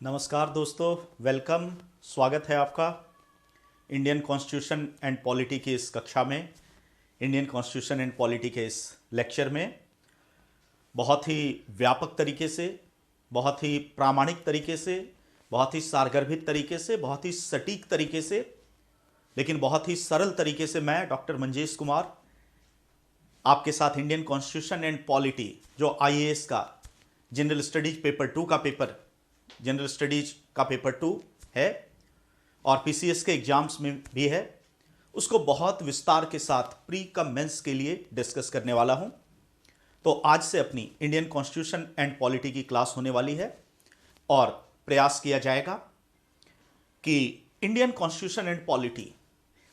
नमस्कार दोस्तों, वेलकम। स्वागत है आपका इंडियन कॉन्स्टिट्यूशन एंड पॉलिटी की इस कक्षा में। इंडियन कॉन्स्टिट्यूशन एंड पॉलिटी के इस लेक्चर में बहुत ही व्यापक तरीके से, बहुत ही प्रामाणिक तरीके से, बहुत ही सारगर्भित तरीके से, बहुत ही सटीक तरीके से, लेकिन बहुत ही सरल तरीके से मैं डॉक्टर मंजेश कुमार आपके साथ इंडियन कॉन्स्टिट्यूशन एंड पॉलिटी, जो आईएएस का जनरल स्टडीज पेपर 2 का पेपर, जनरल स्टडीज का पेपर 2 है और पीसीएस के एग्जाम्स में भी है, उसको बहुत विस्तार के साथ प्री कम मेंस के लिए डिस्कस करने वाला हूं। तो आज से अपनी इंडियन कॉन्स्टिट्यूशन एंड पॉलिटी की क्लास होने वाली है और प्रयास किया जाएगा कि इंडियन कॉन्स्टिट्यूशन एंड पॉलिटी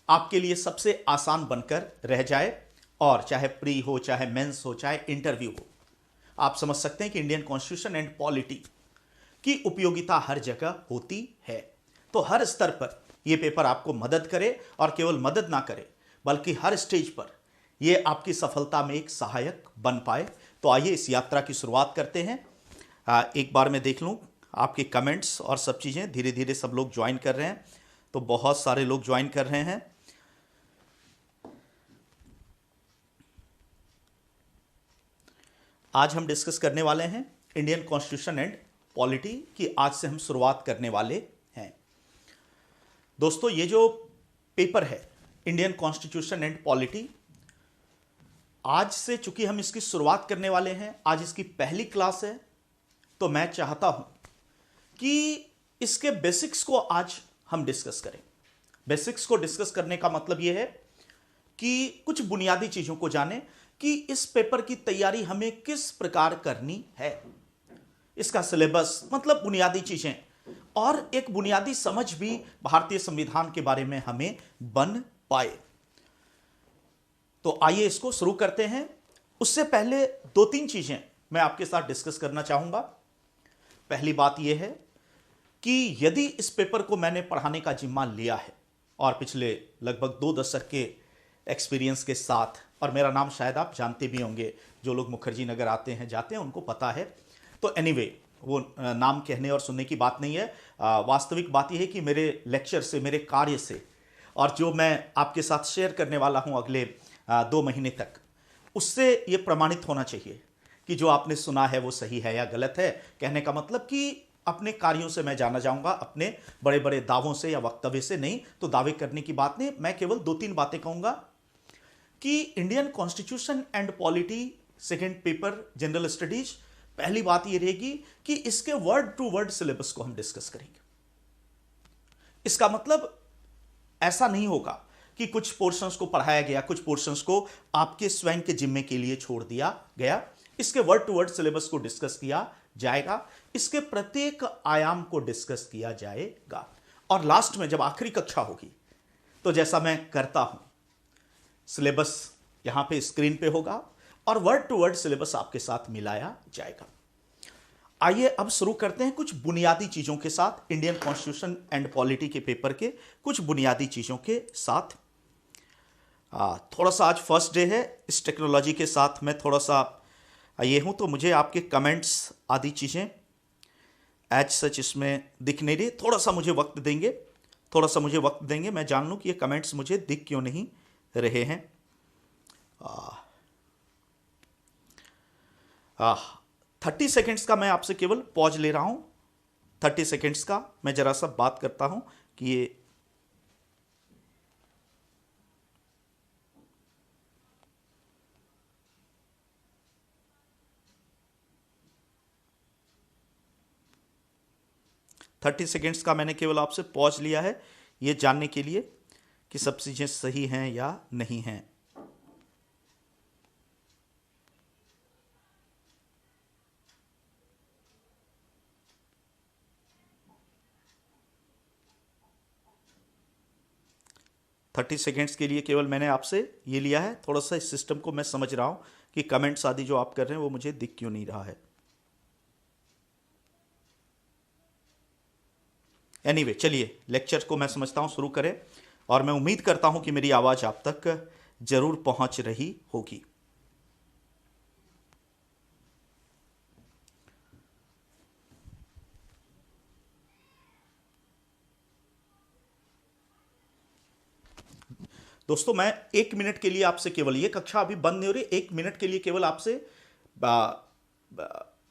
आपके लिए सबसे आसान बनकर रह जाए। और चाहे प्री हो, चाहे मेंस हो, चाहे इंटरव्यू हो, आप समझ सकते हैं कि इंडियन कॉन्स्टिट्यूशन एंड पॉलिटी की उपयोगिता हर जगह होती है। तो हर स्तर पर यह पेपर आपको मदद करे और केवल मदद ना करे बल्कि हर स्टेज पर यह आपकी सफलता में एक सहायक बन पाए। तो आइए इस यात्रा की शुरुआत करते हैं। एक बार मैं देख लूं आपके कमेंट्स और सब चीज़ें। धीरे धीरे सब लोग ज्वाइन कर रहे हैं, तो बहुत सारे लोग ज्वाइन कर रहे हैं। आज हम डिस्कस करने वाले हैं इंडियन कॉन्स्टिट्यूशन एंड पॉलिटी की। आज से हम शुरुआत करने वाले हैं। दोस्तों, ये जो पेपर है इंडियन कॉन्स्टिट्यूशन एंड पॉलिटी, आज से चूंकि हम इसकी शुरुआत करने वाले हैं, आज इसकी पहली क्लास है, तो मैं चाहता हूं कि इसके बेसिक्स को आज हम डिस्कस करें। बेसिक्स को डिस्कस करने का मतलब यह है कि कुछ बुनियादी चीजों को जानें कि इस पेपर की तैयारी हमें किस प्रकार करनी है, इसका सिलेबस, मतलब बुनियादी चीजें, और एक बुनियादी समझ भी भारतीय संविधान के बारे में हमें बन पाए। तो आइए इसको शुरू करते हैं। उससे पहले 2-3 चीजें मैं आपके साथ डिस्कस करना चाहूंगा। पहली बात यह है कि यदि इस पेपर को मैंने पढ़ाने का जिम्मा लिया है और पिछले लगभग 2 दशक के एक्सपीरियंस के साथ, और मेरा नाम शायद आप जानते भी होंगे, जो लोग मुखर्जी नगर आते हैं जाते हैं उनको पता है। तो एनीवे, वो नाम कहने और सुनने की बात नहीं है। वास्तविक बात यह है कि मेरे लेक्चर से, मेरे कार्य से, और जो मैं आपके साथ शेयर करने वाला हूं अगले 2 महीने तक, उससे ये प्रमाणित होना चाहिए कि जो आपने सुना है वो सही है या गलत है। कहने का मतलब कि अपने कार्यों से मैं जाना जाऊंगा, अपने बड़े बड़े दावों से या वक्तव्य से नहीं। तो दावे करने की बात नहीं, मैं केवल 2-3 बातें कहूंगा कि Indian constitution and polity second paper general studies, पहली बात यह रहेगी कि इसके वर्ड टू वर्ड सिलेबस को हम डिस्कस करेंगे। इसका मतलब ऐसा नहीं होगा कि कुछ पोर्शंस को पढ़ाया गया, कुछ पोर्शंस को आपके स्वयं के जिम्मे के लिए छोड़ दिया गया। इसके वर्ड टू वर्ड सिलेबस को डिस्कस किया जाएगा, इसके प्रत्येक आयाम को डिस्कस किया जाएगा, और लास्ट में जब आखिरी कक्षा होगी तो जैसा मैं करता हूं, सिलेबस यहां पे स्क्रीन पे होगा और वर्ड टू वर्ड सिलेबस आपके साथ मिलाया जाएगा। आइए अब शुरू करते हैं कुछ बुनियादी चीजों के साथ, इंडियन कॉन्स्टिट्यूशन एंड पॉलिटी के पेपर के कुछ बुनियादी चीजों के साथ। थोड़ा सा आज फर्स्ट डे है, इस टेक्नोलॉजी के साथ मैं थोड़ा सा ये हूं, तो मुझे आपके कमेंट्स आदि चीजें एज सच इसमें दिख नहीं रही। थोड़ा सा मुझे वक्त देंगे, थोड़ा सा मुझे वक्त देंगे, मैं जान लूं कि ये कमेंट्स मुझे दिख क्यों नहीं रहे हैं। 30 सेकेंड्स का मैं आपसे केवल पॉज ले रहा हूं। 30 सेकेंड्स का मैं जरा सा बात करता हूं कि ये 30 सेकेंड्स का मैंने केवल आपसे पॉज लिया है, ये जानने के लिए कि सब चीजें सही हैं या नहीं हैं। थर्टी सेकेंड्स के लिए केवल मैंने आपसे ये लिया है। थोड़ा सा इस सिस्टम को मैं समझ रहा हूं कि कमेंट्स आदि जो आप कर रहे हैं वो मुझे दिख क्यों नहीं रहा है। एनीवे, चलिए लेक्चर को मैं समझता हूं शुरू करें, और मैं उम्मीद करता हूं कि मेरी आवाज आप तक जरूर पहुंच रही होगी। दोस्तों मैं 1 मिनट के लिए आपसे केवल, ये कक्षा अभी बंद नहीं हो रही, 1 मिनट के लिए केवल आपसे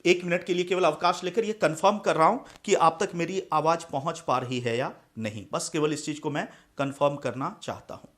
1 मिनट के लिए केवल अवकाश लेकर ये कंफर्म कर रहा हूं कि आप तक मेरी आवाज पहुंच पा रही है या नहीं। बस केवल इस चीज को मैं कंफर्म करना चाहता हूं।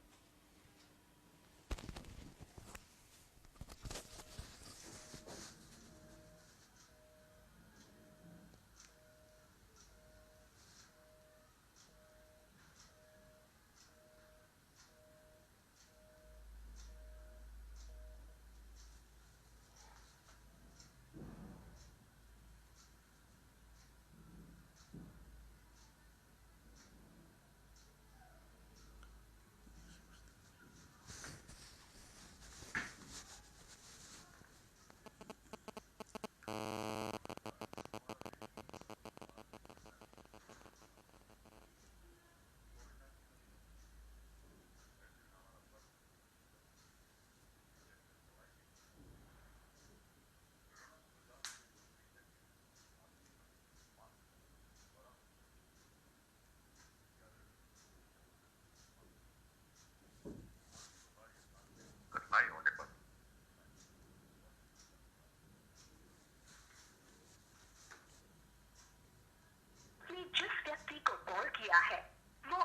जिस व्यक्ति को कॉल किया है वो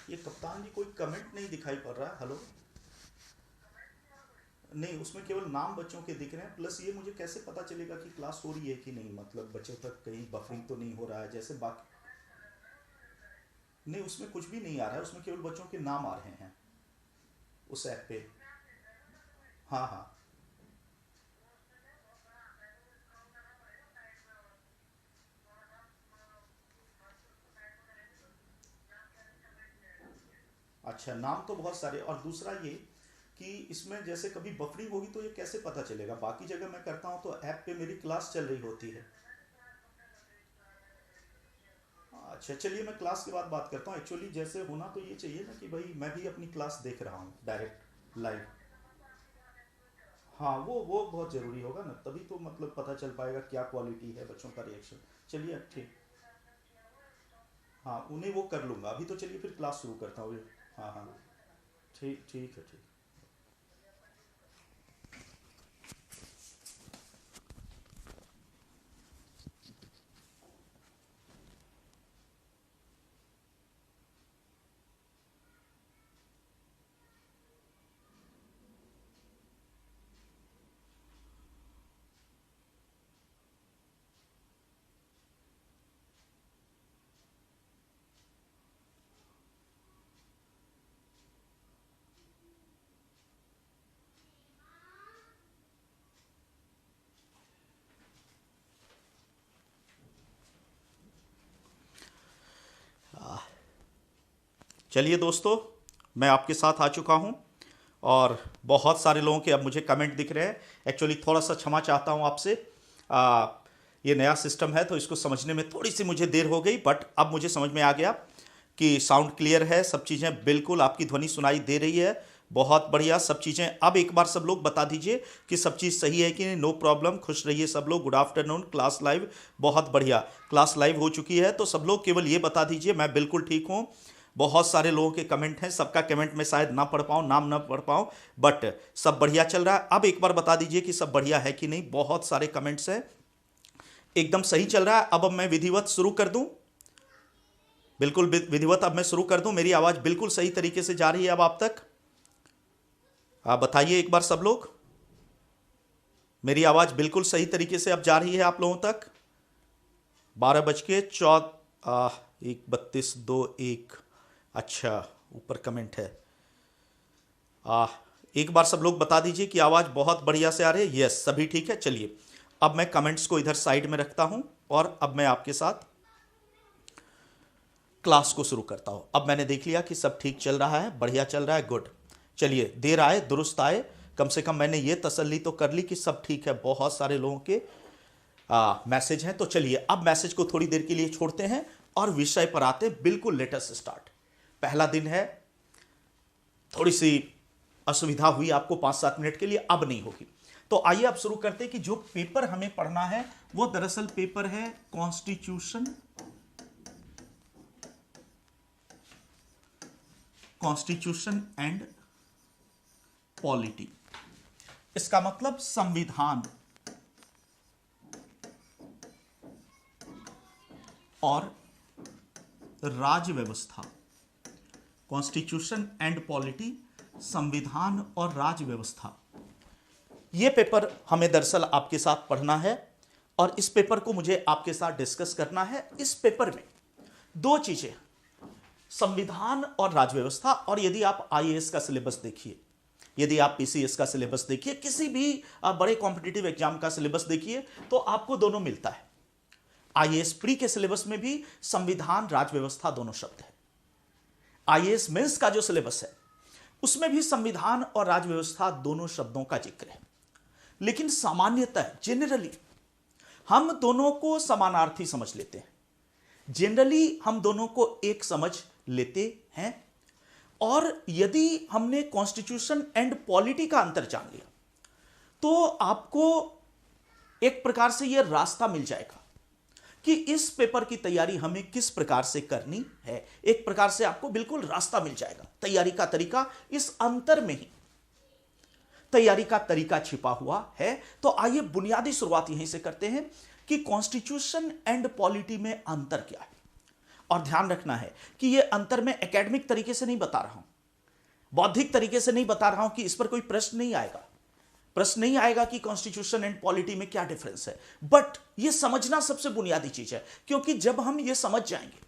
ये कप्तान जी कोई कमेंट नहीं दिखाई पड़ रहा है। हेलो, नहीं, उसमें केवल नाम बच्चों के दिख रहे हैं। प्लस ये मुझे कैसे पता चलेगा कि क्लास हो रही है कि नहीं, मतलब बच्चों तक कहीं बफरिंग तो नहीं हो रहा है जैसे बाकी। नहीं, उसमें कुछ भी नहीं आ रहा है, उसमें केवल बच्चों के नाम आ रहे हैं उस ऐप पे। हाँ हाँ, अच्छा, नाम तो बहुत सारे। और दूसरा ये कि इसमें जैसे कभी बफरिंग होगी तो ये कैसे पता चलेगा? बाकी जगह मैं करता हूँ तो ऐप पे मेरी क्लास चल रही होती है। अच्छा चलिए, मैं क्लास के बाद बात करता हूँ। एक्चुअली जैसे होना तो ये चाहिए ना कि भाई मैं भी अपनी क्लास देख रहा हूँ डायरेक्ट लाइव। हाँ, वो बहुत ज़रूरी होगा ना, तभी तो मतलब पता चल पाएगा क्या क्वालिटी है बच्चों का रिएक्शन। चलिए ठीक। हाँ, उन्हें वो कर लूँगा अभी। तो चलिए फिर क्लास शुरू करता हूँ। हाँ हाँ, ठीक ठीक है, ठीक। चलिए दोस्तों, मैं आपके साथ आ चुका हूं और बहुत सारे लोगों के अब मुझे कमेंट दिख रहे हैं। एक्चुअली थोड़ा सा क्षमा चाहता हूं आपसे। आ, ये नया सिस्टम है तो इसको समझने में थोड़ी सी मुझे देर हो गई, बट अब मुझे समझ में आ गया कि साउंड क्लियर है, सब चीज़ें बिल्कुल आपकी ध्वनि सुनाई दे रही है। बहुत बढ़िया, सब चीज़ें। अब एक बार सब लोग बता दीजिए कि सब चीज़ सही है कि नहीं। नो प्रॉब्लम, खुश रहिए सब लोग। Good afternoon, class live. बहुत बढ़िया, क्लास लाइव हो चुकी है। तो सब लोग केवल ये बता दीजिए मैं बिल्कुल ठीक हूँ। बहुत सारे लोगों के कमेंट हैं, सबका कमेंट में शायद ना पढ़ पाऊँ, नाम ना पढ़ पाऊँ, बट सब बढ़िया चल रहा है। अब एक बार बता दीजिए कि सब बढ़िया है कि नहीं। बहुत सारे कमेंट्स हैं, एकदम सही चल रहा है। अब मैं विधिवत शुरू कर दूं। बिल्कुल विधिवत अब मैं शुरू कर दूं। मेरी आवाज़ बिल्कुल सही तरीके से जा रही है अब आप तक? आप बताइए एक बार सब लोग, मेरी आवाज़ बिल्कुल सही तरीके से अब जा रही है आप लोगों तक? 12:1 अच्छा, ऊपर कमेंट है। आ, एक बार सब लोग बता दीजिए कि आवाज़ बहुत बढ़िया से आ रही है। यस, सभी ठीक है। चलिए अब मैं कमेंट्स को इधर साइड में रखता हूं और अब मैं आपके साथ क्लास को शुरू करता हूं। अब मैंने देख लिया कि सब ठीक चल रहा है, बढ़िया चल रहा है, गुड। चलिए, देर आए दुरुस्त आए, कम से कम मैंने ये तसल्ली तो कर ली कि सब ठीक है। बहुत सारे लोगों के मैसेज हैं। तो चलिए अब मैसेज को थोड़ी देर के लिए छोड़ते हैं और विषय पर आते हैं। बिल्कुल लेट अस स्टार्ट। पहला दिन है, थोड़ी सी असुविधा हुई आपको 5-7 मिनट के लिए, अब नहीं होगी। तो आइए अब शुरू करते हैं कि जो पेपर हमें पढ़ना है वो दरअसल पेपर है कॉन्स्टिट्यूशन एंड पॉलिटी। इसका मतलब संविधान और राज्य व्यवस्था। कॉन्स्टिट्यूशन एंड पॉलिटी, संविधान और राज्य व्यवस्था, यह पेपर हमें दरअसल आपके साथ पढ़ना है और इस पेपर को मुझे आपके साथ डिस्कस करना है। इस पेपर में दो चीजें, संविधान और राज्य व्यवस्था। और यदि आप आईएएस का सिलेबस देखिए, यदि आप पीसीएस का सिलेबस देखिए, किसी भी बड़े कॉम्पिटिटिव एग्जाम का सिलेबस देखिए, तो आपको दोनों मिलता है। आईएएस प्री के सिलेबस में भी संविधान, राज्य व्यवस्था दोनों शब्द है। आईएएस मेंस का जो सिलेबस है उसमें भी संविधान और राज्य व्यवस्था दोनों शब्दों का जिक्र है। लेकिन सामान्यतः जनरली हम दोनों को समानार्थी समझ लेते हैं, जनरली हम दोनों को एक समझ लेते हैं। और यदि हमने कॉन्स्टिट्यूशन एंड पॉलिटी का अंतर जान लिया तो आपको एक प्रकार से यह रास्ता मिल जाएगा कि इस पेपर की तैयारी हमें किस प्रकार से करनी है। एक प्रकार से आपको बिल्कुल रास्ता मिल जाएगा, तैयारी का तरीका इस अंतर में ही तैयारी का तरीका छिपा हुआ है। तो आइए बुनियादी शुरुआत यहीं से करते हैं कि कॉन्स्टिट्यूशन एंड पॉलिटी में अंतर क्या है। और ध्यान रखना है कि यह अंतर मैं एकेडमिक तरीके से नहीं बता रहा हूं, बौद्धिक तरीके से नहीं बता रहा हूं कि इस पर कोई प्रश्न नहीं आएगा। प्रश्न नहीं आएगा कि कॉन्स्टिट्यूशन एंड पॉलिटी में क्या डिफरेंस है, बट यह समझना सबसे बुनियादी चीज है। क्योंकि जब हम यह समझ जाएंगे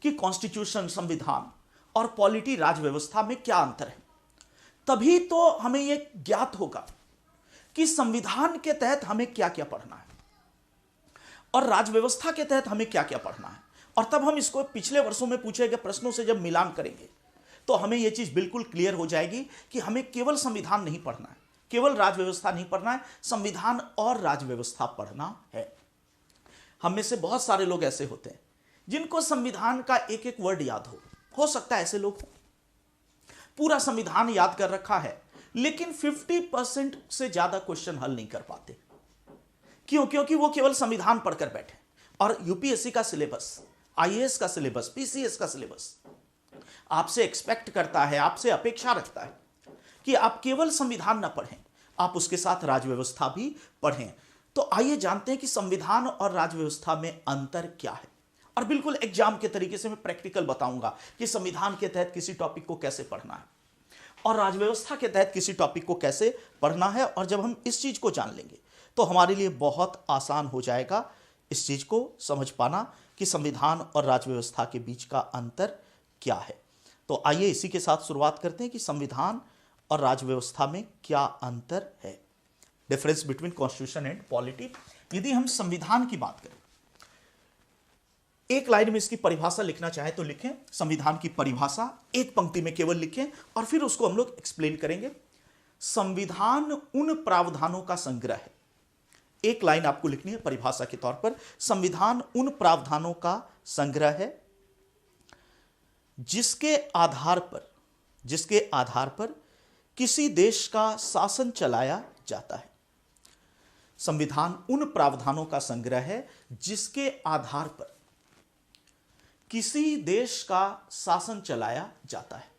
कि कॉन्स्टिट्यूशन, संविधान और पॉलिटी, राज्य व्यवस्था में क्या अंतर है, तभी तो हमें यह ज्ञात होगा कि संविधान के तहत हमें क्या क्या पढ़ना है और राज्य व्यवस्था के तहत हमें क्या क्या पढ़ना है। और तब हम इसको पिछले वर्षों में पूछे गए प्रश्नों से जब मिलान करेंगे तो हमें यह चीज बिल्कुल क्लियर हो जाएगी कि हमें केवल संविधान नहीं पढ़ना है, केवल राज्य व्यवस्था नहीं पढ़ना है, संविधान और राज्य व्यवस्था पढ़ना है। हम में से बहुत सारे लोग ऐसे होते हैं जिनको संविधान का एक एक वर्ड याद हो सकता है ऐसे लोग हो, पूरा संविधान याद कर रखा है, लेकिन 50% से ज्यादा क्वेश्चन हल नहीं कर पाते। क्यों? क्योंकि वो केवल संविधान पढ़कर बैठे। और यूपीएससी का सिलेबस, आईएएस का सिलेबस, पीसीएस का सिलेबस आपसे एक्सपेक्ट करता है, आपसे अपेक्षा रखता है कि आप केवल संविधान ना पढ़ें, आप उसके साथ राज्य व्यवस्था भी पढ़ें। तो आइए जानते हैं कि संविधान और राज्य व्यवस्था में अंतर क्या है। और बिल्कुल एग्जाम के तरीके से मैं प्रैक्टिकल बताऊंगा कि संविधान के तहत किसी टॉपिक को कैसे पढ़ना है और राज्य व्यवस्था के तहत किसी टॉपिक को कैसे पढ़ना है। और जब हम इस चीज को जान लेंगे तो हमारे लिए बहुत आसान हो जाएगा इस चीज को समझ पाना कि संविधान और राज्य व्यवस्था के बीच का अंतर क्या है। तो आइए इसी के साथ शुरुआत करते हैं कि संविधान और राज्य व्यवस्था में क्या अंतर है, difference between constitution and polity. यदि हम संविधान की बात करें, एक लाइन में इसकी परिभाषा लिखना चाहे तो लिखें, संविधान की परिभाषा एक पंक्ति में केवल लिखें और फिर उसको हम लोग एक्सप्लेन करेंगे। संविधान उन प्रावधानों का संग्रह है, एक लाइन आपको लिखनी है परिभाषा के तौर पर, संविधान उन प्रावधानों का संग्रह है जिसके आधार पर किसी देश का शासन चलाया जाता है। संविधान उन प्रावधानों का संग्रह है जिसके आधार पर किसी देश का शासन चलाया जाता है।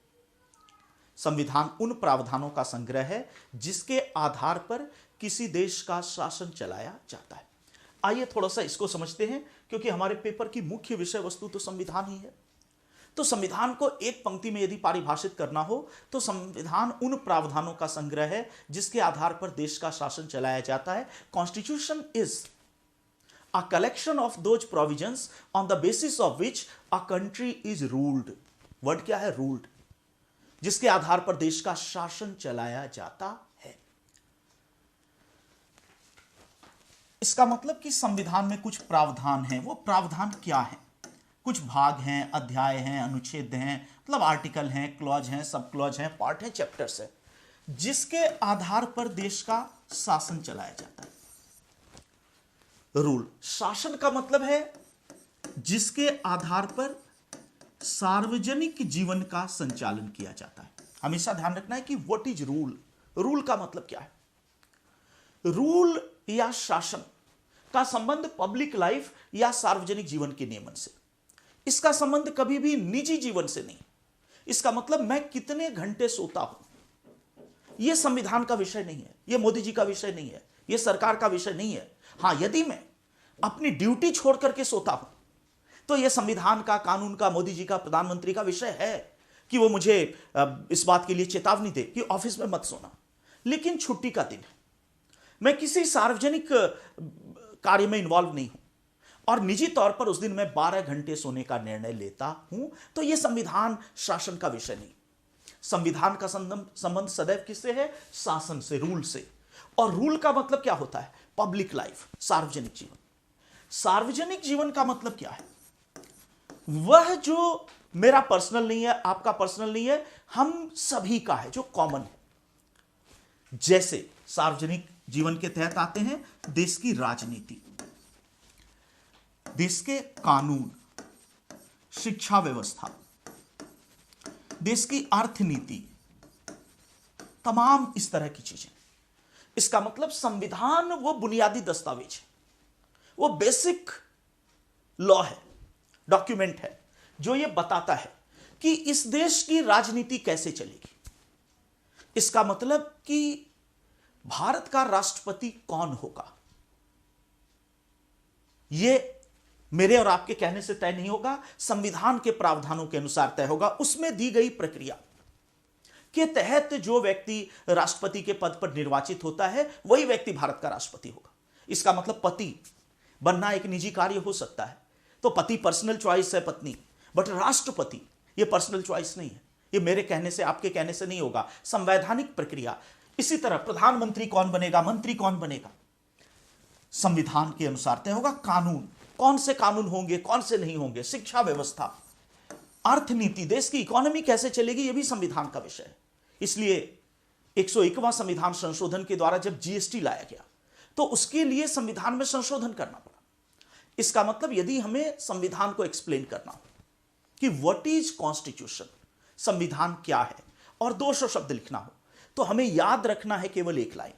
संविधान उन प्रावधानों का संग्रह है जिसके आधार पर किसी देश का शासन चलाया जाता है। आइए थोड़ा सा इसको समझते हैं, क्योंकि हमारे पेपर की मुख्य विषय वस्तु तो संविधान ही है। तो संविधान को एक पंक्ति में यदि परिभाषित करना हो तो संविधान उन प्रावधानों का संग्रह है जिसके आधार पर देश का शासन चलाया जाता है। Constitution is a collection of those provisions on the basis of which a country is ruled. Word क्या है? रूल्ड, जिसके आधार पर देश का शासन चलाया जाता है। इसका मतलब कि संविधान में कुछ प्रावधान हैं। वो प्रावधान क्या है? कुछ भाग हैं, अध्याय हैं, अनुच्छेद हैं, मतलब आर्टिकल हैं, क्लॉज हैं, सब क्लॉज हैं, पार्ट हैं, चैप्टर्स हैं, जिसके आधार पर देश का शासन चलाया जाता है। रूल, शासन का मतलब है जिसके आधार पर सार्वजनिक जीवन का संचालन किया जाता है। हमेशा ध्यान रखना है कि व्हाट इज रूल। रूल का मतलब क्या है? रूल या शासन का संबंध पब्लिक लाइफ या सार्वजनिक जीवन के नियमन से। इसका संबंध कभी भी निजी जीवन से नहीं। इसका मतलब मैं कितने घंटे सोता हूं, यह संविधान का विषय नहीं है, यह मोदी जी का विषय नहीं है, यह सरकार का विषय नहीं है। हां, यदि मैं अपनी ड्यूटी छोड़ करके सोता हूं तो यह संविधान का, कानून का, मोदी जी का, प्रधानमंत्री का विषय है कि वो मुझे इस बात के लिए चेतावनी दे कि ऑफिस में मत सोना। लेकिन छुट्टी का दिन है, मैं किसी सार्वजनिक कार्य में इन्वॉल्व नहीं हूं और निजी तौर पर उस दिन मैं 12 घंटे सोने का निर्णय लेता हूं, तो यह संविधान, शासन का विषय नहीं। संविधान का संबंध सदैव किससे है? शासन से, रूल से। और रूल का मतलब क्या होता है? पब्लिक लाइफ, सार्वजनिक जीवन। सार्वजनिक जीवन का मतलब क्या है? वह जो मेरा पर्सनल नहीं है, आपका पर्सनल नहीं है, हम सभी का है, जो कॉमन है। जैसे सार्वजनिक जीवन के तहत आते हैं देश की राजनीति, देश के कानून, शिक्षा व्यवस्था, देश की अर्थनीति, तमाम इस तरह की चीजें। इसका मतलब संविधान वो बुनियादी दस्तावेज है, वो बेसिक लॉ है, डॉक्यूमेंट है, जो ये बताता है कि इस देश की राजनीति कैसे चलेगी। इसका मतलब कि भारत का राष्ट्रपति कौन होगा, यह मेरे और आपके कहने से तय नहीं होगा, संविधान के प्रावधानों के अनुसार तय होगा। उसमें दी गई प्रक्रिया के तहत जो व्यक्ति राष्ट्रपति के पद पर निर्वाचित होता है, वही व्यक्ति भारत का राष्ट्रपति होगा। इसका मतलब पति बनना एक निजी कार्य हो सकता है, तो पति पर्सनल चॉइस है पत्नी, बट राष्ट्रपति ये पर्सनल चॉइस नहीं है, ये मेरे कहने से, आपके कहने से नहीं होगा, संवैधानिक प्रक्रिया। इसी तरह प्रधानमंत्री कौन बनेगा, मंत्री कौन बनेगा, संविधान के अनुसार तय होगा। कानून, कौन से कानून होंगे, कौन से नहीं होंगे, शिक्षा व्यवस्था, अर्थनीति, देश की इकोनॉमी कैसे चलेगी, यह भी संविधान का विषय है। इसलिए 101वां संविधान संशोधन के द्वारा जब जीएसटी लाया गया तो उसके लिए संविधान में संशोधन करना पड़ा। इसका मतलब यदि हमें संविधान को एक्सप्लेन करना हो कि व्हाट इज कॉन्स्टिट्यूशन, संविधान क्या है, और 200 शब्द लिखना हो, तो हमें याद रखना है केवल एक लाइन।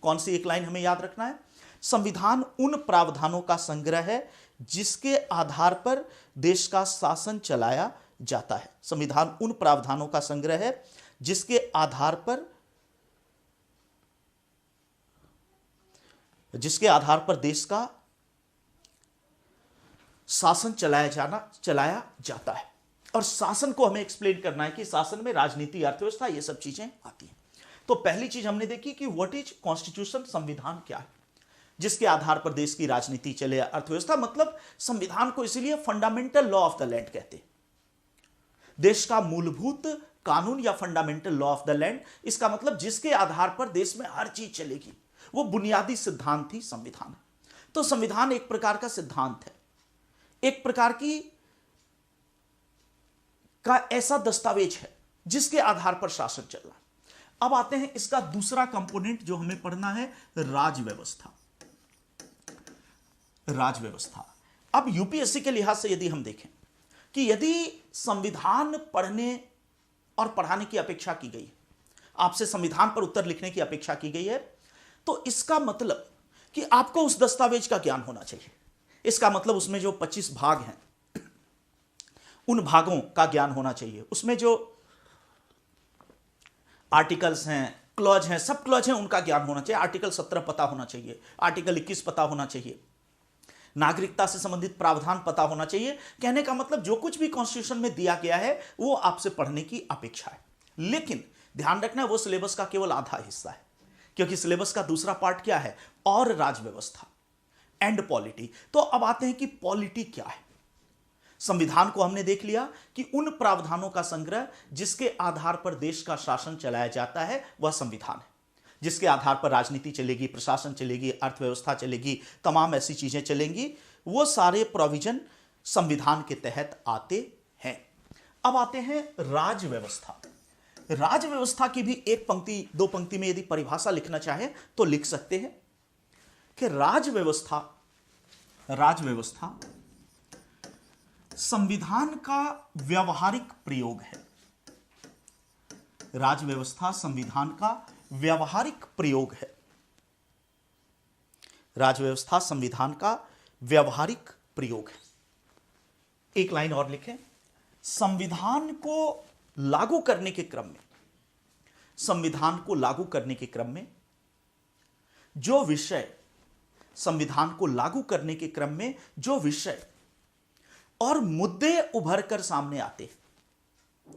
कौन सी एक लाइन हमें याद रखना है? संविधान उन प्रावधानों का संग्रह है जिसके आधार पर देश का शासन चलाया जाता है। संविधान उन प्रावधानों का संग्रह है जिसके आधार पर देश का शासन चलाया जाता है। और शासन को हमें एक्सप्लेन करना है कि शासन में राजनीति, अर्थव्यवस्था, ये सब चीजें आती हैं। तो पहली चीज हमने देखी कि व्हाट इज कॉन्स्टिट्यूशन, संविधान क्या है, जिसके आधार पर देश की राजनीति चले, अर्थव्यवस्था। मतलब संविधान को इसीलिए fundamental law of the land कहते हैं, देश का मूलभूत कानून या fundamental law of the land. इसका मतलब जिसके आधार पर देश में हर चीज चलेगी, वो बुनियादी सिद्धांत ही संविधान। तो संविधान एक प्रकार का सिद्धांत है, एक प्रकार का ऐसा दस्तावेज है जिसके आधार पर शासन चल रहा है। अब आते हैं इसका दूसरा कंपोनेंट जो हमें पढ़ना है, राजव्यवस्था। राजव्यवस्था। अब यूपीएससी के लिहाज से यदि हम देखें कि यदि संविधान पढ़ने और पढ़ाने की अपेक्षा की गई है, आपसे संविधान पर उत्तर लिखने की अपेक्षा की गई है, तो इसका मतलब कि आपको उस दस्तावेज का ज्ञान होना चाहिए। इसका मतलब उसमें जो 25 भाग हैं, उन भागों का ज्ञान होना चाहिए। उसमें जो आर्टिकल्स हैं, क्लॉज हैं, सब क्लॉज हैं, उनका ज्ञान होना चाहिए। आर्टिकल 17 पता होना चाहिए, आर्टिकल 21 पता होना चाहिए, नागरिकता से संबंधित प्रावधान पता होना चाहिए। कहने का मतलब जो कुछ भी कॉन्स्टिट्यूशन में दिया गया है वो आपसे पढ़ने की अपेक्षा है। लेकिन ध्यान रखना है वो सिलेबस का केवल आधा हिस्सा है, क्योंकि सिलेबस का दूसरा पार्ट क्या है, और राजव्यवस्था, एंड पॉलिटी। तो अब आते हैं कि पॉलिटी क्या है। संविधान को हमने देख लिया कि उन प्रावधानों का संग्रह जिसके आधार पर देश का शासन चलाया जाता है वह संविधान है, जिसके आधार पर राजनीति चलेगी, प्रशासन चलेगी, अर्थव्यवस्था चलेगी, तमाम ऐसी चीजें चलेंगी। वो सारे प्रोविजन संविधान के तहत आते हैं। अब आते हैं राजव्यवस्था। राजव्यवस्था की भी एक पंक्ति, दो पंक्ति में यदि परिभाषा लिखना चाहे तो लिख सकते हैं कि राजव्यवस्था संविधान का व्यवहारिक प्रयोग है। राज्य व्यवस्था संविधान का व्यवहारिक प्रयोग है। राज्य व्यवस्था संविधान का व्यवहारिक प्रयोग है। एक लाइन और लिखें, संविधान को लागू करने के क्रम में, संविधान को लागू करने के क्रम में जो विषय, संविधान को लागू करने के क्रम में जो विषय और मुद्दे उभर कर सामने आते हैं,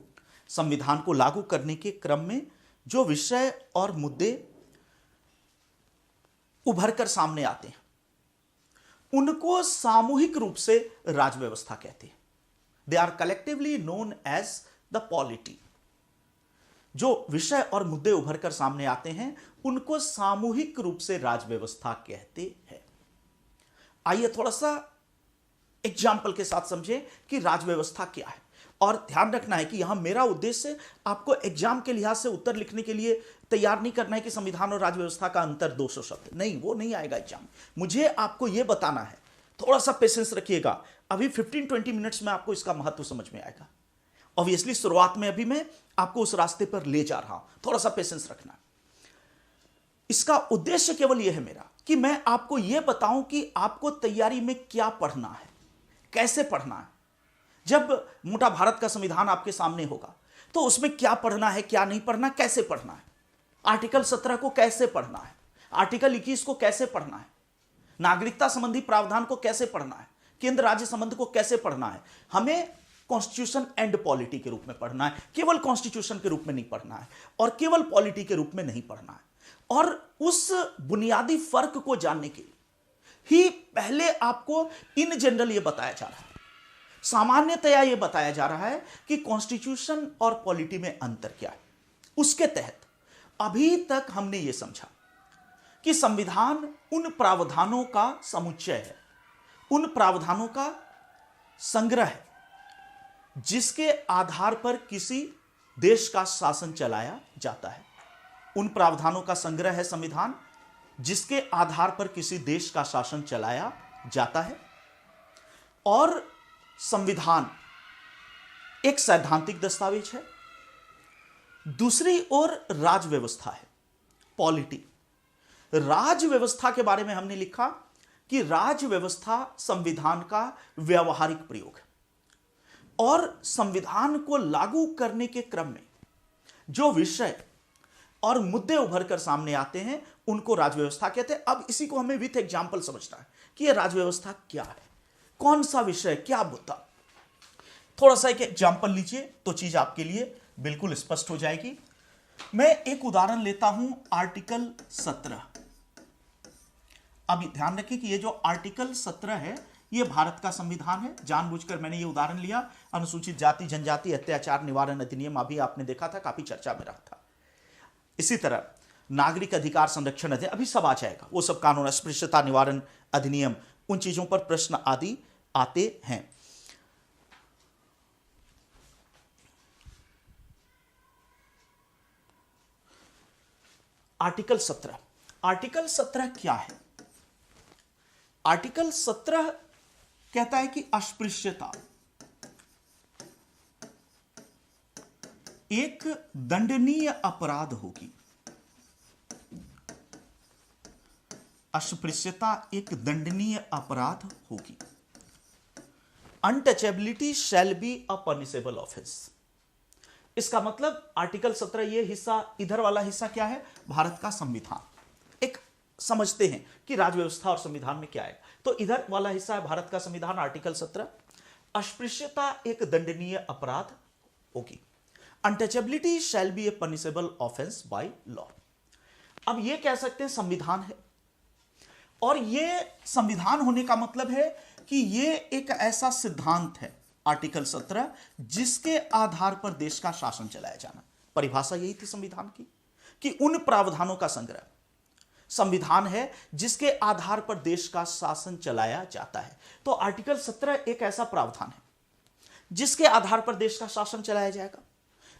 संविधान को लागू करने के क्रम में जो विषय और मुद्दे उभर कर सामने आते हैं, उनको सामूहिक रूप से राज्य व्यवस्था कहते हैं। They are collectively known as the polity. जो विषय और मुद्दे उभर कर सामने आते हैं उनको सामूहिक रूप से राज्य व्यवस्था कहते हैं। आइए थोड़ा सा एग्जाम्पल के साथ समझें कि राज्य व्यवस्था क्या है। और ध्यान रखना है कि यहां मेरा उद्देश्य आपको एग्जाम के लिहाज से उत्तर लिखने के लिए तैयार नहीं करना है कि संविधान और राज्य व्यवस्था का अंतर 200 शब्द, नहीं, वो नहीं आएगा एग्जाम। मुझे आपको यह बताना है, थोड़ा सा पेशेंस रखिएगा, अभी 15-20 मिनट्स में आपको इसका महत्व समझ में आएगा। ऑब्वियसली शुरुआत में अभी मैं आपको उस रास्ते पर ले जा रहा हूं, थोड़ा सा पेशेंस रखना। इसका उद्देश्य केवल यह है मेरा कि मैं आपको यह बताऊं कि आपको तैयारी में क्या पढ़ना है, कैसे पढ़ना है। जब मोटा भारत का संविधान आपके सामने होगा तो उसमें क्या पढ़ना है, क्या नहीं पढ़ना, कैसे पढ़ना है। आर्टिकल 17 को कैसे पढ़ना है, आर्टिकल 21 को कैसे पढ़ना है, नागरिकता संबंधी प्रावधान को कैसे पढ़ना है, केंद्र राज्य संबंध को कैसे पढ़ना है। हमें कॉन्स्टिट्यूशन एंड पॉलिटी के रूप में पढ़ना है, केवल कॉन्स्टिट्यूशन के रूप में नहीं पढ़ना है और केवल पॉलिटी के रूप में नहीं पढ़ना है। और उस बुनियादी फर्क को जानने के लिए ही पहले आपको इन जनरल यह बताया जा रहा है, सामान्यतया यह बताया जा रहा है कि कॉन्स्टिट्यूशन और पॉलिटी में अंतर क्या है। उसके तहत अभी तक हमने यह समझा कि संविधान उन प्रावधानों का समुच्चय है, उन प्रावधानों का संग्रह है जिसके आधार पर किसी देश का शासन चलाया जाता है। उन प्रावधानों का संग्रह है संविधान जिसके आधार पर किसी देश का शासन चलाया जाता है। और संविधान एक सैद्धांतिक दस्तावेज है, दूसरी ओर राज्य व्यवस्था है, पॉलिटी। राज्य व्यवस्था के बारे में हमने लिखा कि राज्य व्यवस्था संविधान का व्यवहारिक प्रयोग है और संविधान को लागू करने के क्रम में जो विषय और मुद्दे उभर कर सामने आते हैं उनको राज्य व्यवस्था कहते हैं। अब इसी को हमें विथ एग्जाम्पल समझना है कि यह राज्य व्यवस्था क्या है, कौन सा विषय, क्या मुद्दा। थोड़ा सा एक एग्जाम्पल लीजिए तो चीज आपके लिए बिल्कुल स्पष्ट हो जाएगी। मैं एक उदाहरण लेता हूं, आर्टिकल 17। अब ध्यान रखिए कि ये जो आर्टिकल 17 है ये भारत का संविधान है। जानबूझकर मैंने ये उदाहरण लिया। अनुसूचित जाति जनजाति अत्याचार निवारण अधिनियम अभी आपने देखा था, काफी चर्चा में रहा था। इसी तरह नागरिक अधिकार संरक्षण अधिनियम, अभी सब आ जाएगा, वो सब कानून, अस्पृश्यता निवारण अधिनियम, उन चीजों पर प्रश्न आदि आते हैं। आर्टिकल 17, आर्टिकल 17 क्या है? आर्टिकल 17 कहता है कि अस्पृश्यता एक दंडनीय अपराध होगी। अस्पृश्यता एक दंडनीय अपराध होगी। Untouchability shall be a punishable offence. इसका मतलब आर्टिकल 17 ये हिस्सा, इधर वाला हिस्सा क्या है? भारत का संविधान। एक समझते हैं कि राज्य व्यवस्था और संविधान में क्या है। तो इधर वाला हिस्सा है भारत का संविधान, आर्टिकल 17। अस्पृश्यता एक दंडनीय अपराध होगी। Untouchability shall be A punishable offence by law. अब ये कह सकते हैं संविधान है, और ये संविधान होने का मतलब है कि ये एक ऐसा सिद्धांत है, आर्टिकल 17, जिसके आधार पर देश का शासन चलाया जाना। परिभाषा यही थी संविधान की कि उन प्रावधानों का संग्रह संविधान है जिसके आधार पर देश का शासन चलाया जाता है। तो आर्टिकल 17 एक ऐसा प्रावधान है जिसके आधार पर देश का शासन चलाया जाएगा।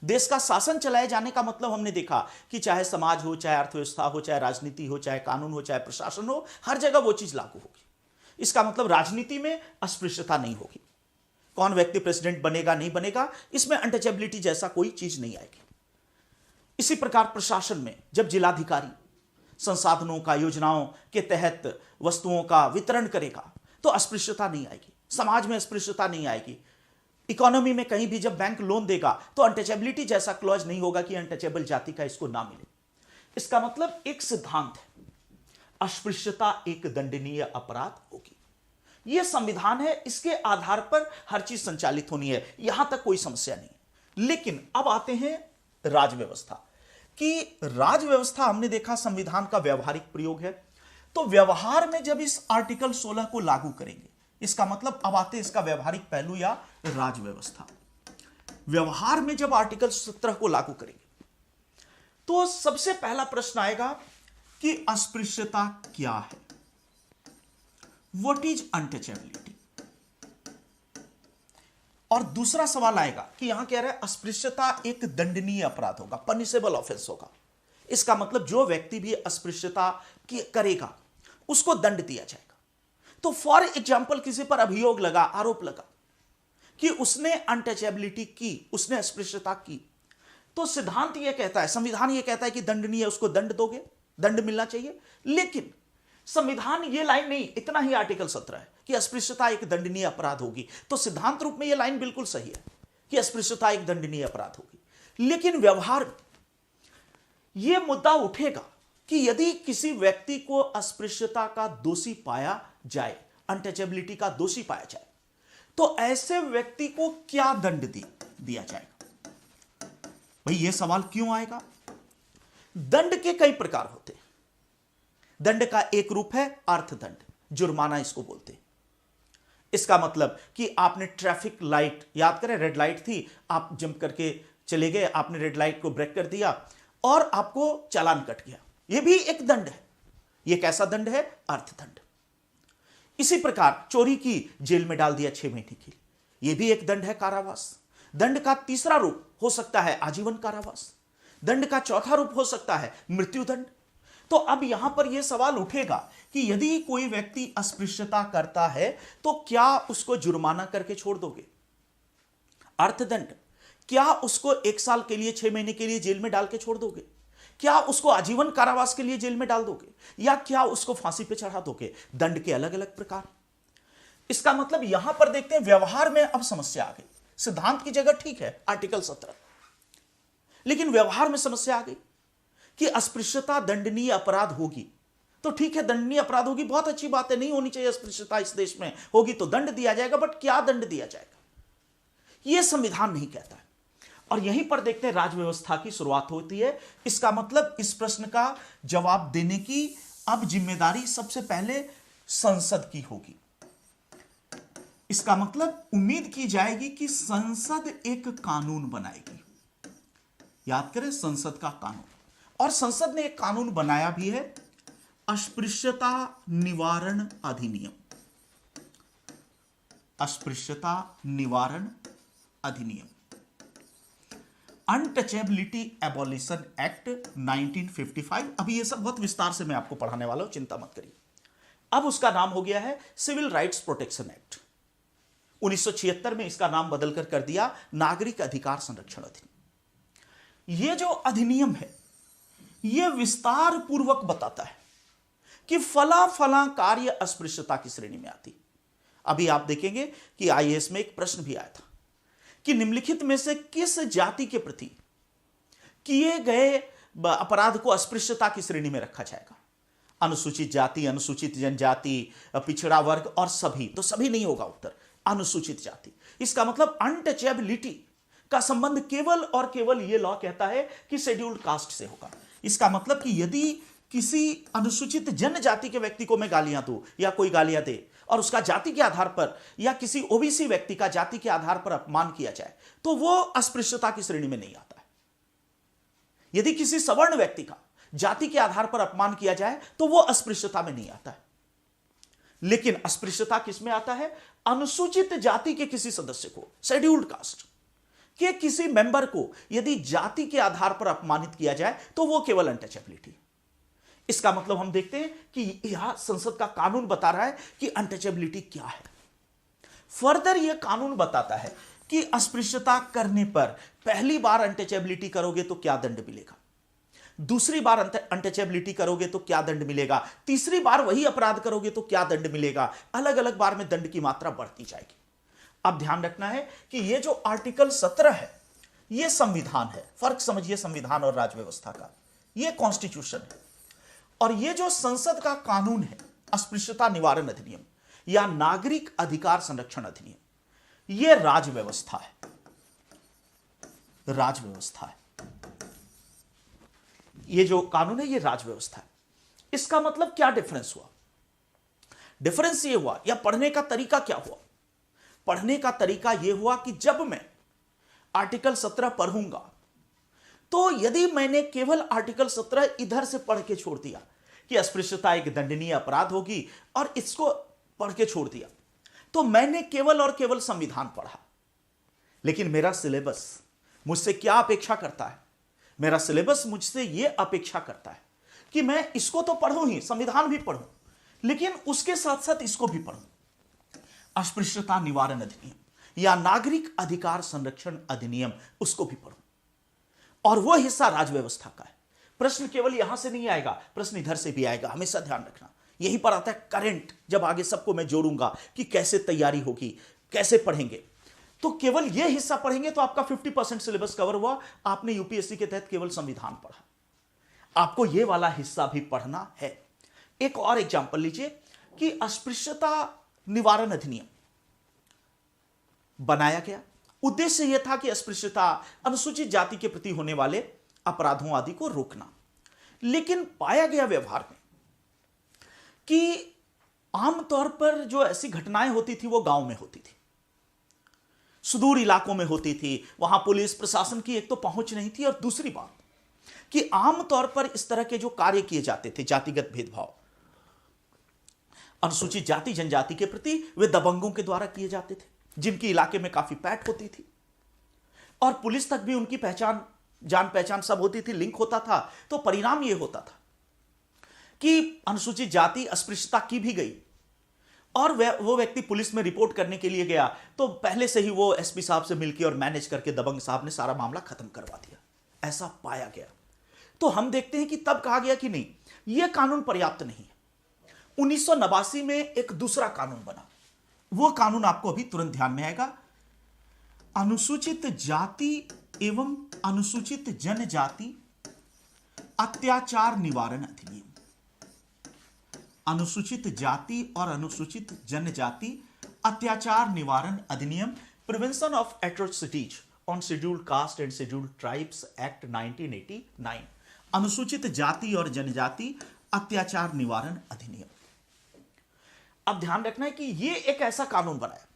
देश का शासन चलाए जाने का मतलब हमने देखा कि चाहे समाज हो, चाहे अर्थव्यवस्था हो, चाहे राजनीति हो, चाहे कानून हो, चाहे प्रशासन हो, हर जगह वो चीज लागू होगी। इसका मतलब राजनीति में अस्पृश्यता नहीं होगी, कौन व्यक्ति प्रेसिडेंट बनेगा नहीं बनेगा, इसमें अनटचेबिलिटी जैसा कोई चीज नहीं आएगी। इसी प्रकार प्रशासन में जब जिलाधिकारी संसाधनों का, योजनाओं के तहत वस्तुओं का वितरण करेगा तो अस्पृश्यता नहीं आएगी, समाज में अस्पृश्यता नहीं आएगी। इकोनॉमी में कहीं भी जब बैंक लोन देगा तो अनटचेबिलिटी जैसा क्लॉज नहीं होगा कि अनटचेबल जाति का इसको ना मिले। इसका मतलब एक सिद्धांत है, अस्पृश्यता एक दंडनीय अपराध होगी। यह संविधान है, इसके आधार पर हर चीज संचालित होनी है, यहां तक कोई समस्या नहीं। लेकिन अब आते हैं राज व्यवस्था कि राज व्यवस्था हमने देखा संविधान का व्यवहारिक प्रयोग है, तो व्यवहार में जब इस आर्टिकल 16 को लागू करेंगे, इसका मतलब अब आते हैं इसका व्यवहारिक पहलू या राज व्यवस्था। व्यवहार में जब आर्टिकल 17 को लागू करेंगे तो सबसे पहला प्रश्न आएगा कि अस्पृश्यता क्या है, व्हाट इज अनटचेबिलिटी। और दूसरा सवाल आएगा कि यहां कह रहा है अस्पृश्यता एक दंडनीय अपराध होगा, पनिशेबल ऑफेंस होगा। इसका मतलब जो व्यक्ति भी अस्पृश्यता करेगा उसको दंड दिया जाएगा। तो फॉर एग्जाम्पल किसी पर अभियोग लगा, आरोप लगा कि उसने अनटचेबिलिटी की, उसने अस्पृश्यता की, तो सिद्धांत यह कहता है, संविधान यह कहता है कि दंडनीय, उसको दंड दोगे, दंड मिलना चाहिए। लेकिन संविधान ये लाइन नहीं, इतना ही आर्टिकल 17 है कि अस्पृश्यता एक दंडनीय अपराध होगी। तो सिद्धांत रूप में यह लाइन बिल्कुल सही है कि अस्पृश्यता एक दंडनीय अपराध होगी। लेकिन व्यवहार में यह मुद्दा उठेगा कि यदि किसी व्यक्ति को अस्पृश्यता का दोषी पाया जाए, अनटचेबिलिटी का दोषी पाया जाए, तो ऐसे व्यक्ति को क्या दंड दिया जाएगा। भाई यह सवाल क्यों आएगा। दंड के कई प्रकार होते हैं। दंड का एक रूप है अर्थदंड, जुर्माना इसको बोलते हैं। इसका मतलब कि आपने ट्रैफिक लाइट, याद करें रेड लाइट थी, आप जंप करके चले गए, आपने रेड लाइट को ब्रेक कर दिया और आपको चालान कट गया, यह भी एक दंड है। यह कैसा दंड है, अर्थदंड। इसी प्रकार चोरी की, जेल में डाल दिया 6 महीने के लिए, यह भी एक दंड है, कारावास। दंड का तीसरा रूप हो सकता है आजीवन कारावास। दंड का चौथा रूप हो सकता है मृत्युदंड। तो अब यहां पर यह सवाल उठेगा कि यदि कोई व्यक्ति अस्पृश्यता करता है तो क्या उसको जुर्माना करके छोड़ दोगे, अर्थदंड, क्या उसको 1 साल के लिए, 6 महीने के लिए जेल में डाल के छोड़ दोगे, क्या उसको आजीवन कारावास के लिए जेल में डाल दोगे, या क्या उसको फांसी पे चढ़ा दोगे। दंड के अलग अलग प्रकार। इसका मतलब यहां पर देखते हैं व्यवहार में अब समस्या आ गई। सिद्धांत की जगह ठीक है आर्टिकल 17, लेकिन व्यवहार में समस्या आ गई कि अस्पृश्यता दंडनीय अपराध होगी। तो ठीक है, दंडनीय अपराध होगी, बहुत अच्छी बात है, नहीं होनी चाहिए अस्पृश्यता इस देश में, होगी तो दंड दिया जाएगा, बट क्या दंड दिया जाएगा यह संविधान नहीं कहता है। और यहीं पर देखते हैं राज व्यवस्था की शुरुआत होती है। इसका मतलब इस प्रश्न का जवाब देने की अब जिम्मेदारी सबसे पहले संसद की होगी। इसका मतलब उम्मीद की जाएगी कि संसद एक कानून बनाएगी। याद करें, संसद का कानून। और संसद ने एक कानून बनाया भी है, अस्पृश्यता निवारण अधिनियम। अस्पृश्यता निवारण अधिनियम, अनटचेबिलिटी एबॉलिशन एक्ट 1955। अभी ये सब बहुत विस्तार से मैं आपको पढ़ाने वाला हूं, चिंता मत करिए। अब उसका नाम हो गया है सिविल राइट्स प्रोटेक्शन एक्ट। 1976 में इसका नाम बदलकर कर दिया नागरिक अधिकार संरक्षण अधिनियम। यह जो अधिनियम है यह विस्तार पूर्वक बताता है कि फला फला कार्य अस्पृश्यता की श्रेणी में आती। अभी आप देखेंगे कि आईएएस में एक प्रश्न भी आया था कि निम्नलिखित में से किस जाति के प्रति किए गए अपराध को अस्पृश्यता की श्रेणी में रखा जाएगा। अनुसूचित जाति, अनुसूचित जनजाति, पिछड़ा वर्ग और सभी, तो सभी नहीं होगा उत्तर, अनुसूचित जाति। इसका मतलब अनटचेबिलिटी का संबंध केवल और केवल यह लॉ कहता है कि शेड्यूल्ड कास्ट से होगा। इसका मतलब कि यदि किसी अनुसूचित जनजाति के व्यक्ति को मैं गालियां दूं या कोई गालियां दे और उसका जाति के आधार पर, या किसी ओबीसी व्यक्ति का जाति के आधार पर अपमान किया जाए, तो वो अस्पृश्यता की श्रेणी में नहीं आता है। यदि किसी सवर्ण व्यक्ति का जाति के आधार पर अपमान किया जाए तो वो अस्पृश्यता में नहीं आता है। लेकिन अस्पृश्यता किसमें आता है, अनुसूचित जाति के किसी सदस्य को, शेड्यूल्ड कास्ट के किसी मेंबर को यदि जाति के आधार पर अपमानित किया जाए तो वो केवल अनटचेबिलिटी। इसका मतलब हम देखते हैं कि यह संसद का कानून बता रहा है कि अनटचेबिलिटी क्या है। फर्दर यह कानून बताता है कि अस्पृश्यता करने पर पहली बार अनटचेबिलिटी करोगे तो क्या दंड मिलेगा, दूसरी बार अनटचेबिलिटी करोगे तो क्या दंड मिलेगा, तीसरी बार वही अपराध करोगे तो क्या दंड मिलेगा। अलग अलग बार में दंड की मात्रा बढ़ती जाएगी। अब ध्यान रखना है कि यह जो आर्टिकल 17 है यह संविधान है। फर्क समझिए संविधान और राज व्यवस्था का। यह कॉन्स्टिट्यूशन है और यह जो संसद का कानून है अस्पृश्यता निवारण अधिनियम या नागरिक अधिकार संरक्षण अधिनियम, यह राज व्यवस्था है। राज व्यवस्था है ये जो कानून है, यह राज व्यवस्था है। इसका मतलब क्या डिफरेंस हुआ? डिफरेंस यह हुआ या पढ़ने का तरीका क्या हुआ? पढ़ने का तरीका यह हुआ कि जब मैं आर्टिकल 17 पढ़ूंगा तो यदि मैंने केवल आर्टिकल 17 इधर से पढ़ के छोड़ दिया कि अस्पृश्यता एक दंडनीय अपराध होगी और इसको पढ़ के छोड़ दिया, तो मैंने केवल और केवल संविधान पढ़ा। लेकिन मेरा सिलेबस मुझसे क्या अपेक्षा करता है? मेरा सिलेबस मुझसे यह अपेक्षा करता है कि मैं इसको तो पढ़ूं ही, संविधान भी पढ़ूं, लेकिन उसके साथ साथ इसको भी पढ़ूं, अस्पृश्यता निवारण अधिनियम या नागरिक अधिकार संरक्षण अधिनियम, उसको भी पढ़ूं। और वह हिस्सा राज व्यवस्था का है। प्रश्न केवल यहां से नहीं आएगा, प्रश्न इधर से भी आएगा, हमेशा ध्यान रखना। यही पर आता है करंट। जब आगे सबको मैं जोड़ूंगा कि कैसे तैयारी होगी, कैसे पढ़ेंगे, तो केवल यह हिस्सा पढ़ेंगे तो आपका 50% सिलेबस कवर हुआ। आपने यूपीएससी के तहत केवल संविधान पढ़ा, आपको यह वाला हिस्सा भी पढ़ना है। एक और एग्जांपल लीजिए कि अस्पृश्यता निवारण अधिनियम बनाया गया। उद्देश्य यह था कि अस्पृश्यता, अनुसूचित जाति के प्रति होने वाले अपराधों आदि को रोकना। लेकिन पाया गया व्यवहार में कि आमतौर पर जो ऐसी घटनाएं होती थी वो गांव में होती थी, सुदूर इलाकों में होती थी। वहां पुलिस प्रशासन की एक तो पहुंच नहीं थी, और दूसरी बात कि आमतौर पर इस तरह के जो कार्य किए जाते थे, जातिगत भेदभाव अनुसूचित जाति जनजाति के प्रति, वे दबंगों के द्वारा किए जाते थे, जिनकी इलाके में काफी पैठ होती थी और पुलिस तक भी उनकी पहचान, जान पहचान सब होती थी, लिंक होता था। तो परिणाम यह होता था कि अनुसूचित जाति अस्पृश्यता की भी गई और वो व्यक्ति पुलिस में रिपोर्ट करने के लिए गया तो पहले से ही वो एसपी साहब से मिलकर और मैनेज करके दबंग साहब ने सारा मामला खत्म करवा दिया। ऐसा पाया गया। तो हम देखते हैं कि तब कहा गया कि नहीं, यह कानून पर्याप्त नहीं है। 1989 में एक दूसरा कानून बना। वो कानून आपको अभी तुरंत ध्यान में आएगा, अनुसूचित जाति एवं अनुसूचित जनजाति अत्याचार निवारण अधिनियम। अनुसूचित जाति और अनुसूचित जनजाति अत्याचार निवारण अधिनियम, prevention of atrocities on scheduled caste and scheduled tribes act 1989। अनुसूचित जाति और जनजाति अत्याचार निवारण अधिनियम। अब ध्यान रखना है कि यह एक ऐसा कानून बनाया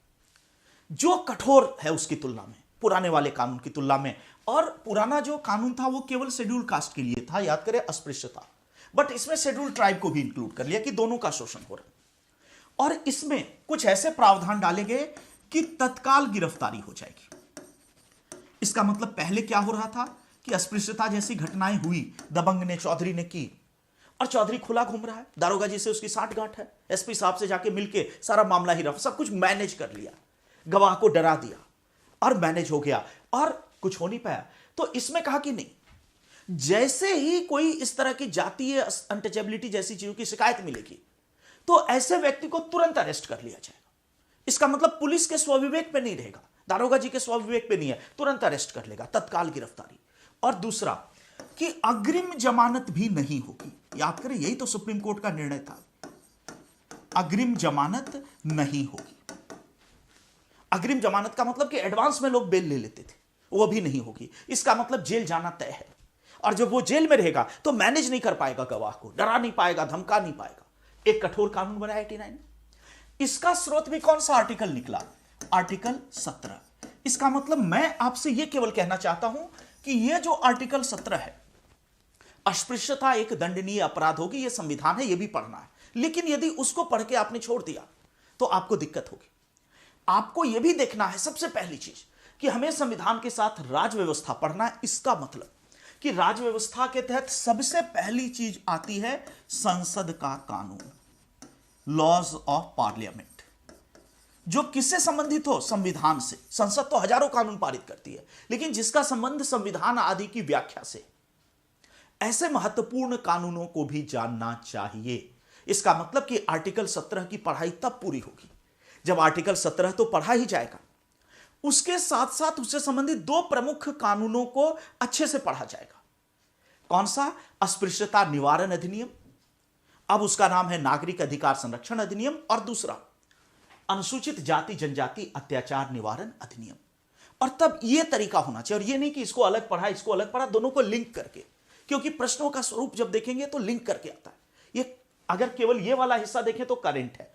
जो कठोर है उसकी तुलना में, पुराने वाले कानून की तुलना में। और पुराना जो कानून था वो केवल शेड्यूल्ड कास्ट के लिए था, याद करें, अस्पृश्यता। बट इसमें शेड्यूल्ड ट्राइब को भी इंक्लूड कर लिया कि दोनों का शोषण हो रहा है। और इसमें कुछ ऐसे प्रावधान डाले गए कि तत्काल गिरफ्तारी हो जाएगी। इसका मतलब पहले क्या हो रहा था कि अस्पृश्यता जैसी घटनाएं हुई, दबंग ने, चौधरी ने की, और चौधरी खुला घूम रहा है, दारोगा जी से उसकी साठगांठ है, एसपी साहब से जाके मिलके सारा मामला ही रहा, सब कुछ मैनेज कर लिया, गवाह को डरा दिया और मैनेज हो गया और कुछ हो नहीं पाया। तो इसमें कहा कि नहीं, जैसे ही कोई इस तरह की जातीय अनटचेबिलिटी जैसी चीजों की शिकायत मिलेगी तो ऐसे व्यक्ति को तुरंत अरेस्ट कर लिया जाएगा। इसका मतलब पुलिस के स्वविवेक पे नहीं रहेगा, दारोगा जी के स्वविवेक पे नहीं है, तुरंत अरेस्ट कर लेगा, तत्काल गिरफ्तारी। और दूसरा कि अग्रिम जमानत भी नहीं होगी। याद करें, यही तो सुप्रीम कोर्ट का निर्णय था, अग्रिम जमानत नहीं होगी। अग्रिम जमानत का मतलब कि एडवांस में लोग बेल ले लेते थे, वो भी नहीं होगी। इसका मतलब जेल जाना तय है, और जब वो जेल में रहेगा तो मैनेज नहीं कर पाएगा, गवाह को डरा नहीं पाएगा, धमका नहीं पाएगा। एक कठोर कानून बनाया 89। इसका स्रोत भी कौन सा आर्टिकल निकला? आर्टिकल 17। इसका मतलब मैं आपसे यह केवल कहना चाहता हूं कि यह जो आर्टिकल 17 है, अस्पृश्यता एक दंडनीय अपराध होगी, यह संविधान है, यह भी पढ़ना है। लेकिन यदि उसको पढ़ के आपने छोड़ दिया तो आपको दिक्कत होगी। आपको यह भी देखना है, सबसे पहली चीज, कि हमें संविधान के साथ राज व्यवस्था पढ़ना है। इसका मतलब कि राज व्यवस्था के तहत सबसे पहली चीज आती है संसद का कानून, लॉज ऑफ पार्लियामेंट। जो किससे संबंधित हो? संविधान से। संसद तो हजारों कानून पारित करती है, लेकिन जिसका संबंध संविधान आदि की व्याख्या से, ऐसे महत्वपूर्ण कानूनों को भी जानना चाहिए। इसका मतलब कि आर्टिकल 17 की पढ़ाई तब पूरी होगी जब आर्टिकल 17 तो पढ़ा ही जाएगा, उसके साथ साथ उससे संबंधित दो प्रमुख कानूनों को अच्छे से पढ़ा जाएगा। कौन सा? अस्पृश्यता निवारण अधिनियम, अब उसका नाम है नागरिक अधिकार संरक्षण अधिनियम, और दूसरा अनुसूचित जाति जनजाति अत्याचार निवारण अधिनियम। और तब यह तरीका होना चाहिए, और यह नहीं कि इसको अलग पढ़ा इसको अलग पढ़ा, दोनों को लिंक करके, क्योंकि प्रश्नों का स्वरूप जब देखेंगे तो लिंक करके आता है। ये अगर केवल ये वाला हिस्सा देखें तो करंट है,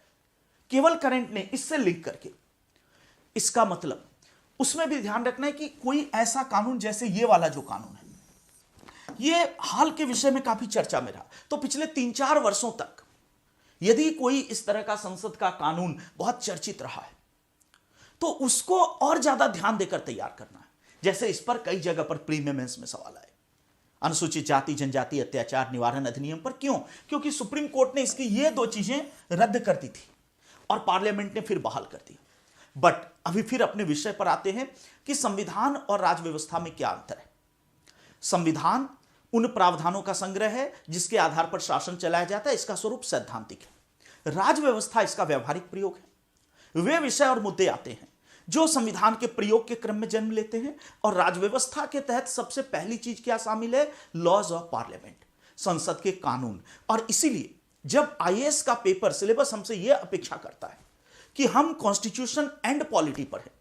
केवल करंट ने इससे लिंक करके, इसका मतलब उसमें भी ध्यान रखना है कि कोई ऐसा कानून, जैसे ये वाला जो कानून है, ये हाल के विषय में काफी चर्चा में रहा। तो पिछले 3-4 वर्षों तक यदि कोई इस तरह का संसद का कानून बहुत चर्चित रहा है, तो उसको और ज्यादा ध्यान देकर तैयार करना है। जैसे इस पर कई जगह पर प्री मेंस में सवाल आए, अनुसूचित जाति जनजाति अत्याचार निवारण अधिनियम पर। क्यों? क्योंकि सुप्रीम कोर्ट ने इसकी ये दो चीजें रद्द कर दी थी और पार्लियामेंट ने फिर बहाल कर दी। बट अभी फिर अपने विषय पर आते हैं कि संविधान और राजव्यवस्था में क्या अंतर है। संविधान उन प्रावधानों का संग्रह है जिसके आधार पर शासन चलाया जाता है, इसका स्वरूप सैद्धांतिक है। राजव्यवस्था इसका व्यवहारिक प्रयोग है। वे विषय और मुद्दे आते हैं जो संविधान के प्रयोग के क्रम में जन्म लेते हैं, और राजव्यवस्था के तहत सबसे पहली चीज क्या शामिल है? लॉज ऑफ पार्लियामेंट, संसद के कानून। और इसीलिए जब आईएएस का पेपर सिलेबस हमसे यह अपेक्षा करता है कि हम कॉन्स्टिट्यूशन एंड पॉलिटी पढ़े,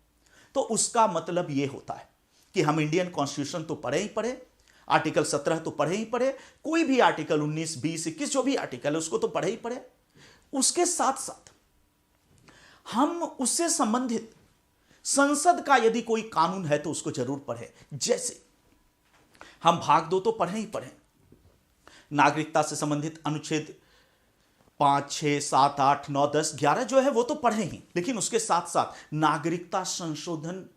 तो उसका मतलब यह होता है कि हम इंडियन कॉन्स्टिट्यूशन तो पढ़े ही पढ़े, आर्टिकल 17 तो पढ़े ही पढ़े, कोई भी आर्टिकल 19, 20, 21 जो भी आर्टिकल है उसको तो पढ़े ही पढ़े। उसके साथ साथ हम उससे संबंधित संसद का यदि कोई कानून है तो उसको जरूर पढ़े। जैसे हम भाग 2 तो पढ़े ही पढ़े, नागरिकता से संबंधित अनुच्छेद 5, 6, 7, 8, 9, 10, 11 जो है वो तो पढ़े ही, लेकिन उसके साथ साथ नागरिकता संशोधन,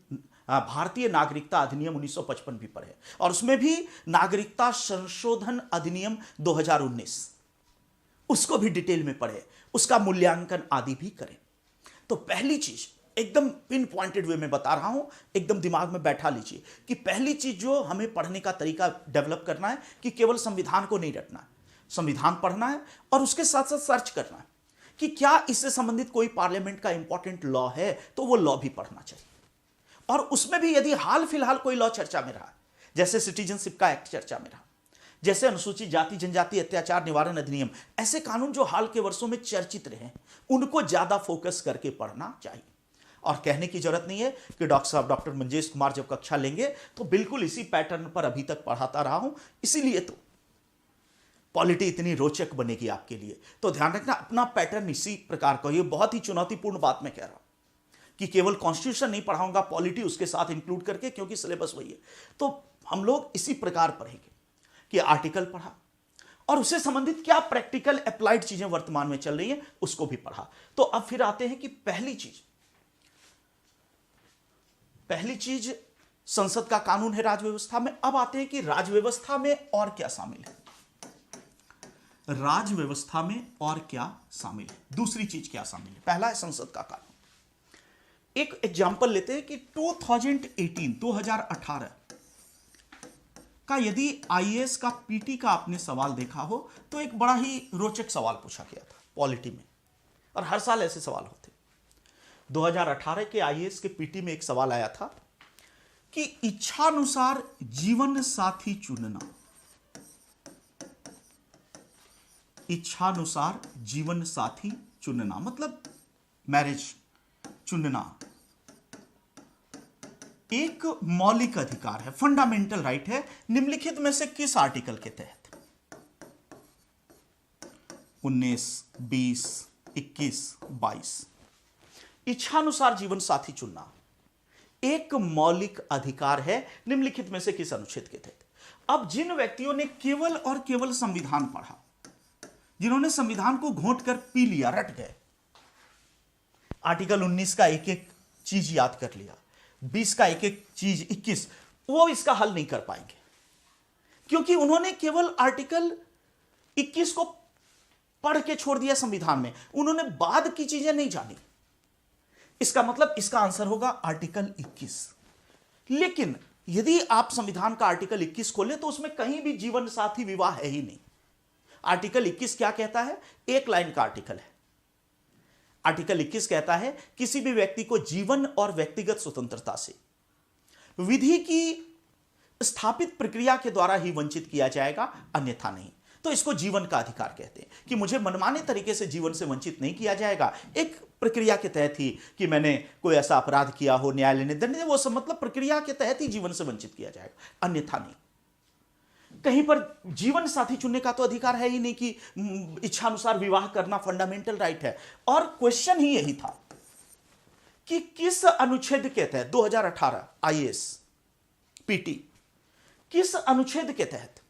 भारतीय नागरिकता अधिनियम 1955 भी पढ़े, और उसमें भी नागरिकता संशोधन अधिनियम 2019, उसको भी डिटेल में पढ़े, उसका मूल्यांकन आदि भी करें। तो पहली चीज एकदम पिन पॉइंटेड वे में बता रहा हूं, एकदम दिमाग में बैठा लीजिए कि पहली चीज जो हमें पढ़ने का तरीका डेवलप करना है कि केवल संविधान को नहीं रटना है, संविधान पढ़ना है और उसके साथ साथ सर्च करना है कि क्या इससे संबंधित कोई पार्लियामेंट का इंपॉर्टेंट लॉ है, तो वो लॉ भी पढ़ना चाहिए। और उसमें भी यदि हाल फिलहाल कोई लॉ चर्चा में रहा, जैसे सिटीजनशिप का एक्ट चर्चा में रहा, जैसे अनुसूचित जाति जनजाति अत्याचार निवारण अधिनियम, ऐसे कानून जो हाल के वर्षों में चर्चित रहे, उनको ज्यादा फोकस करके पढ़ना चाहिए। और कहने की जरूरत नहीं है कि डॉक्टर साहब, डॉक्टर मंजेश कुमार जब कक्षा लेंगे तो बिल्कुल इसी पैटर्न पर अभी तक पढ़ाता रहा हूं, इसीलिए तो पॉलिटी इतनी रोचक बनेगी आपके लिए। तो ध्यान रखना, अपना पैटर्न इसी प्रकार का। ये बहुत ही चुनौतीपूर्ण बात मैं कह रहा हूं कि केवल कॉन्स्टिट्यूशन नहीं पढ़ाऊंगा, पॉलिटी उसके साथ इंक्लूड करके, क्योंकि सिलेबस वही है। तो हम लोग इसी प्रकार पढ़ेंगे कि आर्टिकल पढ़ा और उससे संबंधित क्या प्रैक्टिकल अप्लाइड चीजें वर्तमान में चल रही हैं उसको भी पढ़ा। तो अब फिर आते हैं कि पहली चीज संसद का कानून है राजव्यवस्था में। अब आते हैं कि राजव्यवस्था में और क्या शामिल है, राजव्यवस्था में और क्या शामिल है, दूसरी चीज क्या शामिल है। पहला है संसद का कानून। एक एग्जांपल लेते हैं कि 2018 का यदि आईएएस का पीटी का आपने सवाल देखा हो तो एक बड़ा ही रोचक सवाल पूछा गया था पॉलिटी में, और हर साल ऐसे सवाल होते। 2018 के आईएएस के पीटी में एक सवाल आया था कि इच्छानुसार जीवन साथी चुनना, इच्छानुसार जीवन साथी चुनना मतलब मैरिज चुनना एक मौलिक अधिकार है, फंडामेंटल राइट है। निम्नलिखित में से किस आर्टिकल के तहत? 19, 20, 21, 22। इच्छानुसार जीवन साथी चुनना एक मौलिक अधिकार है, निम्नलिखित में से किस अनुच्छेद के तहत? अब जिन व्यक्तियों ने केवल और केवल संविधान पढ़ा, जिन्होंने संविधान को घोंट कर पी लिया, रट गए, आर्टिकल 19 का एक एक चीज याद कर लिया, 20 का एक एक चीज, 21, वो इसका हल नहीं कर पाएंगे, क्योंकि उन्होंने केवल आर्टिकल 21 को पढ़ के छोड़ दिया संविधान में, उन्होंने बाद की चीजें नहीं जानी। इसका मतलब इसका आंसर होगा आर्टिकल 21। लेकिन यदि आप संविधान का आर्टिकल 21 खोलें तो उसमें कहीं भी जीवन साथी विवाह है ही नहीं। आर्टिकल 21 क्या कहता है? एक लाइन का आर्टिकल है। आर्टिकल 21 कहता है किसी भी व्यक्ति को जीवन और व्यक्तिगत स्वतंत्रता से विधि की स्थापित प्रक्रिया के द्वारा ही वंचित किया जाएगा, अन्यथा नहीं। तो इसको जीवन का अधिकार कहते हैं कि मुझे मनमाने तरीके से जीवन से वंचित नहीं किया जाएगा। एक प्रक्रिया के तहत ही कि मैंने कोई ऐसा अपराध किया हो, न्यायालय ने दंड दिया, वो सब मतलब प्रक्रिया के तहत ही जीवन से वंचित किया जाएगा, अन्यथा नहीं। कहीं पर जीवन साथी चुनने का तो अधिकार है ही नहीं कि इच्छानुसार विवाह करना फंडामेंटल राइट है। और क्वेश्चन ही यही था कि किस अनुच्छेद के तहत 2018 आईएएस पीटी किस अनुच्छेद के तहत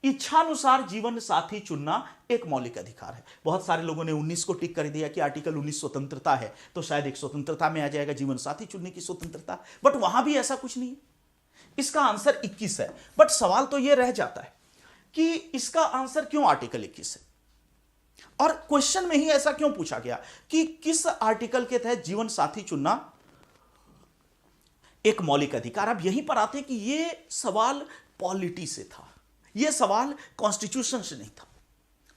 इच्छानुसार जीवन साथी चुनना एक मौलिक अधिकार है। बहुत सारे लोगों ने 19 को टिक कर दिया कि आर्टिकल 19 स्वतंत्रता है, तो शायद एक स्वतंत्रता में आ जाएगा जीवन साथी चुनने की स्वतंत्रता, बट वहां भी ऐसा कुछ नहीं है। इसका आंसर 21 है। बट सवाल तो यह रह जाता है कि इसका आंसर क्यों आर्टिकल 21 है, और क्वेश्चन में ही ऐसा क्यों पूछा गया कि किस आर्टिकल के तहत जीवन साथी चुनना एक मौलिक अधिकार। अब यहीं पर आते हैं कि यह सवाल पॉलिटी से था, यह सवाल कॉन्स्टिट्यूशन से नहीं था,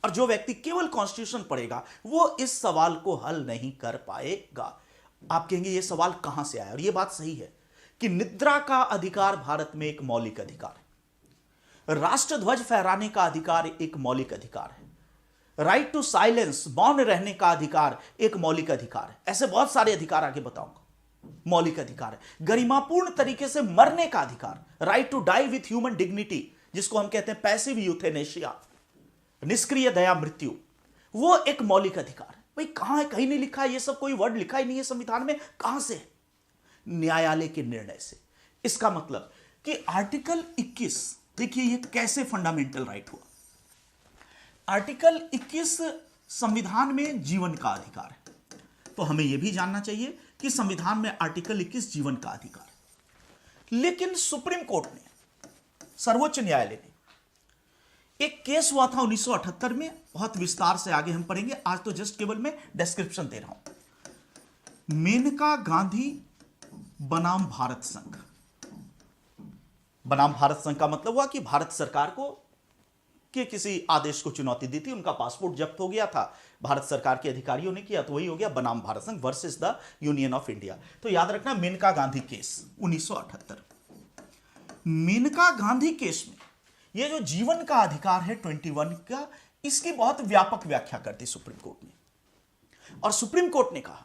और जो व्यक्ति केवल कॉन्स्टिट्यूशन पढ़ेगा वो इस सवाल को हल नहीं कर पाएगा। आप कहेंगे यह सवाल कहां से आया, और यह बात सही है कि निद्रा का अधिकार भारत में एक मौलिक अधिकार है, राष्ट्रध्वज फहराने का अधिकार एक मौलिक अधिकार है, राइट टू साइलेंस मौन रहने का अधिकार एक मौलिक अधिकार है। ऐसे बहुत सारे अधिकार आगे बताऊंगा, मौलिक अधिकार है। गरिमापूर्ण तरीके से मरने का अधिकार, right to die with human dignity, जिसको हम कहते हैं पैसिव यूथेनेशिया, निष्क्रिय दया मृत्यु, वो एक मौलिक अधिकार है। भाई कहां है? कहीं नहीं लिखा है, ये सब कोई वर्ड लिखा ही नहीं है संविधान में। कहां से? न्यायालय के निर्णय से। इसका मतलब कि आर्टिकल 21, देखिए ये कैसे फंडामेंटल राइट हुआ। आर्टिकल 21 संविधान में जीवन का अधिकार है, तो हमें यह भी जानना चाहिए कि संविधान में आर्टिकल 21 जीवन का अधिकार है। लेकिन सुप्रीम कोर्ट ने, सर्वोच्च न्यायालय ने एक केस हुआ था 1978 में, बहुत विस्तार से आगे हम पढ़ेंगे, आज तो जस्ट केवल मैं डिस्क्रिप्शन दे रहा हूं। मेनका गांधी बनाम भारत संघ। बनाम भारत संघ का मतलब हुआ कि भारत सरकार को के किसी आदेश को चुनौती दी थी, उनका पासपोर्ट जब्त हो गया था, भारत सरकार के अधिकारियों ने किया, तो वही हो गया बनाम भारत संघ versus the union of India. तो याद रखना, मेनका गांधी केस 1978। मेनका गांधी केस में यह जो जीवन का अधिकार है 21 का, इसकी बहुत व्यापक व्याख्या करती सुप्रीम कोर्ट ने। और सुप्रीम कोर्ट ने कहा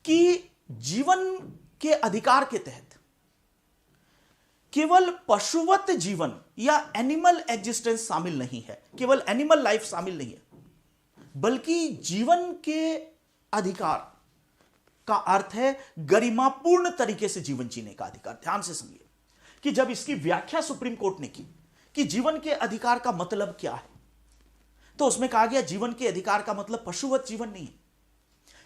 कि जीवन के अधिकार के तहत केवल पशुवत जीवन या एनिमल एग्जिस्टेंस शामिल नहीं है, केवल एनिमल लाइफ शामिल नहीं है, बल्कि जीवन के अधिकार का अर्थ है गरिमापूर्ण तरीके से जीवन जीने का अधिकार। ध्यान से समझिए कि जब इसकी व्याख्या सुप्रीम कोर्ट ने की कि जीवन के अधिकार का मतलब क्या है, तो उसमें कहा गया जीवन के अधिकार का मतलब पशुवत जीवन नहीं है।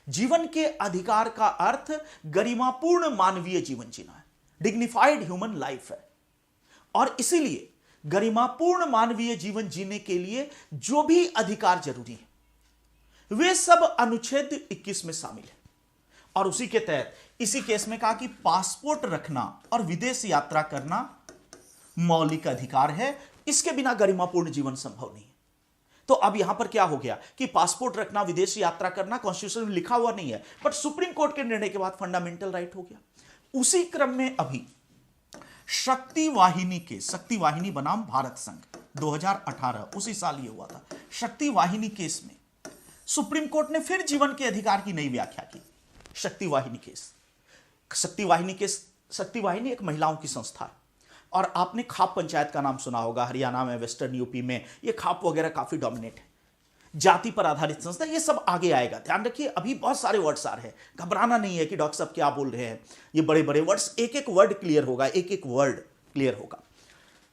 जीवन के अधिकार का अर्थ गरिमापूर्ण मानवीय जीवन जीना है, डिग्निफाइड ह्यूमन लाइफ है। और इसीलिए गरिमापूर्ण मानवीय जीवन जीने के लिए जो भी अधिकार जरूरी है वे सब अनुच्छेद 21 में शामिल है। और उसी के तहत इसी केस में कहा कि पासपोर्ट रखना और विदेश यात्रा करना मौलिक अधिकार है, इसके बिना गरिमापूर्ण जीवन संभव नहीं है। तो अब यहां पर क्या हो गया कि पासपोर्ट रखना, विदेश यात्रा करना कॉन्स्टिट्यूशन में लिखा हुआ नहीं है, बट सुप्रीम कोर्ट के निर्णय के बाद फंडामेंटल राइट हो गया। उसी क्रम में अभी शक्ति वाहिनी बनाम भारत संघ 2018, उसी साल यह हुआ था। शक्ति वाहिनी केस में सुप्रीम कोर्ट ने फिर जीवन के अधिकार की नई व्याख्या की। शक्ति वाहिनी एक महिलाओं की संस्था है, और आपने खाप पंचायत का नाम सुना होगा, हरियाणा में, वेस्टर्न यूपी में ये खाप वगैरह काफी डोमिनेट है। जाति पर आधारित संस्था, ये सब आगे आएगा, ध्यान रखिए। अभी बहुत सारे वर्ड्स आ रहे हैं, घबराना नहीं है कि डॉक्टर साहब क्या बोल रहे हैं, ये बड़े बड़े वर्ड्स, एक एक वर्ड क्लियर होगा, एक एक वर्ड क्लियर होगा।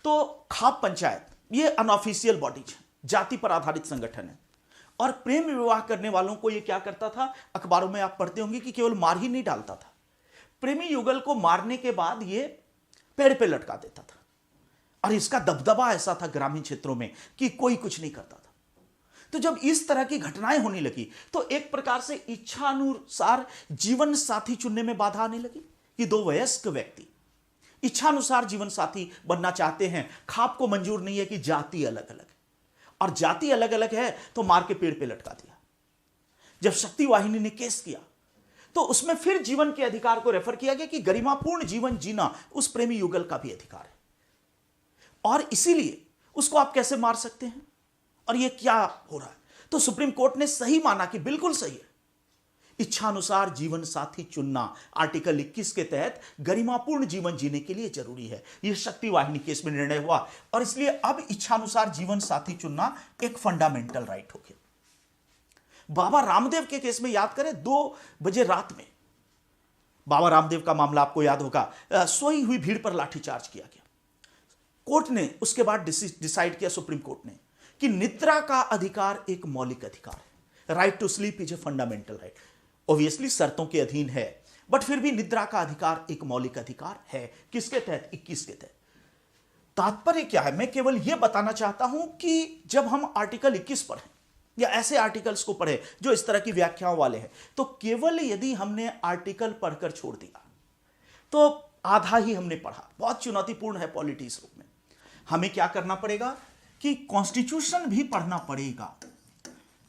तो खाप पंचायत ये अनऑफिशियल बॉडीज, जाति पर आधारित संगठन है, और प्रेम विवाह करने वालों को ये क्या करता था, अखबारों में आप पढ़ते होंगे कि केवल मार ही नहीं डालता था, प्रेमी युगल को मारने के बाद ये पेड़ पे लटका देता था। और इसका दबदबा ऐसा था ग्रामीण क्षेत्रों में कि कोई कुछ नहीं करता था। तो जब इस तरह की घटनाएं होने लगी तो एक प्रकार से इच्छानुसार जीवन साथी चुनने में बाधा आने लगी कि दो वयस्क व्यक्ति इच्छानुसार जीवन साथी बनना चाहते हैं, खाप को मंजूर नहीं है कि जाति अलग अलग है, और जाति अलग अलग है तो मार के पेड़ पे लटका दिया। जब शक्ति वाहिनी ने केस किया तो उसमें फिर जीवन के अधिकार को रेफर किया गया कि गरिमापूर्ण जीवन जीना उस प्रेमी युगल का भी अधिकार है, और इसीलिए उसको आप कैसे मार सकते हैं, और ये क्या हो रहा है। तो सुप्रीम कोर्ट ने सही माना कि बिल्कुल सही है, इच्छानुसार जीवन साथी चुनना आर्टिकल 21 के तहत गरिमापूर्ण जीवन जीने के लिए जरूरी है। यह शक्ति वाहिनी केस में निर्णय हुआ, और इसलिए अब इच्छानुसार जीवन साथी चुनना एक फंडामेंटल राइट हो गया। बाबा रामदेव के केस में याद करें, 2 बजे रात में बाबा रामदेव का मामला आपको याद होगा, सोई हुई भीड़ पर लाठीचार्ज किया गया। कोर्ट ने उसके बाद डिसाइड किया, सुप्रीम कोर्ट ने, कि निद्रा का अधिकार एक मौलिक अधिकार है। Right to sleep is a fundamental right. Obviously शर्तों के अधीन है, बट फिर भी निद्रा का अधिकार एक मौलिक अधिकार है। किसके तहत? 21 के तहत। तात्पर्य क्या है? मैं केवल यह बताना चाहता हूं कि जब हम आर्टिकल 21 पढ़ें या ऐसे आर्टिकल्स को पढ़े जो इस तरह की व्याख्याओं वाले हैं, तो केवल यदि हमने आर्टिकल पढ़कर छोड़ दिया तो आधा ही हमने पढ़ा। बहुत चुनौतीपूर्ण है पॉलिटी इस रूप में। हमें क्या करना पड़ेगा कि कॉन्स्टिट्यूशन भी पढ़ना पड़ेगा।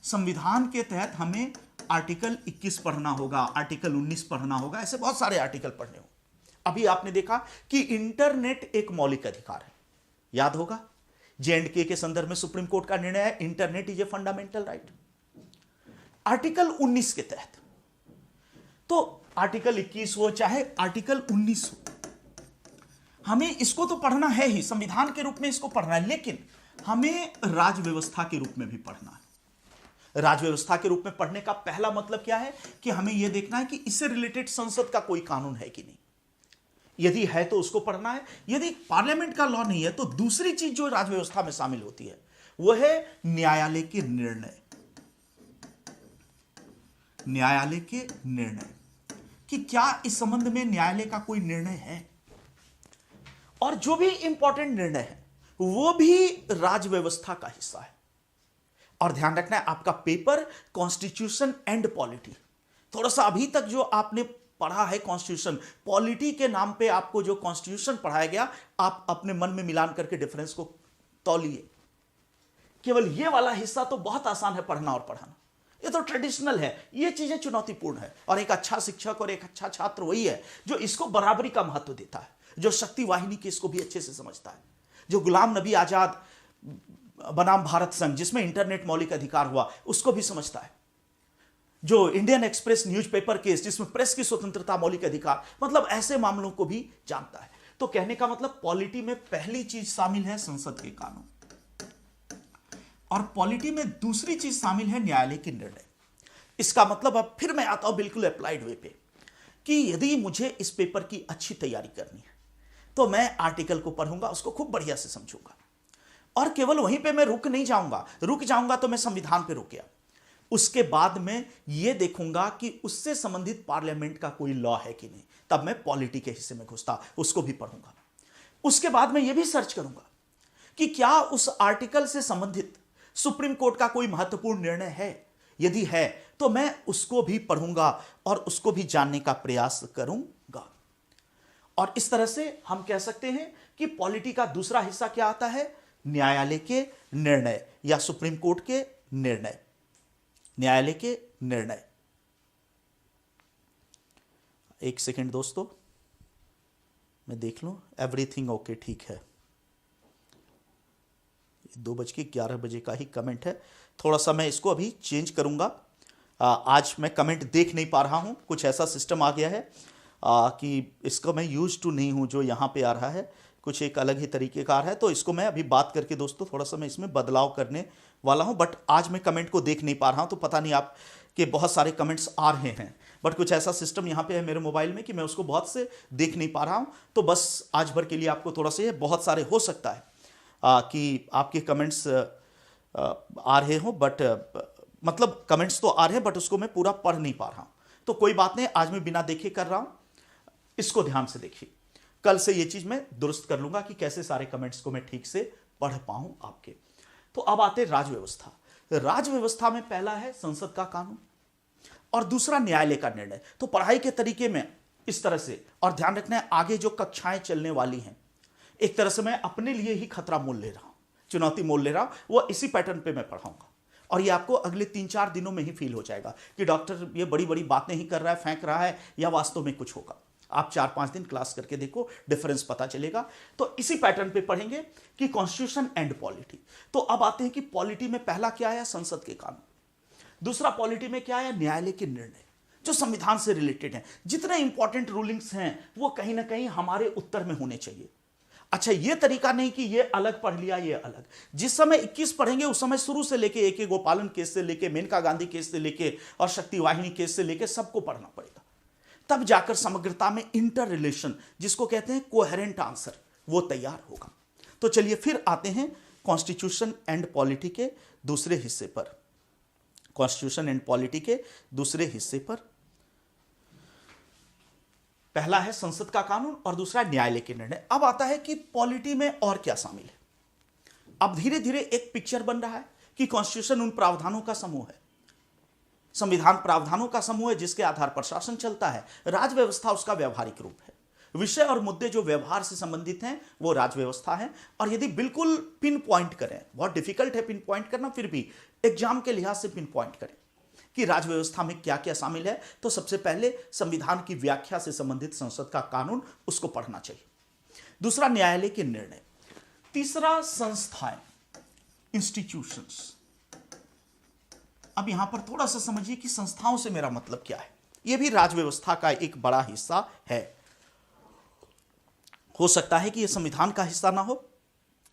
संविधान के तहत हमें आर्टिकल 21 पढ़ना होगा, आर्टिकल 19 पढ़ना होगा, ऐसे बहुत सारे आर्टिकल पढ़ने होंगे। अभी आपने देखा कि इंटरनेट एक मौलिक अधिकार है, याद होगा। J&K के संदर्भ में सुप्रीम कोर्ट का निर्णय है, internet is a fundamental right. Article 19 के तहत, तो आर्टिकल 21 हो चाहे आर्टिकल 19 हो, हमें इसको तो पढ़ना है ही, संविधान के रूप में इसको पढ़ना है, लेकिन हमें राज व्यवस्था के रूप में भी पढ़ना है। राज व्यवस्था के रूप में पढ़ने का पहला मतलब क्या है कि हमें यह देखना है कि इससे रिलेटेड संसद का कोई कानून है कि नहीं। यदि है तो उसको पढ़ना है। यदि पार्लियामेंट का लॉ नहीं है तो दूसरी चीज जो राज व्यवस्था में शामिल होती है वह है न्यायालय के निर्णय। न्यायालय के निर्णय कि क्या इस संबंध में न्यायालय का कोई निर्णय है, और जो भी इंपॉर्टेंट निर्णय है वो भी राज व्यवस्था का हिस्सा है। और ध्यान रखना है, आपका पेपर कॉन्स्टिट्यूशन एंड पॉलिटी, थोड़ा सा अभी तक जो आपने पढ़ा है कॉन्स्टिट्यूशन, पॉलिटी के नाम पे आपको जो कॉन्स्टिट्यूशन पढ़ाया गया, आप अपने मन में मिलान करके डिफरेंस को तौलिए। केवल ये वाला हिस्सा तो बहुत आसान है पढ़ना और पढ़ाना, ये तो ट्रेडिशनल है। ये चीजें चुनौतीपूर्ण है, और एक अच्छा शिक्षक और एक अच्छा छात्र वही है जो इसको बराबरी का महत्व देता है, जो शक्ति वाहिनी के इसको भी अच्छे से समझता है, जो गुलाम नबी आजाद बनाम भारत संघ जिसमें इंटरनेट मौलिक अधिकार हुआ उसको भी समझता है, जो इंडियन एक्सप्रेस न्यूज़पेपर केस जिसमें प्रेस की स्वतंत्रता मौलिक अधिकार, मतलब ऐसे मामलों को भी जानता है। तो कहने का मतलब पॉलिटी में पहली चीज शामिल है संसद के कानून, और पॉलिटी में दूसरी चीज शामिल है न्यायालय के निर्णय। इसका मतलब अब फिर मैं आता हूं बिल्कुल अप्लाइड वे पे, कि यदि मुझे इस पेपर की अच्छी तैयारी करनी है तो मैं आर्टिकल को पढ़ूंगा, उसको खूब बढ़िया से समझूंगा, और केवल वहीं पे मैं रुक नहीं जाऊंगा। रुक जाऊंगा तो मैं संविधान पे रुक गया। उसके बाद में यह देखूंगा कि उससे संबंधित पार्लियामेंट का कोई लॉ है कि नहीं, तब मैं पॉलिटी के हिस्से में घुसता, उसको भी पढ़ूंगा। उसके बाद मैं यह भी सर्च करूंगा कि क्या उस आर्टिकल से संबंधित सुप्रीम कोर्ट का कोई महत्वपूर्ण निर्णय है। यदि है तो मैं उसको भी पढ़ूंगा और उसको भी जानने का प्रयास करूंगा। और इस तरह से हम कह सकते हैं कि पॉलिटी का दूसरा हिस्सा क्या आता है, न्यायालय के निर्णय या सुप्रीम कोर्ट के निर्णय। न्यायालय के निर्णय। एक सेकेंड दोस्तों, मैं देख लूं एवरीथिंग ओके, ठीक है। 2:11 का ही कमेंट है, थोड़ा सा मैं इसको अभी चेंज करूंगा। आज मैं कमेंट देख नहीं पा रहा हूं, कुछ ऐसा सिस्टम आ गया है कि इसको मैं यूज टू नहीं हूं, जो यहां पे आ रहा है कुछ एक अलग ही तरीके का है। तो इसको मैं अभी बात करके दोस्तों थोड़ा सा मैं इसमें बदलाव करने वाला हूं, बट आज मैं कमेंट को देख नहीं पा रहा हूं, तो पता नहीं आप के बहुत सारे कमेंट्स आ रहे हैं, बट कुछ ऐसा सिस्टम यहां पे है मेरे मोबाइल में कि मैं उसको बहुत से देख नहीं पा रहा हूं। तो बस आज भर के लिए आपको थोड़ा सा, ये बहुत सारे हो सकता है कि आपके कमेंट्स आ रहे हो, बट मतलब कमेंट्स तो आ रहे हैं बट उसको मैं पूरा पढ़ नहीं पा रहा हूं। तो कोई बात नहीं, आज मैं बिना देखे कर रहा हूं, इसको ध्यान से देखिए। कल से ये चीज मैं दुरुस्त कर लूंगा कि कैसे सारे कमेंट्स को मैं ठीक से पढ़ पाऊं आपके। तो अब आते राज व्यवस्था। राज व्यवस्था में पहला है संसद का कानून और दूसरा न्यायालय का निर्णय। तो पढ़ाई के तरीके में इस तरह से, और ध्यान रखना है आगे जो कक्षाएं चलने वाली हैं, एक तरह से मैं अपने लिए ही खतरा मोल ले रहा हूं, चुनौती मोल ले रहा हूं, वो इसी पैटर्न पे मैं पढ़ाऊंगा। और ये आपको अगले 3-4 दिनों में ही फील हो जाएगा कि डॉक्टर ये बड़ी बड़ी बातें ही कर रहा है, फेंक रहा है, या वास्तव में कुछ होगा। आप 4-5 दिन क्लास करके देखो, डिफरेंस पता चलेगा। तो इसी पैटर्न पे पढ़ेंगे कि कॉन्स्टिट्यूशन एंड पॉलिटी। तो अब आते हैं कि पॉलिटी में पहला क्या आया, संसद के कानून। दूसरा पॉलिटी में क्या आया, न्यायालय के निर्णय जो संविधान से रिलेटेड हैं। जितने इंपॉर्टेंट रूलिंग्स हैं वो कहीं ना कहीं हमारे उत्तर में होने चाहिए। अच्छा, ये तरीका नहीं कि ये अलग पढ़ लिया, ये अलग। जिस समय 21 पढ़ेंगे उस समय शुरू से लेके AK गोपालन केस से लेके, मेनका गांधी केस से लेके और शक्ति वाहिनी केस से लेके सबको पढ़ना पड़ेगा। तब जाकर समग्रता में इंटर रिलेशन, जिसको कहते हैं कोहेरेंट आंसर, वो तैयार होगा। तो चलिए फिर आते हैं कॉन्स्टिट्यूशन एंड पॉलिटी के दूसरे हिस्से पर। कॉन्स्टिट्यूशन एंड पॉलिटी के दूसरे हिस्से पर पहला है संसद का कानून और दूसरा न्यायालय के निर्णय। अब आता है कि पॉलिटी में और क्या शामिल है। अब धीरे धीरे एक पिक्चर बन रहा है कि कॉन्स्टिट्यूशन उन प्रावधानों का समूह है, संविधान प्रावधानों का समूह है जिसके आधार पर शासन चलता है। राज व्यवस्था उसका व्यवहारिक रूप है। विषय और मुद्दे जो व्यवहार से संबंधित हैं वो राज व्यवस्था है। और यदि बिल्कुल पिन पॉइंट करें, बहुत डिफिकल्ट है पिन पॉइंट करना, फिर भी एग्जाम के लिहाज से पिन पॉइंट करें कि राज व्यवस्था में क्या क्या शामिल है, तो सबसे पहले संविधान की व्याख्या से संबंधित संसद का कानून, उसको पढ़ना चाहिए। दूसरा न्यायालय के निर्णय। तीसरा संस्थाएं, इंस्टीट्यूशंस। अब यहां पर थोड़ा सा समझिए कि संस्थाओं से मेरा मतलब क्या है। यह भी राज व्यवस्था का एक बड़ा हिस्सा है। हो सकता है कि यह संविधान का हिस्सा ना हो,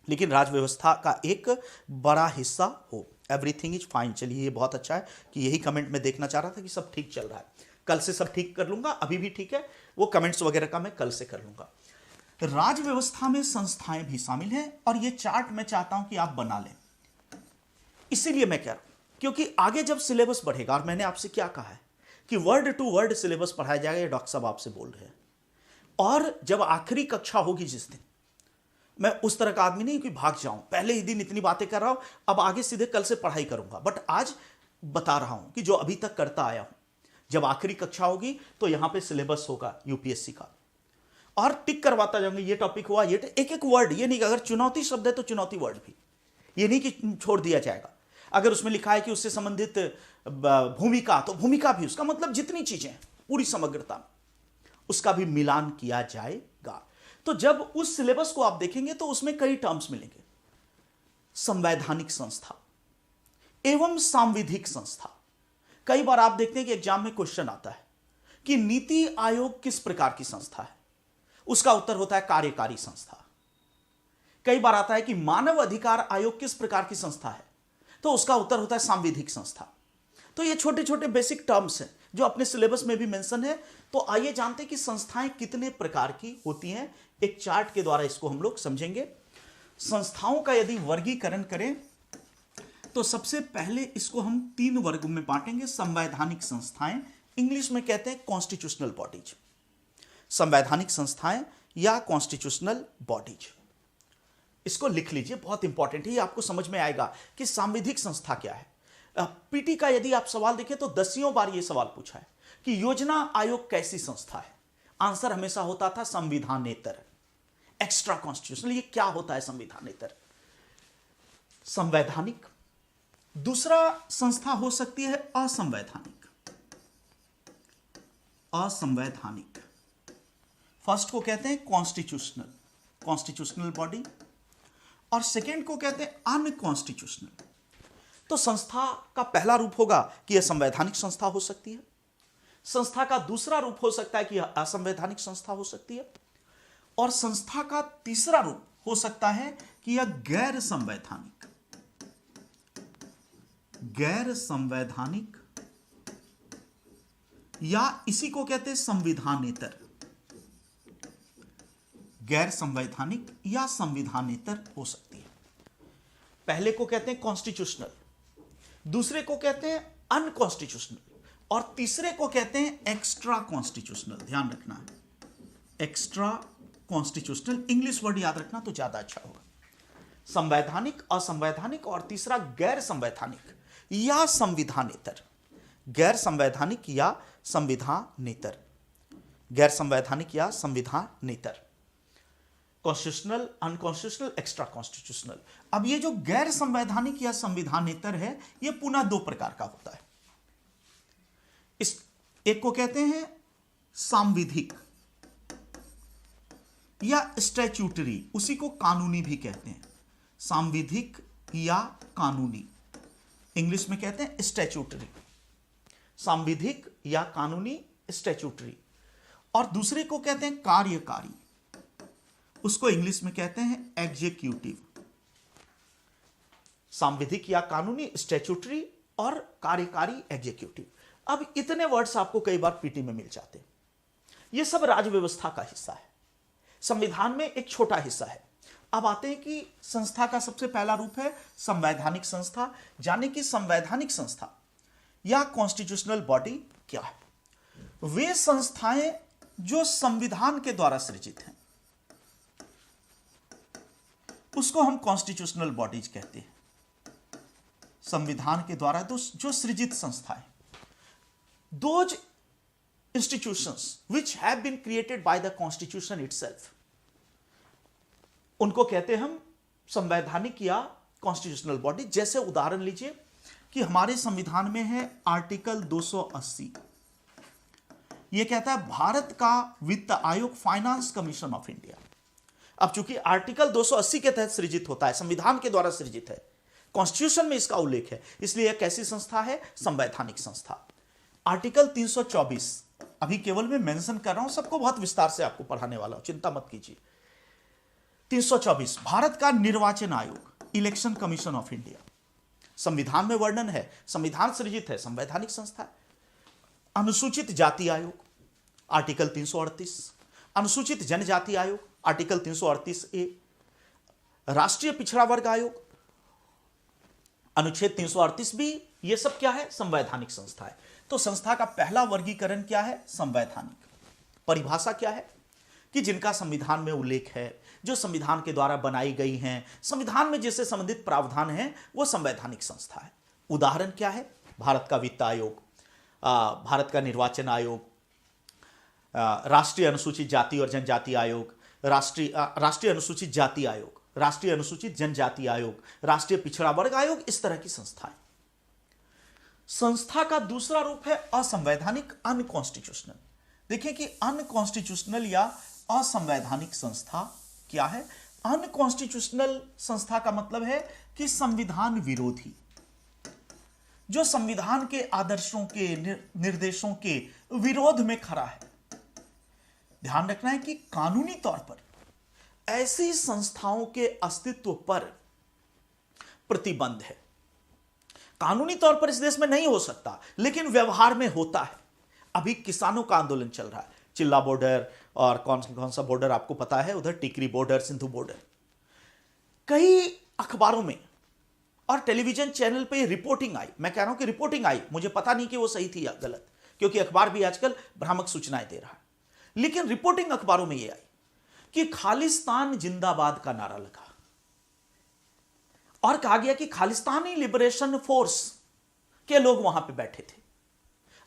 लेकिन राज व्यवस्था का एक बड़ा हिस्सा हो। Everything is fine. चलिए, ये बहुत अच्छा है कि यही कमेंट में देखना चाह रहा था कि सब ठीक चल रहा है। कल से सब ठीक कर लूंगा, अभी भी ठीक है, वो कमेंट्स वगैरह का मैं कल से कर लूंगा। राज व्यवस्था में संस्थाएं भी शामिल हैं और ये चार्ट मैं चाहता हूं कि आप बना लें। इसीलिए मैं कह रहा हूं क्योंकि आगे जब सिलेबस बढ़ेगा, और मैंने आपसे क्या कहा है कि वर्ड टू वर्ड सिलेबस पढ़ाया जाएगा, ये डॉक्टर साहब आपसे बोल रहे हैं। और जब आखिरी कक्षा होगी जिस दिन, मैं उस तरह का आदमी नहीं कि भाग जाऊं, पहले ही दिन इतनी बातें कर रहा हूं, अब आगे सीधे कल से पढ़ाई करूंगा। बट आज बता रहा हूं कि जो अभी तक करता आया हूं, जब आखिरी कक्षा होगी तो यहां पे सिलेबस होगा यूपीएससी का, और टिक करवाता जाऊंगा, ये टॉपिक हुआ, ये एक एक वर्ड। ये नहीं कि अगर चुनौती शब्द है तो चुनौती वर्ड भी, ये नहीं कि छोड़ दिया जाएगा। अगर उसमें लिखा है कि उससे संबंधित भूमिका, तो भूमिका भी, उसका मतलब जितनी चीजें पूरी समग्रता, उसका भी मिलान किया जाएगा। तो जब उस सिलेबस को आप देखेंगे तो उसमें कई टर्म्स मिलेंगे। संवैधानिक संस्था एवं सांविधिक संस्था। कई बार आप देखते हैं कि एग्जाम में क्वेश्चन आता है कि नीति आयोग किस प्रकार की संस्था है, उसका उत्तर होता है कार्यकारी संस्था। कई बार आता है कि मानव अधिकार आयोग किस प्रकार की संस्था है, तो उसका उत्तर होता है सांविधिक संस्था। तो ये छोटे छोटे बेसिक टर्म्स हैं जो अपने सिलेबस में भी मेंशन है। तो आइए जानते हैं कि संस्थाएं कितने प्रकार की होती हैं। एक चार्ट के द्वारा इसको हम लोग समझेंगे। संस्थाओं का यदि वर्गीकरण करें तो सबसे पहले इसको हम 3 वर्गों में बांटेंगे। संवैधानिक संस्थाएं, इंग्लिश में कहते हैं कॉन्स्टिट्यूशनल बॉडीज। संवैधानिक संस्थाएं या कॉन्स्टिट्यूशनल बॉडीज, इसको लिख लीजिए, बहुत इंपॉर्टेंट है, ये आपको समझ में आएगा कि सांविधिक संस्था क्या है। पीटी का यदि आप सवाल देखें तो 10वीं बार यह सवाल पूछा है कि योजना आयोग कैसी संस्था है। आंसर हमेशा होता था संविधानेतर, एक्स्ट्रा कॉन्स्टिट्यूशनल। ये क्या होता है संविधानेतर? संवैधानिक। दूसरा संस्था हो सकती है असंवैधानिक। असंवैधानिक, फर्स्ट को कहते हैं कॉन्स्टिट्यूशनल, कॉन्स्टिट्यूशनल बॉडी, और सेकेंड को कहते हैं अनकॉन्स्टिट्यूशनल। तो संस्था का पहला रूप होगा कि यह संवैधानिक संस्था हो सकती है। संस्था का दूसरा रूप हो सकता है कि यह असंवैधानिक संस्था हो सकती है, और संस्था का तीसरा रूप हो सकता है कि यह गैर संवैधानिक, गैर संवैधानिक, या इसी को कहते हैं संविधानेतर। गैर संवैधानिक या संविधानेतर हो सकती है। पहले को कहते हैं कॉन्स्टिट्यूशनल, दूसरे को कहते हैं अनकॉन्स्टिट्यूशनल, और तीसरे को कहते हैं एक्स्ट्रा कॉन्स्टिट्यूशनल। ध्यान रखना है, एक्स्ट्रा कॉन्स्टिट्यूशनल। इंग्लिश वर्ड याद रखना तो ज्यादा अच्छा होगा। संवैधानिक, असंवैधानिक, और तीसरा गैर संवैधानिक। या संविधानेतर। गैर संवैधानिक या संविधानेतर, गैर संवैधानिक या संविधानेतर। Constitutional, unconstitutional, extra constitutional. अब ये जो गैर संवैधानिक या संविधानेतर है, ये पुनः दो प्रकार का होता है। इस एक को कहते हैं सांविधिक या स्टैट्यूटरी, उसी को कानूनी भी कहते हैं। सांविधिक या कानूनी, इंग्लिश में कहते हैं स्टैट्यूटरी। सांविधिक या कानूनी, स्टैट्यूटरी। और दूसरे को कहते हैं कार्यकारी, उसको इंग्लिश में कहते हैं एग्जीक्यूटिव। सांविधिक या कानूनी, स्टैट्यूटरी और कार्यकारी, एग्जीक्यूटिव। अब इतने वर्ड्स आपको कई बार पीटी में मिल जाते हैं। ये सब राज्य व्यवस्था का हिस्सा है, संविधान में एक छोटा हिस्सा है। अब आते हैं कि संस्था का सबसे पहला रूप है संवैधानिक संस्था। जाने कि संवैधानिक संस्था या कॉन्स्टिट्यूशनल बॉडी क्या है। वे संस्थाएं जो संविधान के द्वारा सृजित हैं, उसको हम कॉन्स्टिट्यूशनल बॉडीज कहते हैं। संविधान के द्वारा जो सृजित संस्थाएं, those institutions which have been created by the constitution itself, उनको कहते हैं हम संवैधानिक या कॉन्स्टिट्यूशनल बॉडी। जैसे उदाहरण लीजिए कि हमारे संविधान में है आर्टिकल 280, यह कहता है भारत का वित्त आयोग, फाइनेंस कमीशन ऑफ इंडिया। अब चूंकि आर्टिकल 280 के तहत सृजित होता है, संविधान के द्वारा सृजित है, कॉन्स्टिट्यूशन में इसका उल्लेख है, इसलिए यह कैसी संस्था है? संवैधानिक संस्था। आर्टिकल 324, अभी केवल मैं मेंशन कर रहा हूं, सबको बहुत विस्तार से आपको पढ़ाने वाला हूं, चिंता मत कीजिए। 324 भारत का निर्वाचन आयोग, इलेक्शन कमीशन ऑफ इंडिया। संविधान में वर्णन है, संविधान सृजित है, संवैधानिक संस्था है। अनुसूचित जाति आयोग, आर्टिकल 338। अनुसूचित जनजाति आयोग, आर्टिकल 338A। राष्ट्रीय पिछड़ा वर्ग आयोग, अनुच्छेद 338B। ये सब क्या है? संवैधानिक संस्था है। तो संस्था का पहला वर्गीकरण क्या है? संवैधानिक। परिभाषा क्या है? कि जिनका संविधान में उल्लेख है, जो संविधान के द्वारा बनाई गई हैं, संविधान में जिससे संबंधित प्रावधान हैं, वो संवैधानिक संस्था है। उदाहरण क्या है? भारत का वित्त आयोग, भारत का निर्वाचन आयोग, राष्ट्रीय अनुसूचित जाति और जनजाति आयोग, राष्ट्रीय अनुसूचित जाति आयोग, राष्ट्रीय अनुसूचित जनजाति आयोग, राष्ट्रीय पिछड़ा वर्ग आयोग, इस तरह की संस्थाएं। संस्था का दूसरा रूप है असंवैधानिक, अनकॉन्स्टिट्यूशनल। देखिए कि अनकॉन्स्टिट्यूशनल या असंवैधानिक संस्था क्या है? अनकॉन्स्टिट्यूशनल संस्था का मतलब है कि संविधान विरोधी, जो संविधान के आदर्शों के, निर्देशों के विरोध में खड़ा है। ध्यान रखना है कि कानूनी तौर पर ऐसी संस्थाओं के अस्तित्व पर प्रतिबंध है। कानूनी तौर पर इस देश में नहीं हो सकता, लेकिन व्यवहार में होता है। अभी किसानों का आंदोलन चल रहा है, चिल्ला बॉर्डर और कौन सा बॉर्डर आपको पता है, उधर टिकरी बॉर्डर, सिंधु बॉर्डर। कई अखबारों में और टेलीविजन चैनल पे रिपोर्टिंग आई, मैं कह रहा हूं कि रिपोर्टिंग आई, मुझे पता नहीं कि वो सही थी या गलत, क्योंकि अखबार भी आजकल भ्रामक सूचनाएं दे रहा है। लेकिन रिपोर्टिंग अखबारों में ये आई कि खालिस्तान जिंदाबाद का नारा लगा और कहा गया कि खालिस्तानी लिबरेशन फोर्स के लोग वहां पे बैठे थे।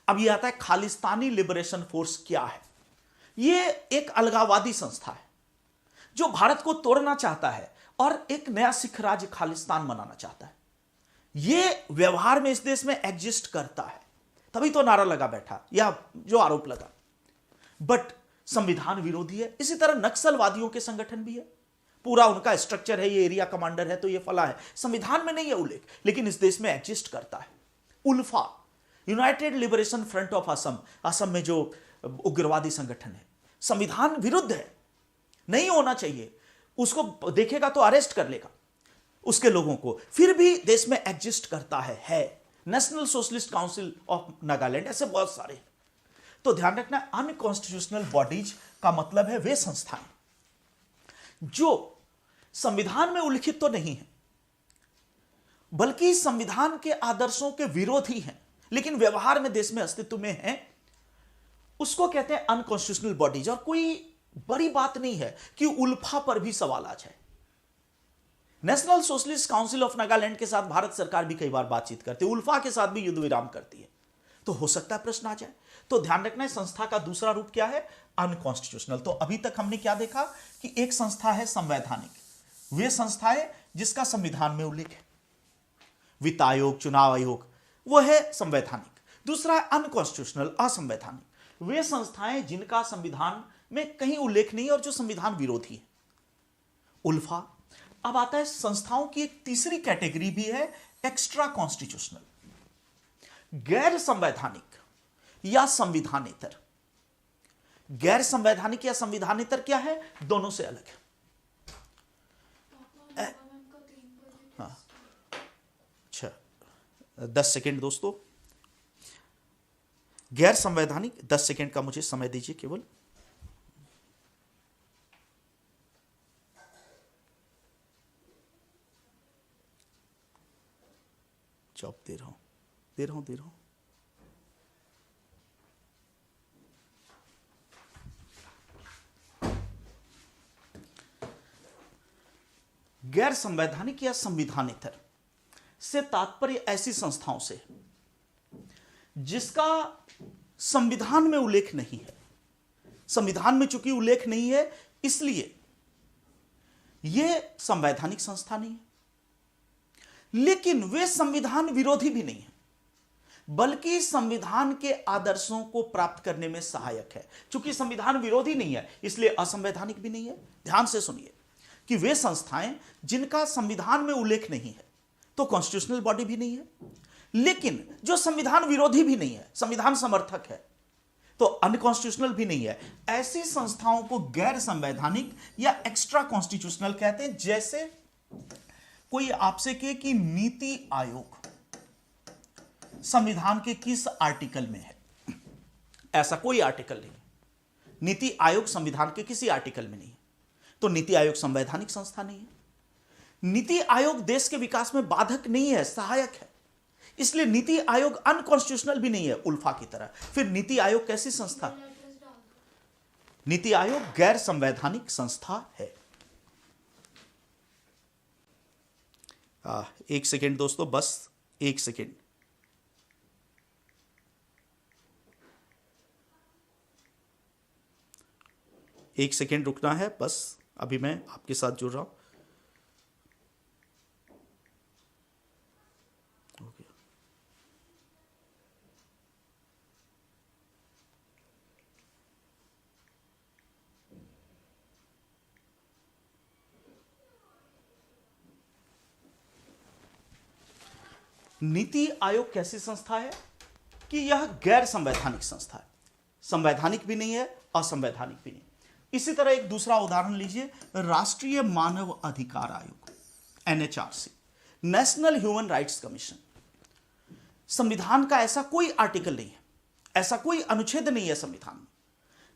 अब ये आता है खालिस्तानी लिबरेशन फोर्स क्या है? ये एक अलगाववादी संस्था है जो भारत को तोड़ना चाहता है और एक नया सिख राज्य खालिस्तान बनाना चाहता है। ये व्यवहार में इस देश में एग्जिस्ट करता है, तभी तो नारा लगा बैठा या जो आरोप लगा, बट संविधान विरोधी है। इसी तरह नक्सलवादियों के संगठन भी है, पूरा उनका स्ट्रक्चर है, ये एरिया कमांडर है तो ये फला है, संविधान में नहीं है उल्लेख, लेकिन इस देश में एग्जिस्ट करता है। ULFA, united liberation front of Assam, Assam में जो उग्रवादी संगठन है, संविधान विरुद्ध है, नहीं होना चाहिए, उसको देखेगा तो अरेस्ट कर लेगा उसके लोगों को, फिर भी देश में एग्जिस्ट करता है। National socialist council of Nagaland, ऐसे बहुत सारे। तो ध्यान रखना, अनकॉन्स्टिट्यूशनल बॉडीज का मतलब है वे संस्थाएं जो संविधान में उल्लिखित तो नहीं है, बल्कि संविधान के आदर्शों के विरोधी हैं, लेकिन व्यवहार में देश में अस्तित्व में है, उसको कहते हैं अनकॉन्स्टिट्यूशनल बॉडीज। और कोई बड़ी बात नहीं है कि उल्फा पर भी सवाल आ जाए। National socialist council of Nagaland के साथ भारत सरकार भी कई बार बातचीत करती है, उल्फा के साथ भी युद्ध विराम करती है। तो हो सकता है प्रश्न आ जाए। तो ध्यान रखना है, संस्था का दूसरा रूप क्या है? अनकॉन्स्टिट्यूशनल। तो अभी तक हमने क्या देखा कि एक संस्था है संवैधानिक, वे संस्थाएं जिसका संविधान में उल्लेख है। वित्त आयोग, चुनाव आयोग, वो है संवैधानिक। दूसरा है अनकॉन्स्टिट्यूशनल, असंवैधानिक, वे संस्थाएं जिनका संविधान में कहीं उल्लेख नहीं है और जो संविधान विरोधी है, उल्फा। अब आता है संस्थाओं की एक तीसरी कैटेगरी भी है, एक्स्ट्रा कॉन्स्टिट्यूशनल, गैर संवैधानिक या संविधानेतर। गैर संवैधानिक या संविधानेतर क्या है? दोनों से अलग है। हाँ, अच्छा 10 सेकेंड दोस्तों, गैर संवैधानिक 10 सेकेंड का मुझे समय दीजिए केवल। जॉब दे रहा हूं। गैर संवैधानिक या संविधानेतर से तात्पर्य ऐसी संस्थाओं से जिसका संविधान में उल्लेख नहीं है। संविधान में चूंकि उल्लेख नहीं है, इसलिए यह संवैधानिक संस्था नहीं है, लेकिन वे संविधान विरोधी भी नहीं है, बल्कि संविधान के आदर्शों को प्राप्त करने में सहायक है। चूंकि संविधान विरोधी नहीं है, इसलिए असंवैधानिक भी नहीं है। ध्यान से सुनिए कि वे संस्थाएं जिनका संविधान में उल्लेख नहीं है, तो कॉन्स्टिट्यूशनल बॉडी भी नहीं है, लेकिन जो संविधान विरोधी भी नहीं है, संविधान समर्थक है, तो अनकॉन्स्टिट्यूशनल भी नहीं है। ऐसी संस्थाओं को गैर संवैधानिक या एक्स्ट्रा कॉन्स्टिट्यूशनल कहते हैं। जैसे कोई आपसे कहे कि नीति आयोग संविधान के किस आर्टिकल में है, ऐसा कोई आर्टिकल नहीं। नीति आयोग संविधान के किसी आर्टिकल में नहीं है, तो नीति आयोग संवैधानिक संस्था नहीं है। नीति आयोग देश के विकास में बाधक नहीं है, सहायक है, इसलिए नीति आयोग अनकॉन्स्टिट्यूशनल भी नहीं है उल्फा की तरह। फिर नीति आयोग कैसी संस्था? नीति आयोग गैर संवैधानिक संस्था है। 1 सेकेंड दोस्तों, बस 1 सेकेंड। एक सेकेंड रुकना है बस, अभी मैं आपके साथ जुड़ रहा हूं। नीति आयोग कैसी संस्था है कि यह गैर संवैधानिक संस्था है, संवैधानिक भी नहीं है, असंवैधानिक भी नहीं। इसी तरह एक दूसरा उदाहरण लीजिए, राष्ट्रीय मानव अधिकार आयोग, NHRC, national human rights commission. संविधान का ऐसा कोई आर्टिकल नहीं है, ऐसा कोई अनुच्छेद नहीं है संविधान में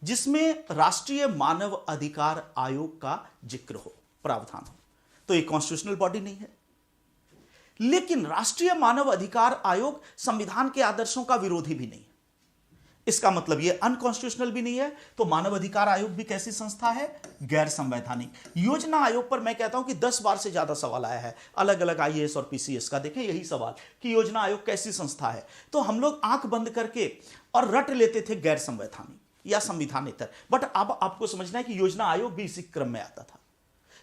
जिसमें राष्ट्रीय मानव अधिकार आयोग का जिक्र हो, प्रावधान हो। तो ये कॉन्स्टिट्यूशनल बॉडी नहीं है, लेकिन राष्ट्रीय मानव अधिकार आयोग संविधान के आदर्शों का विरोधी भी नहीं है। इसका मतलब यह अनकॉन्स्टिट्यूशनल भी नहीं है। तो मानव अधिकार आयोग भी कैसी संस्था है? गैर संवैधानिक। योजना आयोग पर मैं कहता हूं कि 10 बार से ज्यादा सवाल आया है, अलग अलग IAS और PCS का। देखें यही सवाल कि योजना आयोग कैसी संस्था है, तो हम लोग आंख बंद करके और रट लेते थे गैर संवैधानिक या संविधानेतर। बट अब आपको समझना है कि योजना आयोग भी इसी क्रम में आता था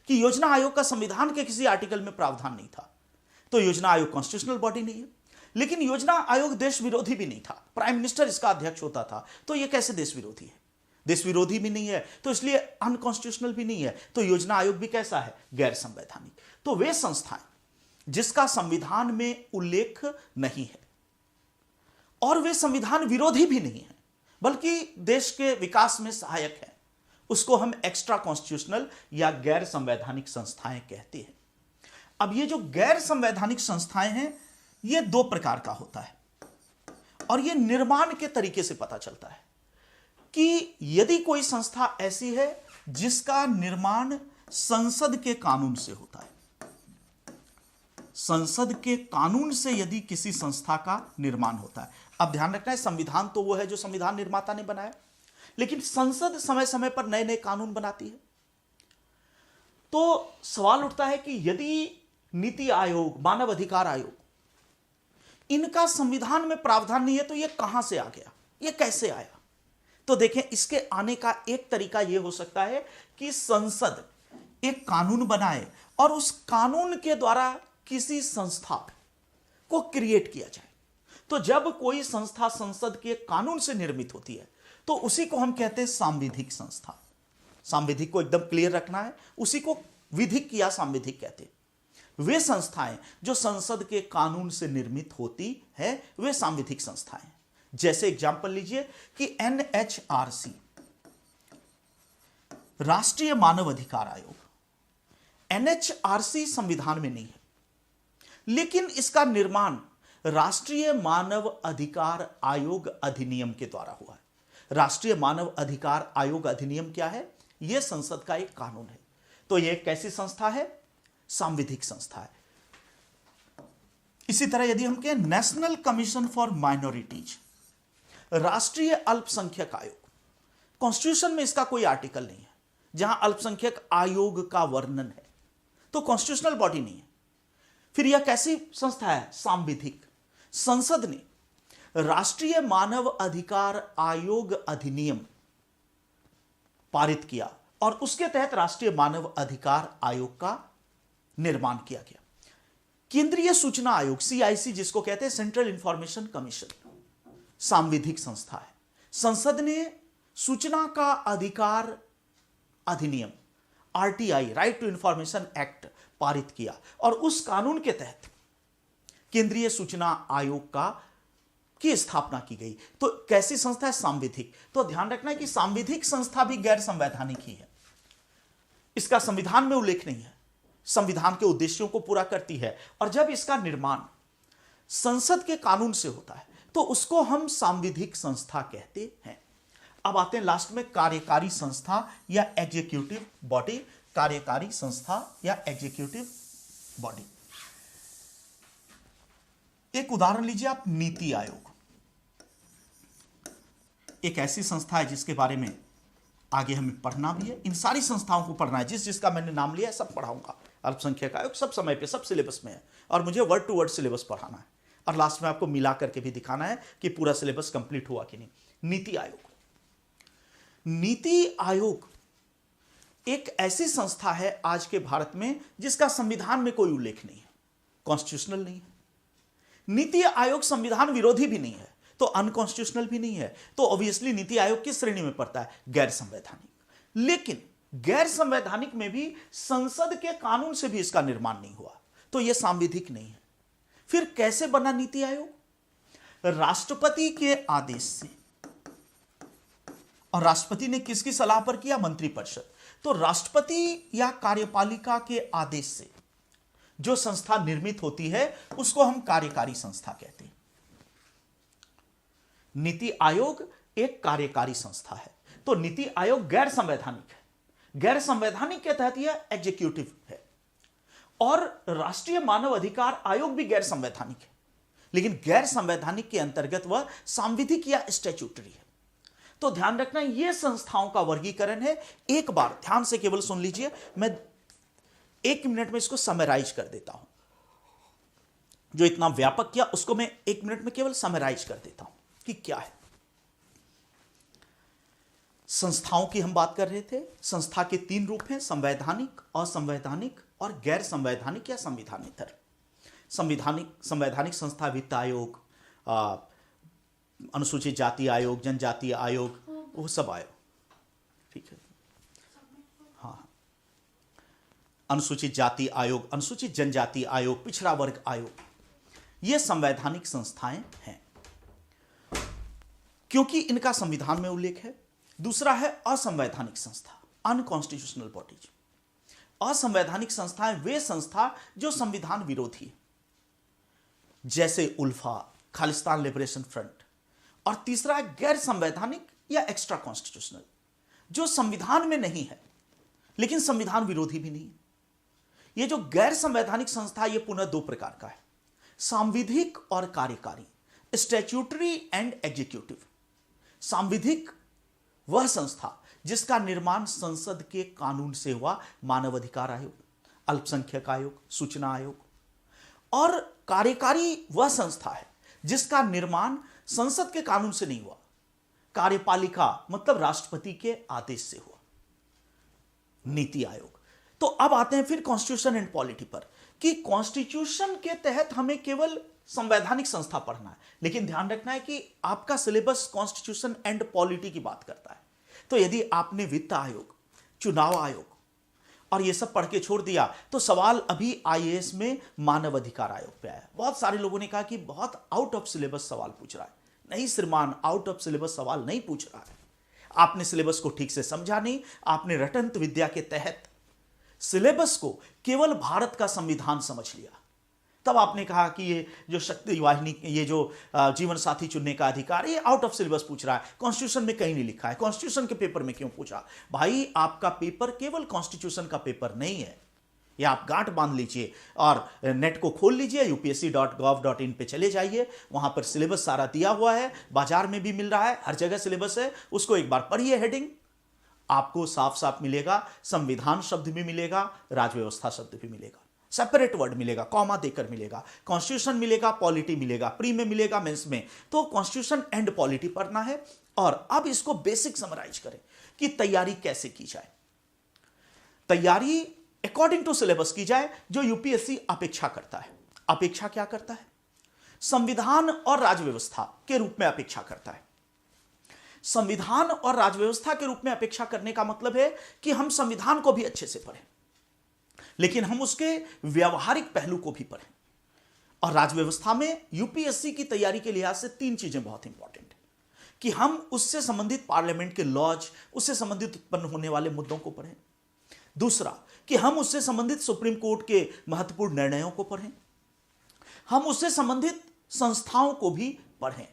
कि योजना आयोग का संविधान के किसी आर्टिकल में प्रावधान नहीं था, तो योजना आयोग कॉन्स्टिट्यूशनल बॉडी नहीं है। लेकिन योजना आयोग देश विरोधी भी नहीं था, प्राइम मिनिस्टर इसका अध्यक्ष होता था, तो यह कैसे देश विरोधी है? देश विरोधी भी नहीं है, तो इसलिए अनकॉन्स्टिट्यूशनल भी नहीं है। तो योजना आयोग भी कैसा है? गैर संवैधानिक। तो वे संस्थाएं जिसका संविधान में उल्लेख नहीं है और वे संविधान विरोधी भी नहीं है, बल्कि देश के विकास में सहायक है, उसको हम एक्स्ट्रा कॉन्स्टिट्यूशनल या गैर संवैधानिक संस्थाएं कहते हैं। अब ये जो गैर संवैधानिक संस्थाएं हैं, ये 2 प्रकार का होता है और ये निर्माण के तरीके से पता चलता है कि यदि कोई संस्था ऐसी है जिसका निर्माण संसद के कानून से होता है, संसद के कानून से यदि किसी संस्था का निर्माण होता है। अब ध्यान रखना है, संविधान तो वो है जो संविधान निर्माता ने बनाया, लेकिन संसद समय समय पर नए नए कानून बनाती है। तो सवाल उठता है कि यदि नीति आयोग, मानव अधिकार आयोग, इनका संविधान में प्रावधान नहीं है तो यह कहां से आ गया, यह कैसे आया? तो देखें, इसके आने का एक तरीका यह हो सकता है कि संसद एक कानून बनाए और उस कानून के द्वारा किसी संस्था को क्रिएट किया जाए। तो जब कोई संस्था संसद के कानून से निर्मित होती है तो उसी को हम कहते हैं सांविधिक संस्था। सांविधिक को एकदम क्लियर रखना है, उसी को विधिक या सांविधिक कहते हैं। वे संस्थाएं जो संसद के कानून से निर्मित होती है वे सांविधिक संस्थाएं। जैसे एग्जांपल लीजिए कि एनएचआरसी, राष्ट्रीय मानव अधिकार आयोग। एनएचआरसी संविधान में नहीं है, लेकिन इसका निर्माण राष्ट्रीय मानव अधिकार आयोग अधिनियम के द्वारा हुआ है। राष्ट्रीय मानव अधिकार आयोग अधिनियम क्या है? यह संसद का एक कानून है। तो यह कैसी संस्था है? सांविधिक संस्था है। इसी तरह यदि हम कहें नेशनल कमीशन फॉर माइनॉरिटीज, राष्ट्रीय अल्पसंख्यक आयोग, कॉन्स्टिट्यूशन में इसका कोई आर्टिकल नहीं है जहां अल्पसंख्यक आयोग का वर्णन है, तो कॉन्स्टिट्यूशनल बॉडी नहीं है। फिर यह कैसी संस्था है? सांविधिक। संसद ने राष्ट्रीय मानव अधिकार आयोग अधिनियम पारित किया और उसके तहत राष्ट्रीय मानव अधिकार आयोग का निर्माण किया गया। केंद्रीय सूचना आयोग, सीआईसी जिसको कहते हैं, सेंट्रल इंफॉर्मेशन कमीशन, सांविधिक संस्था है। संसद ने सूचना का अधिकार अधिनियम, RTI, right to information act, पारित किया और उस कानून के तहत केंद्रीय सूचना आयोग की स्थापना की गई। तो कैसी संस्था है? सांविधिक। तो ध्यान रखना है कि सांविधिक संस्था भी गैर संवैधानिक ही है। इसका संविधान में उल्लेख नहीं है, संविधान के उद्देश्यों को पूरा करती है और जब इसका निर्माण संसद के कानून से होता है तो उसको हम सांविधिक संस्था कहते हैं। अब आते हैं लास्ट में कार्यकारी संस्था या एग्जीक्यूटिव बॉडी। कार्यकारी संस्था या एग्जीक्यूटिव बॉडी, एक उदाहरण लीजिए आप, नीति आयोग। एक ऐसी संस्था है जिसके बारे में आगे हमें पढ़ना भी है। इन सारी संस्थाओं को पढ़ना है, जिसका मैंने नाम लिया है सब पढ़ाऊंगा। अल्पसंख्यक आयोग सब समय पे, सब सिलेबस में है और मुझे वर्ड टू वर्ड सिलेबस पढ़ाना है और लास्ट में आपको मिला करके भी दिखाना है कि पूरा सिलेबस कंप्लीट हुआ कि नहीं। नीति आयोग, नीति आयोग एक ऐसी संस्था है आज के भारत में जिसका संविधान में कोई उल्लेख नहीं है, कॉन्स्टिट्यूशनल नहीं है। नीति आयोग संविधान विरोधी भी नहीं है तो अनकॉन्स्टिट्यूशनल भी नहीं है, तो ऑब्वियसली नीति आयोग किस श्रेणी में पड़ता है? गैर संवैधानिक। लेकिन गैर संवैधानिक में भी संसद के कानून से भी इसका निर्माण नहीं हुआ, तो यह सांविधिक नहीं है। फिर कैसे बना नीति आयोग? राष्ट्रपति के आदेश से। और राष्ट्रपति ने किसकी सलाह पर किया? मंत्रिपरिषद। तो राष्ट्रपति या कार्यपालिका के आदेश से जो संस्था निर्मित होती है उसको हम कार्यकारी संस्था कहते हैं। नीति आयोग एक कार्यकारी संस्था है। तो नीति आयोग गैर संवैधानिक है। गैर संवैधानिक के तहत यह एग्जीक्यूटिव है और राष्ट्रीय मानव अधिकार आयोग भी गैर संवैधानिक है, लेकिन गैर संवैधानिक के अंतर्गत वह सांविधिक या स्टैट्यूटरी है। तो ध्यान रखना, यह संस्थाओं का वर्गीकरण है। एक बार ध्यान से केवल सुन लीजिए, मैं 1 मिनट में इसको समराइज कर देता हूं। जो इतना व्यापक किया उसको मैं 1 मिनट में केवल समराइज कर देता हूं कि क्या है। संस्थाओं की हम बात कर रहे थे। संस्था के 3 रूप हैं, संवैधानिक, असंवैधानिक और गैर संवैधानिक या संविधानेतर। संवैधानिक संस्था वित्त आयोग, अनुसूचित जाति आयोग, जनजातीय आयोग, वो सब आयोग, ठीक है। हाँ, अनुसूचित जाति आयोग, अनुसूचित जनजाति आयोग, पिछड़ा वर्ग आयोग, ये संवैधानिक संस्थाएं हैं क्योंकि इनका संविधान में उल्लेख है। दूसरा है असंवैधानिक संस्था, अनकॉन्स्टिट्यूशनल बॉडीज। असंवैधानिक संस्थाएं वे संस्था जो संविधान विरोधी है, जैसे उल्फा, खालिस्तान लिबरेशन फ्रंट। और तीसरा है गैर संवैधानिक या एक्स्ट्रा कॉन्स्टिट्यूशनल, जो संविधान में नहीं है लेकिन संविधान विरोधी भी नहीं है। यह जो गैर संवैधानिक संस्था, यह पुनः 2 प्रकार का है, सांविधिक और कार्यकारी, स्टैट्यूटरी एंड एग्जीक्यूटिव। सांविधिक वह संस्था जिसका निर्माण संसद के कानून से हुआ, मानवाधिकार आयोग, अल्पसंख्यक आयोग, सूचना आयोग। और कार्यकारी वह संस्था है जिसका निर्माण संसद के कानून से नहीं हुआ, कार्यपालिका मतलब राष्ट्रपति के आदेश से हुआ, नीति आयोग। तो अब आते हैं फिर कॉन्स्टिट्यूशन एंड पॉलिटी पर, कि कॉन्स्टिट्यूशन के तहत हमें केवल संवैधानिक संस्था पढ़ना है, लेकिन ध्यान रखना है कि आपका सिलेबस कॉन्स्टिट्यूशन एंड पॉलिटी की बात करता है। तो यदि आपने वित्त आयोग, चुनाव आयोग और ये सब पढ़ के छोड़ दिया, तो सवाल अभी आईएएस में मानव अधिकार आयोग पे आया। बहुत सारे लोगों ने कहा कि बहुत आउट ऑफ सिलेबस सवाल पूछ रहा है। नहीं श्रीमान, आउट ऑफ सिलेबस सवाल नहीं पूछ रहा है। आपने सिलेबस को ठीक से समझा नहीं, आपने रटंत विद्या के तहत सिलेबस को केवल भारत का संविधान समझ लिया। तब आपने कहा कि ये जो शक्ति वाहिनी, ये जो जीवन साथी चुनने का अधिकार, ये आउट ऑफ सिलेबस पूछ रहा है, कॉन्स्टिट्यूशन में कहीं नहीं लिखा है, कॉन्स्टिट्यूशन के पेपर में क्यों पूछा? भाई, आपका पेपर केवल कॉन्स्टिट्यूशन का पेपर नहीं है। ये आप गांठ बांध लीजिए और नेट को खोल लीजिए, upsc.gov.in पे चले जाइए, वहां पर सिलेबस सारा दिया हुआ है, बाजार में भी मिल रहा है, हर जगह सिलेबस है। उसको एक बार पढ़िए, हेडिंग आपको साफ साफ मिलेगा, संविधान शब्द भी मिलेगा, राजव्यवस्था शब्द भी मिलेगा, सेपरेट वर्ड मिलेगा, कॉमा देकर मिलेगा, कॉन्स्टिट्यूशन मिलेगा, पॉलिटी मिलेगा, प्री में मिलेगा, मेंस में। तो कॉन्स्टिट्यूशन एंड पॉलिटी पढ़ना है। और अब इसको बेसिक समराइज करें कि तैयारी कैसे की जाए। तैयारी अकॉर्डिंग टू सिलेबस की जाए, जो यूपीएससी अपेक्षा करता है। अपेक्षा क्या करता है? संविधान और राजव्यवस्था के रूप में अपेक्षा करता है। संविधान और राजव्यवस्था के रूप में अपेक्षा करने का मतलब है कि हम संविधान को भी अच्छे से पढ़ें, लेकिन हम उसके व्यवहारिक पहलू को भी पढ़ें। और राजव्यवस्था में यूपीएससी की तैयारी के लिहाज से 3 चीजें बहुत इंपॉर्टेंट है, कि हम उससे संबंधित पार्लियामेंट के लॉज, उससे संबंधित उत्पन्न होने वाले मुद्दों को पढ़ें। दूसरा, कि हम उससे संबंधित सुप्रीम कोर्ट के महत्वपूर्ण निर्णयों को पढ़ें। हम उससे संबंधित संस्थाओं को भी पढ़ें।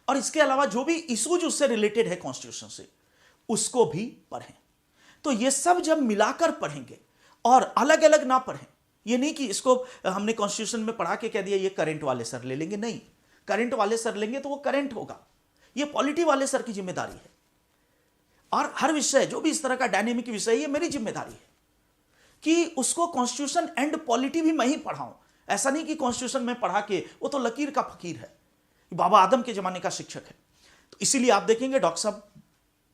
और इसके अलावा जो भी इश्यूज उससे रिलेटेड है कॉन्स्टिट्यूशन से, उसको भी पढ़ें। तो ये सब जब मिलाकर पढ़ेंगे और अलग अलग ना पढ़ें, ये नहीं कि इसको हमने कॉन्स्टिट्यूशन में पढ़ा के कह दिया ये करंट वाले सर ले लेंगे, नहीं। करंट वाले सर लेंगे तो वो करंट होगा, ये पॉलिटी वाले सर की जिम्मेदारी है। और हर विषय, जो भी इस तरह का डायनेमिक विषय, ये मेरी जिम्मेदारी है कि उसको कॉन्स्टिट्यूशन एंड पॉलिटी भी मैं ही पढ़ाऊं। ऐसा नहीं कि कॉन्स्टिट्यूशन में पढ़ा के, वो तो लकीर का फकीर है, बाबा आदम के जमाने का शिक्षक है। तो इसीलिए आप देखेंगे डॉक्टर साहब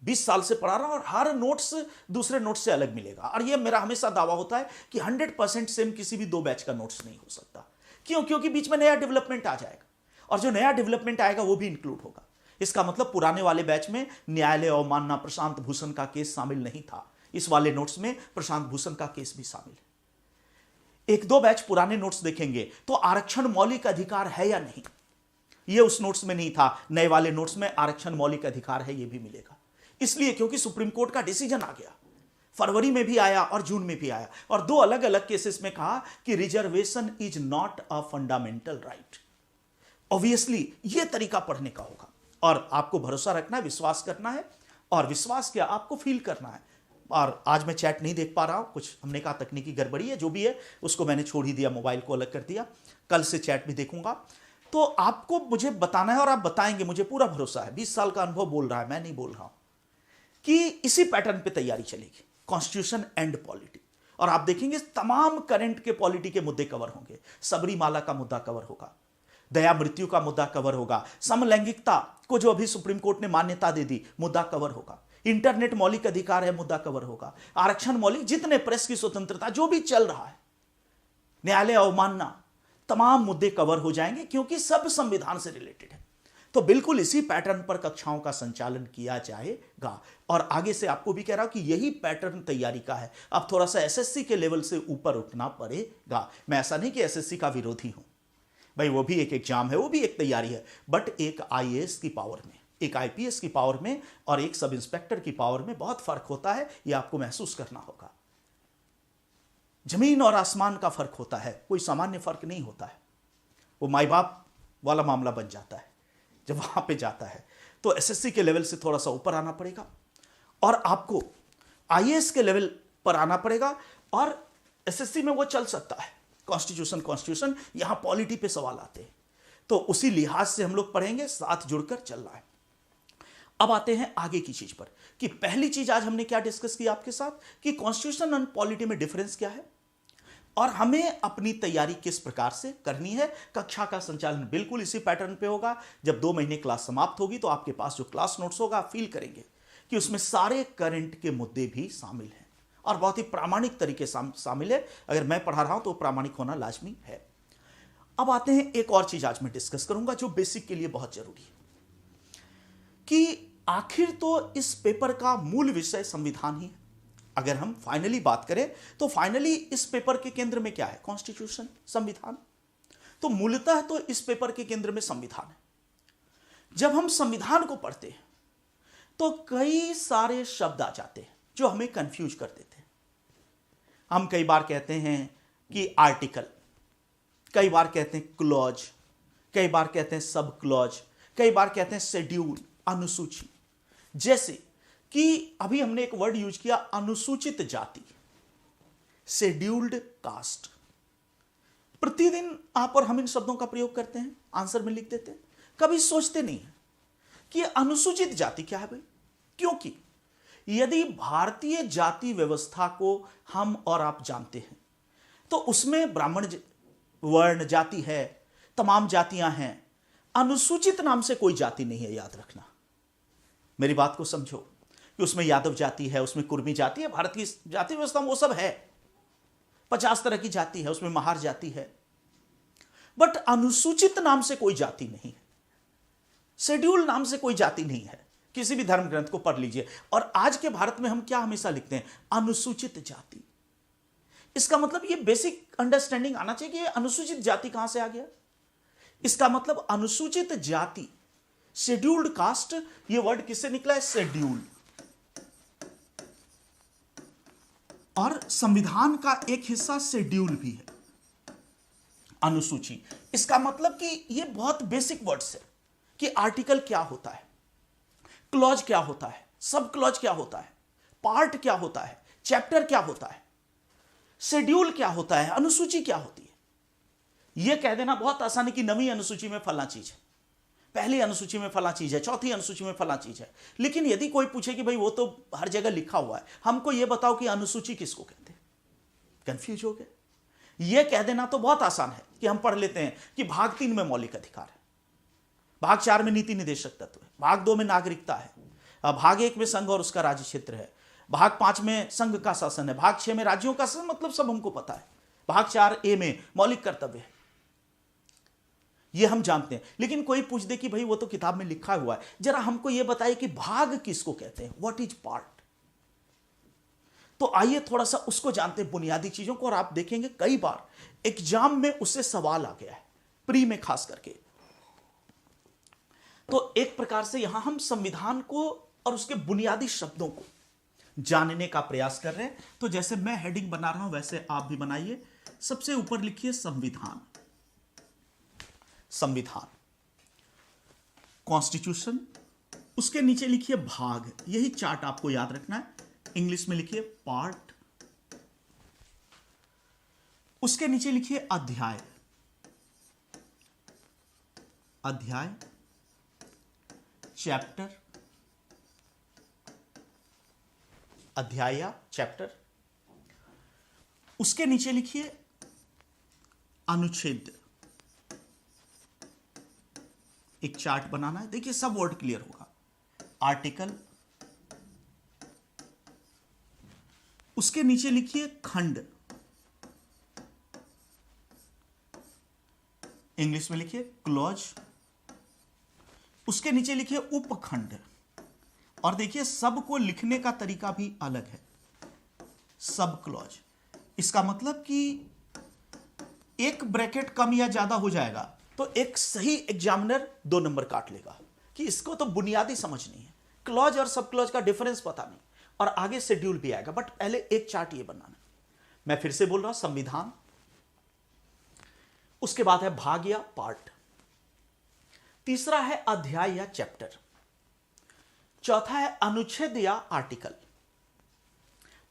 20 साल से पढ़ा रहा और हर नोट्स दूसरे नोट्स से अलग मिलेगा। और ये मेरा हमेशा दावा होता है कि 100% सेम किसी भी 2 बैच का नोट्स नहीं हो सकता। क्यों? क्योंकि बीच में नया डेवलपमेंट आ जाएगा, और जो नया डेवलपमेंट आएगा वो भी इंक्लूड होगा। इसका मतलब पुराने वाले बैच में न्यायालय अवमानना प्रशांत भूषण का केस शामिल नहीं था, इस वाले नोट्स में प्रशांत भूषण का केस भी शामिल है। 1-2 बैच पुराने नोट्स देखेंगे तो आरक्षण मौलिक अधिकार है या नहीं, ये उस नोट्स में नहीं था। नए वाले नोट्स में आरक्षण मौलिक अधिकार है, ये भी मिलेगा। इसलिए क्योंकि सुप्रीम कोर्ट का डिसीजन आ गया, फरवरी में भी आया और जून में भी आया, और 2 अलग अलग केसेस में कहा कि reservation is not a fundamental right. Obviously ये तरीका पढ़ने का होगा, और आपको भरोसा रखना है, विश्वास करना है, और विश्वास क्या, आपको फील करना है। और आज मैं चैट नहीं देख पा रहा हूं, कुछ हमने कहा तकनीकी गड़बड़ी है, जो भी है उसको मैंने छोड़ ही दिया, मोबाइल को अलग कर दिया। कल से चैट भी देखूंगा। तो आपको मुझे बताना है और आप बताएंगे, मुझे पूरा भरोसा है, 20 साल का अनुभव बोल रहा है, मैं नहीं बोल रहा हूं, कि इसी पैटर्न पे तैयारी चलेगी, कॉन्स्टिट्यूशन एंड पॉलिटी। और आप देखेंगे तमाम करंट के पॉलिटी के मुद्दे कवर होंगे। सबरीमाला का मुद्दा कवर होगा, दया मृत्यु का मुद्दा कवर होगा, समलैंगिकता को जो अभी सुप्रीम कोर्ट ने मान्यता दे दी, मुद्दा कवर होगा, इंटरनेट मौलिक अधिकार है, मुद्दा कवर होगा, आरक्षण मौलिक, जितने प्रेस की स्वतंत्रता, जो भी चल रहा है, न्यायालय अवमानना, तमाम मुद्दे कवर हो जाएंगे, क्योंकि सब संविधान से रिलेटेड है। तो बिल्कुल इसी पैटर्न पर कक्षाओं का संचालन किया जाएगा। और आगे से आपको भी कह रहा हूं कि यही पैटर्न तैयारी का है। अब थोड़ा सा एसएससी के लेवल से ऊपर उठना पड़ेगा। मैं ऐसा नहीं कि एसएससी का विरोधी हूं भाई, वो भी एक एग्जाम है, वो भी एक तैयारी है, बट एक आईएएस की पावर में, एक आईपीएस की पावर में और एक सब इंस्पेक्टर की पावर में बहुत फर्क होता है। यह आपको महसूस करना होगा। जमीन और आसमान का फर्क होता है, कोई सामान्य फर्क नहीं होता है। वो माई बाप वाला मामला बन जाता है जब वहां पे जाता है। तो एसएससी के लेवल से थोड़ा सा ऊपर आना पड़ेगा, और आपको आईएएस के लेवल पर आना पड़ेगा। और एसएससी में वो चल सकता है, कॉन्स्टिट्यूशन, यहां पॉलिटी पे सवाल आते हैं, तो उसी लिहाज से हम लोग पढ़ेंगे, साथ जुड़कर चल रहा है। अब आते हैं आगे की चीज पर कि पहली चीज आज हमने क्या डिस्कस की आपके साथ कि कॉन्स्टिट्यूशन और पॉलिटी में डिफरेंस क्या है और हमें अपनी तैयारी किस प्रकार से करनी है। कक्षा का संचालन बिल्कुल इसी पैटर्न पे होगा। जब 2 महीने क्लास समाप्त होगी तो आपके पास जो क्लास नोट्स होगा आप फील करेंगे कि उसमें सारे करंट के मुद्दे भी शामिल हैं और बहुत ही प्रामाणिक तरीके से शामिल है। अगर मैं पढ़ा रहा हूं तो प्रामाणिक होना लाजमी है। अब आते हैं एक और चीज आज मैं डिस्कस करूंगा जो बेसिक के लिए बहुत जरूरी है कि आखिर तो इस पेपर का मूल विषय संविधान ही है। अगर हम फाइनली बात करें तो फाइनली इस पेपर के केंद्र में क्या है? कॉन्स्टिट्यूशन, संविधान। तो मूलतः तो इस पेपर के केंद्र में संविधान है। जब हम संविधान को पढ़ते हैं तो कई सारे शब्द आ जाते हैं जो हमें कंफ्यूज कर देते हैं। हम कई बार कहते हैं कि आर्टिकल, कई बार कहते हैं क्लॉज, कई बार कहते हैं सब क्लॉज, कई बार कहते हैं शेड्यूल, अनुसूची। जैसे कि अभी हमने एक वर्ड यूज किया अनुसूचित जाति, शेड्यूल्ड कास्ट। प्रतिदिन आप और हम इन शब्दों का प्रयोग करते हैं, आंसर में लिख देते हैं, कभी सोचते नहीं है कि अनुसूचित जाति क्या है भाई। क्योंकि यदि भारतीय जाति व्यवस्था को हम और आप जानते हैं तो उसमें ब्राह्मण वर्ण जाति है, तमाम जातियां हैं। अनुसूचित नाम से कोई जाति नहीं है, याद रखना। मेरी बात को समझो कि उसमें यादव जाति है, उसमें कुर्मी जाति है। भारत की जाति व्यवस्था में वो सब है। 50 तरह की जाति है, उसमें महार जाति है। बट अनुसूचित नाम से कोई जाति नहीं है, शेड्यूल नाम से कोई जाति नहीं है। किसी भी धर्म ग्रंथ को पढ़ लीजिए। और आज के भारत में हम क्या हमेशा लिखते हैं? अनुसूचित जाति। इसका मतलब ये बेसिक अंडरस्टैंडिंग आना चाहिए कि ये अनुसूचित जाति कहां से आ गया। इसका मतलब अनुसूचित जाति, शेड्यूल्ड कास्ट, ये वर्ड किससे निकला है? शेड्यूल। और संविधान का एक हिस्सा शेड्यूल भी है, अनुसूची। इसका मतलब कि ये बहुत बेसिक वर्ड्स है कि आर्टिकल क्या होता है, क्लॉज क्या होता है, सब क्लॉज क्या होता है, पार्ट क्या होता है, चैप्टर क्या होता है, शेड्यूल क्या होता है, अनुसूची क्या होती है। यह कह देना बहुत आसान है कि नवीं अनुसूची में फला चीज है, पहली अनुसूची में फला चीज है, चौथी अनुसूची में फला चीज है। लेकिन यदि कोई पूछे कि भाई वो तो हर जगह लिखा हुआ है, हमको यह बताओ कि अनुसूची किसको कहते हैं, कंफ्यूज हो गए। यह कह देना तो बहुत आसान है कि हम पढ़ लेते हैं कि भाग 3 में मौलिक अधिकार है, भाग 4 में नीति निर्देशक तत्व है, भाग 2 में नागरिकता है, भाग 1 में संघ और उसका राज्य क्षेत्र है, भाग 5 में संघ का शासन है, भाग 6 में राज्यों का शासन, मतलब सब हमको पता है। भाग 4A में मौलिक कर्तव्य है, ये हम जानते हैं। लेकिन कोई पूछ दे कि भाई वो तो किताब में लिखा हुआ है, जरा हमको ये बताइए कि भाग किसको कहते हैं, व्हाट इज पार्ट। तो आइए थोड़ा सा उसको जानते हैं, बुनियादी चीजों को। और आप देखेंगे कई बार एग्जाम में उससे सवाल आ गया है, प्री में खास करके। तो एक प्रकार से यहां हम संविधान को और उसके बुनियादी शब्दों को जानने का प्रयास कर रहे हैं। तो जैसे मैं हेडिंग बना रहा हूं वैसे आप भी बनाइए। सबसे ऊपर लिखिए संविधान, संविधान, कॉन्स्टिट्यूशन। उसके नीचे लिखिए भाग, यही चार्ट आपको याद रखना है। इंग्लिश में लिखिए पार्ट। उसके नीचे लिखिए अध्याय, अध्याय, चैप्टर, अध्याय या चैप्टर। उसके नीचे लिखिए अनुच्छेद। एक चार्ट बनाना है, देखिए सब वर्ड क्लियर होगा। आर्टिकल। उसके नीचे लिखिए खंड, इंग्लिश में लिखिए क्लॉज। उसके नीचे लिखिए उपखंड। और देखिए सब को लिखने का तरीका भी अलग है, सब क्लॉज। इसका मतलब कि एक ब्रैकेट कम या ज्यादा हो जाएगा तो एक सही एग्जामिनर 2 नंबर काट लेगा कि इसको तो बुनियादी समझ नहीं है, क्लॉज और सब क्लॉज का डिफरेंस पता नहीं। और आगे शेड्यूल भी आएगा, बट पहले एक चार्ट ये बनाना। मैं फिर से बोल रहा हूं, संविधान, उसके बाद है भाग या पार्ट, तीसरा है अध्याय या चैप्टर, चौथा है अनुच्छेद या आर्टिकल,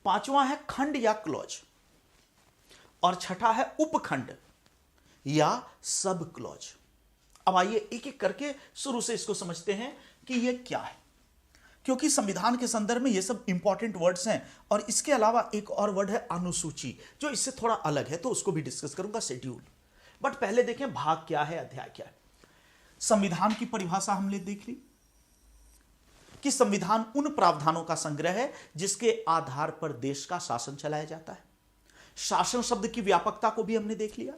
पांचवा है खंड या क्लॉज, और छठा है उपखंड या सब क्लॉज। अब आइए एक एक करके शुरू से इसको समझते हैं कि यह क्या है। क्योंकि संविधान के संदर्भ में ये सब इंपॉर्टेंट वर्ड्स हैं। और इसके अलावा एक और वर्ड है अनुसूची, जो इससे थोड़ा अलग है, तो उसको भी डिस्कस करूंगा, शेड्यूल। बट पहले देखें भाग क्या है, अध्याय क्या है। संविधान की परिभाषा हमने देख ली कि संविधान उन प्रावधानों का संग्रह है जिसके आधार पर देश का शासन चलाया जाता है। शासन शब्द की व्यापकता को भी हमने देख लिया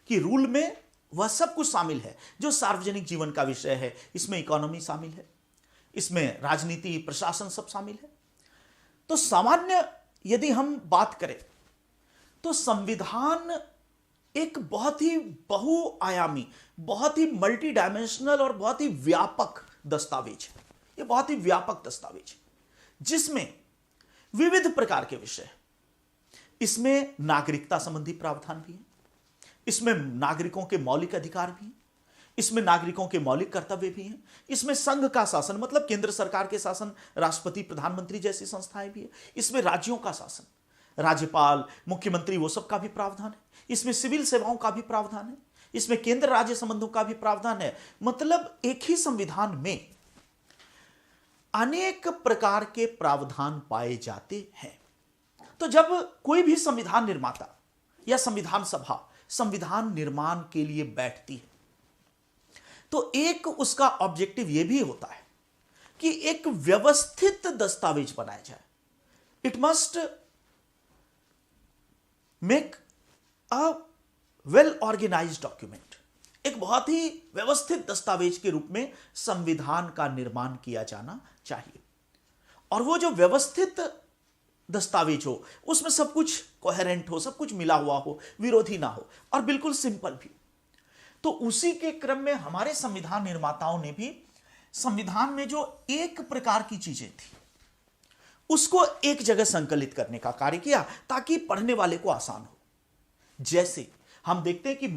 कि रूल में वह सब कुछ शामिल है जो सार्वजनिक जीवन का विषय है। इसमें इकोनॉमी शामिल है, इसमें राजनीति, प्रशासन सब शामिल है। तो सामान्य यदि हम बात करें तो संविधान एक बहुत ही बहुआयामी, बहुत ही मल्टी डायमेंशनल और बहुत ही व्यापक दस्तावेज है। ये बहुत ही व्यापक दस्तावेज है जिसमें विविध प्रकार के विषय हैं। इसमें नागरिकता संबंधी प्रावधान भी है, इसमें नागरिकों के मौलिक अधिकार भी हैं, इसमें नागरिकों के मौलिक कर्तव्य भी हैं, इसमें संघ का शासन मतलब केंद्र सरकार के शासन, राष्ट्रपति, प्रधानमंत्री जैसी संस्थाएं भी है, इसमें राज्यों का शासन, राज्यपाल, मुख्यमंत्री, वो सब का भी प्रावधान है, इसमें सिविल सेवाओं का भी प्रावधान है, इसमें केंद्र राज्य संबंधों का भी प्रावधान है। मतलब एक ही संविधान में अनेक प्रकार के प्रावधान पाए जाते हैं। तो जब कोई भी संविधान निर्माता या संविधान सभा संविधान निर्माण के लिए बैठती है तो एक उसका ऑब्जेक्टिव यह भी होता है कि एक व्यवस्थित दस्तावेज बनाया जाए। It must make a well organised document. एक बहुत ही व्यवस्थित दस्तावेज के रूप में संविधान का निर्माण किया जाना चाहिए। और वो जो व्यवस्थित दस्तावेज हो उसमें सब कुछ कोहेरेंट हो, सब कुछ मिला हुआ हो, विरोधी ना हो और बिल्कुल सिंपल भी। तो उसी के क्रम में हमारे संविधान निर्माताओं ने भी संविधान में जो एक प्रकार की चीजें थी उसको एक जगह संकलित करने का कार्य किया ताकि पढ़ने वाले को आसान हो। जैसे हम देखते हैं कि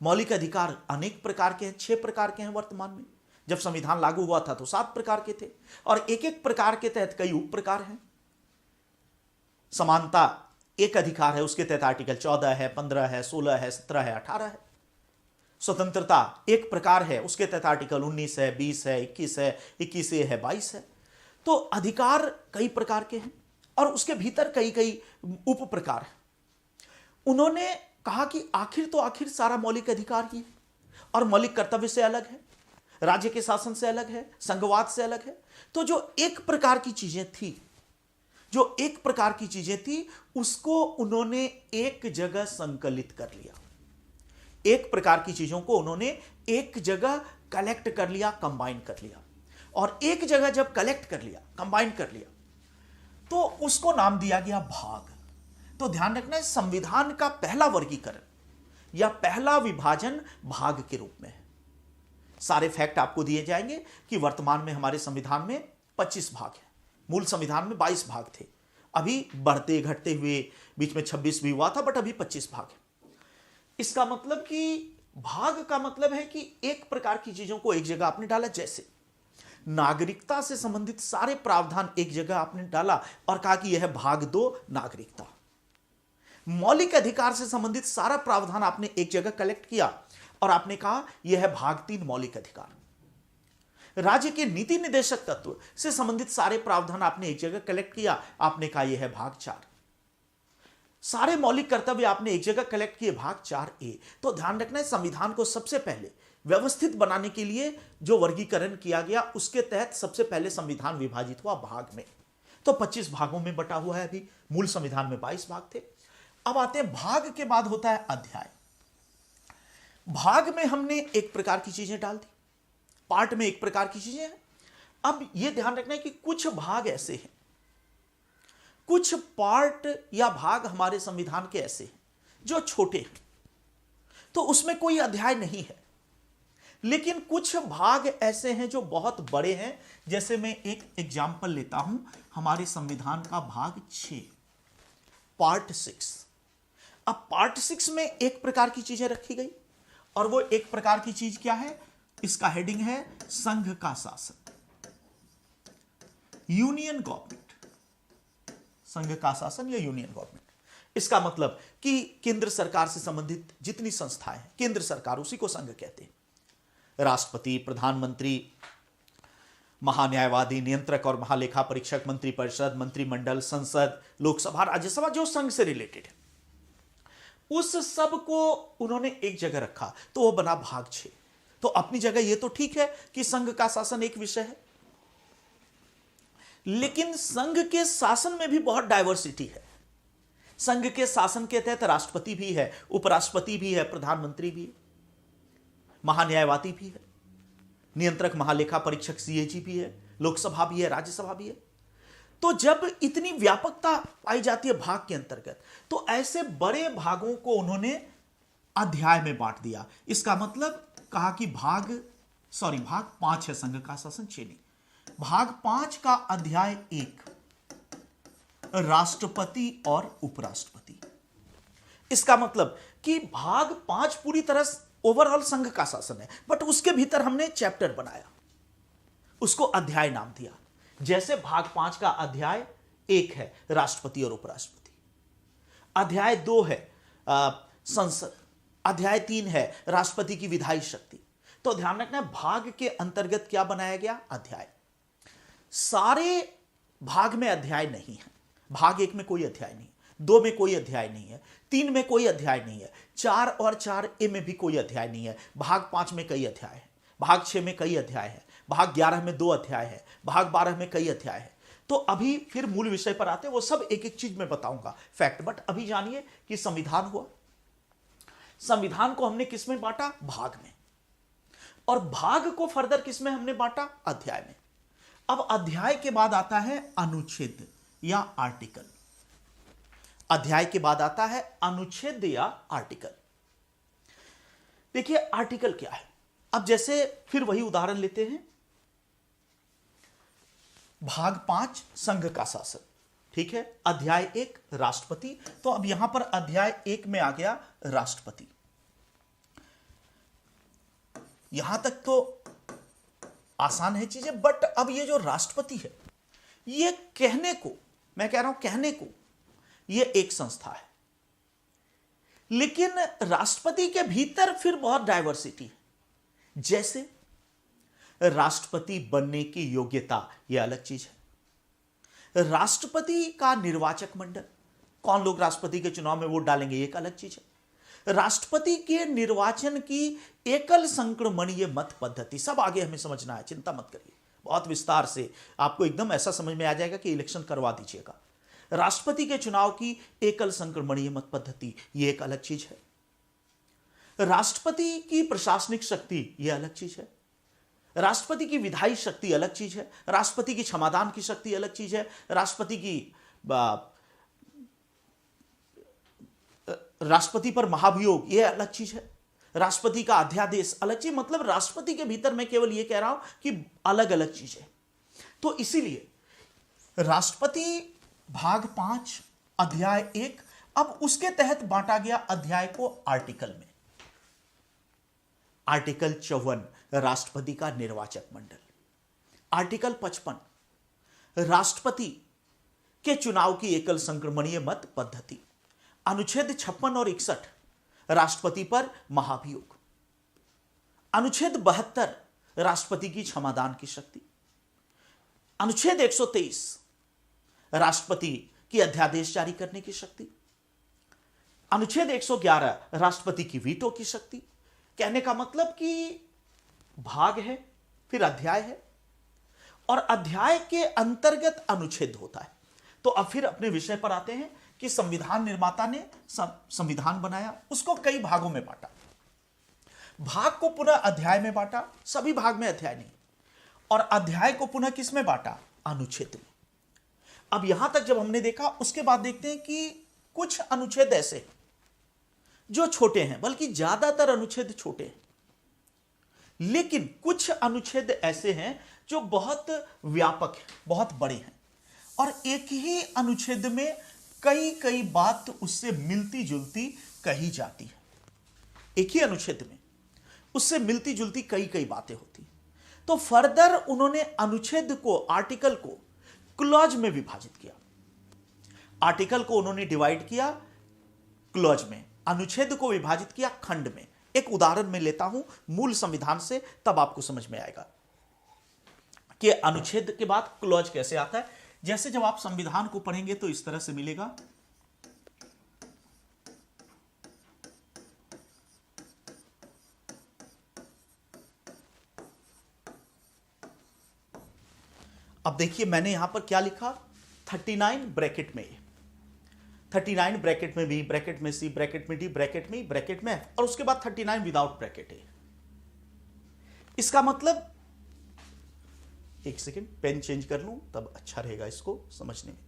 मौलिक अधिकार अनेक प्रकार के हैं, 6 प्रकार के हैं वर्तमान में। जब संविधान लागू हुआ था तो 7 प्रकार के थे और एक एक प्रकार के तहत कई उप प्रकार हैं। समानता एक अधिकार है, उसके तहत आर्टिकल 14 है, 15 है, 16 है, 17 है, 18 है। स्वतंत्रता एक प्रकार है, उसके तहत आर्टिकल 19 है, 20 है, 21 है, 21A है, 22 है। तो अधिकार कई प्रकार के हैं और उसके भीतर कई कई उप प्रकार हैं। उन्होंने कहा कि आखिर सारा मौलिक अधिकार ही है और मौलिक कर्तव्य से अलग है, राज्य के शासन से अलग है, संघवाद से अलग है। तो जो एक प्रकार की चीजें थी उसको उन्होंने एक जगह संकलित कर लिया। एक प्रकार की चीजों को उन्होंने एक जगह कलेक्ट कर लिया, कंबाइन कर लिया। और एक जगह जब कलेक्ट कर लिया, कंबाइन कर लिया, तो उसको नाम दिया गया भाग। तो ध्यान रखना है, संविधान का पहला वर्गीकरण या पहला विभाजन भाग के रूप में है। सारे फैक्ट आपको दिए जाएंगे कि वर्तमान में हमारे संविधान में 25 भाग हैं। मूल संविधान में 22 भाग थे, अभी बढ़ते घटते हुए बीच में 26 भी हुआ था, बट अभी 25 भाग है। इसका मतलब कि भाग का मतलब है कि एक प्रकार की चीजों को एक जगह आपने डाला। जैसे नागरिकता से संबंधित सारे प्रावधान एक जगह आपने डाला और कहा कि यह भाग 2 नागरिकता। मौलिक अधिकार से संबंधित सारा प्रावधान आपने एक जगह कलेक्ट किया और आपने कहा यह है भाग 3 मौलिक अधिकार। राज्य के नीति निदेशक तत्व से संबंधित सारे प्रावधान आपने एक जगह कलेक्ट किया, आपने कहा यह है भाग 4। सारे मौलिक कर्तव्य आपने एक जगह कलेक्ट किए, भाग 4A। तो ध्यान रखना है, संविधान को सबसे पहले व्यवस्थित बनाने के लिए जो वर्गीकरण किया गया उसके तहत सबसे पहले संविधान विभाजित हुआ भाग में। तो 25 भागों में बटा हुआ है। अभी मूल संविधान में 22 भाग थे। अब आते हैं भाग के बाद होता है अध्याय। भाग में हमने एक प्रकार की चीजें डाल दी, पार्ट में एक प्रकार की चीजें हैं। अब यह ध्यान रखना है कि कुछ भाग ऐसे हैं, कुछ पार्ट या भाग हमारे संविधान के ऐसे हैं जो छोटे हैं, तो उसमें कोई अध्याय नहीं है। लेकिन कुछ भाग ऐसे हैं जो बहुत बड़े हैं। जैसे मैं एक एग्जाम्पल लेता हूं, हमारे संविधान का भाग 6, पार्ट 6। अब पार्ट 6 में एक प्रकार की चीजें रखी गई और वो एक प्रकार की चीज क्या है? इसका हेडिंग है संघ का शासन, यूनियन गवर्नमेंट। संघ का शासन या यूनियन गवर्नमेंट, इसका मतलब कि केंद्र सरकार से संबंधित जितनी संस्थाएं हैं, केंद्र सरकार, उसी को संघ कहते हैं। राष्ट्रपति, प्रधानमंत्री, महान्यायवादी, नियंत्रक और महालेखा परीक्षक, मंत्रिपरिषद, मंत्रिमंडल, संसद, लोकसभा, राज्यसभा, जो संघ से रिलेटेड है, उस सब को उन्होंने एक जगह रखा, तो वो बना भाग 6। तो अपनी जगह ये तो ठीक है कि संघ का शासन एक विषय है, लेकिन संघ के शासन में भी बहुत डायवर्सिटी है। संघ के शासन के तहत राष्ट्रपति भी है, उपराष्ट्रपति भी है, प्रधानमंत्री भी है, महान्यायवादी भी है, नियंत्रक महालेखा परीक्षक सीएजी भी है, लोकसभा भी है, राज्यसभा भी है। तो जब इतनी व्यापकता पाई जाती है भाग के अंतर्गत, तो ऐसे बड़े भागों को उन्होंने अध्याय में बांट दिया। इसका मतलब कहा कि भाग 5 है संघ का शासन, 6 नहीं। भाग 5 का अध्याय 1 राष्ट्रपति और उपराष्ट्रपति। इसका मतलब कि भाग 5 पूरी तरह ओवरऑल संघ का शासन है, बट उसके भीतर हमने चैप्टर बनाया, उसको अध्याय नाम दिया। जैसे भाग 5 का अध्याय 1 है राष्ट्रपति और उपराष्ट्रपति, अध्याय 2 है संसद, अध्याय 3 है राष्ट्रपति की विधायी शक्ति। तो ध्यान रखना, भाग के अंतर्गत क्या बनाया गया? अध्याय। सारे भाग में अध्याय नहीं है। भाग 1 में कोई अध्याय नहीं, 2 में कोई अध्याय नहीं है, 3 में कोई अध्याय नहीं है, 4 और 4A में भी कोई अध्याय नहीं है। भाग 5 में कई अध्याय है, भाग 6 में कई अध्याय है, भाग 11 में 2 अध्याय है, भाग 12 में कई अध्याय है। तो अभी फिर मूल विषय पर आते हैं, वो सब एक एक चीज में बताऊंगा फैक्ट। बट अभी जानिए कि संविधान हुआ, संविधान को हमने किस में बांटा? भाग में। और भाग को फर्दर किस में हमने बांटा? अध्याय में। अब अध्याय के बाद आता है अनुच्छेद या आर्टिकल। अध्याय के बाद आता है अनुच्छेद या आर्टिकल। देखिए आर्टिकल क्या है। अब जैसे फिर वही उदाहरण लेते हैं, भाग 5 संघ का शासन, ठीक है, अध्याय 1 राष्ट्रपति। तो अब यहां पर अध्याय 1 में आ गया राष्ट्रपति। यहां तक तो आसान है चीजें, बट अब ये जो राष्ट्रपति है, ये कहने को, मैं कह रहा हूं कहने को, ये एक संस्था है, लेकिन राष्ट्रपति के भीतर फिर बहुत डाइवर्सिटी है। जैसे राष्ट्रपति बनने की योग्यता, यह अलग चीज है। राष्ट्रपति का निर्वाचक मंडल, कौन लोग राष्ट्रपति के चुनाव में वोट डालेंगे, एक अलग चीज है। राष्ट्रपति के निर्वाचन की एकल संक्रमणीय मत पद्धति, सब आगे हमें समझना है, चिंता मत करिए, बहुत विस्तार से आपको एकदम ऐसा समझ में आ जाएगा कि इलेक्शन करवा दीजिएगा। राष्ट्रपति के चुनाव की एकल संक्रमणीय मत पद्धति, यह एक अलग चीज है। राष्ट्रपति की प्रशासनिक शक्ति, यह अलग चीज है। राष्ट्रपति की विधायी शक्ति अलग चीज है। राष्ट्रपति की क्षमादान की शक्ति अलग चीज है। राष्ट्रपति की राष्ट्रपति पर महाभियोग, यह अलग चीज है। राष्ट्रपति का अध्यादेश अलग चीज। मतलब राष्ट्रपति के भीतर मैं केवल यह कह रहा हूं कि अलग अलग चीजें। तो इसीलिए राष्ट्रपति भाग 5 अध्याय 1, अब उसके तहत बांटा गया अध्याय को आर्टिकल में। आर्टिकल 54 राष्ट्रपति का निर्वाचक मंडल। आर्टिकल 55 राष्ट्रपति के चुनाव की एकल संक्रमणीय मत पद्धति। अनुच्छेद 56 और 61 राष्ट्रपति पर महाभियोग। अनुच्छेद 72 राष्ट्रपति की क्षमादान की शक्ति। अनुच्छेद 123 राष्ट्रपति की अध्यादेश जारी करने की शक्ति। अनुच्छेद 111 राष्ट्रपति की वीटो की शक्ति। कहने का मतलब कि भाग है, फिर अध्याय है, और अध्याय के अंतर्गत अनुच्छेद होता है। तो अब फिर अपने विषय पर आते हैं कि संविधान निर्माता ने संविधान बनाया, उसको कई भागों में बांटा। भाग को पुनः अध्याय में बांटा, सभी भाग में अध्याय नहीं, और अध्याय को पुनः किस में बांटा? अनुच्छेद में। अब यहां तक जब हमने देखा, उसके बाद देखते हैं कि कुछ अनुच्छेद ऐसे जो छोटे हैं, बल्कि ज्यादातर अनुच्छेद छोटे हैं, लेकिन कुछ अनुच्छेद ऐसे हैं जो बहुत व्यापक हैं, बहुत बड़े हैं, और एक ही अनुच्छेद में कई कई बात उससे मिलती जुलती कही जाती है। एक ही अनुच्छेद में उससे मिलती जुलती कई कई बातें होती हैं। तो फर्दर उन्होंने अनुच्छेद को, आर्टिकल को क्लॉज में विभाजित किया। आर्टिकल को उन्होंने डिवाइड किया क्लॉज में, अनुच्छेद को विभाजित किया खंड में। एक उदाहरण मैं लेता हूं मूल संविधान से, तब आपको समझ में आएगा। कि अनुच्छेद के बाद क्लॉज कैसे आता है। जैसे जब आप संविधान को पढ़ेंगे तो इस तरह से मिलेगा। अब देखिए मैंने यहां पर क्या लिखा, 39 ब्रैकेट में, 39 ब्रैकेट में बी, ब्रैकेट में सी, ब्रैकेट में डी, ब्रैकेट में, ब्रैकेट में एफ, और उसके बाद 39 विदाउट ब्रैकेट है। इसका मतलब, एक सेकेंड पेन चेंज कर लूं तब अच्छा रहेगा इसको समझने में।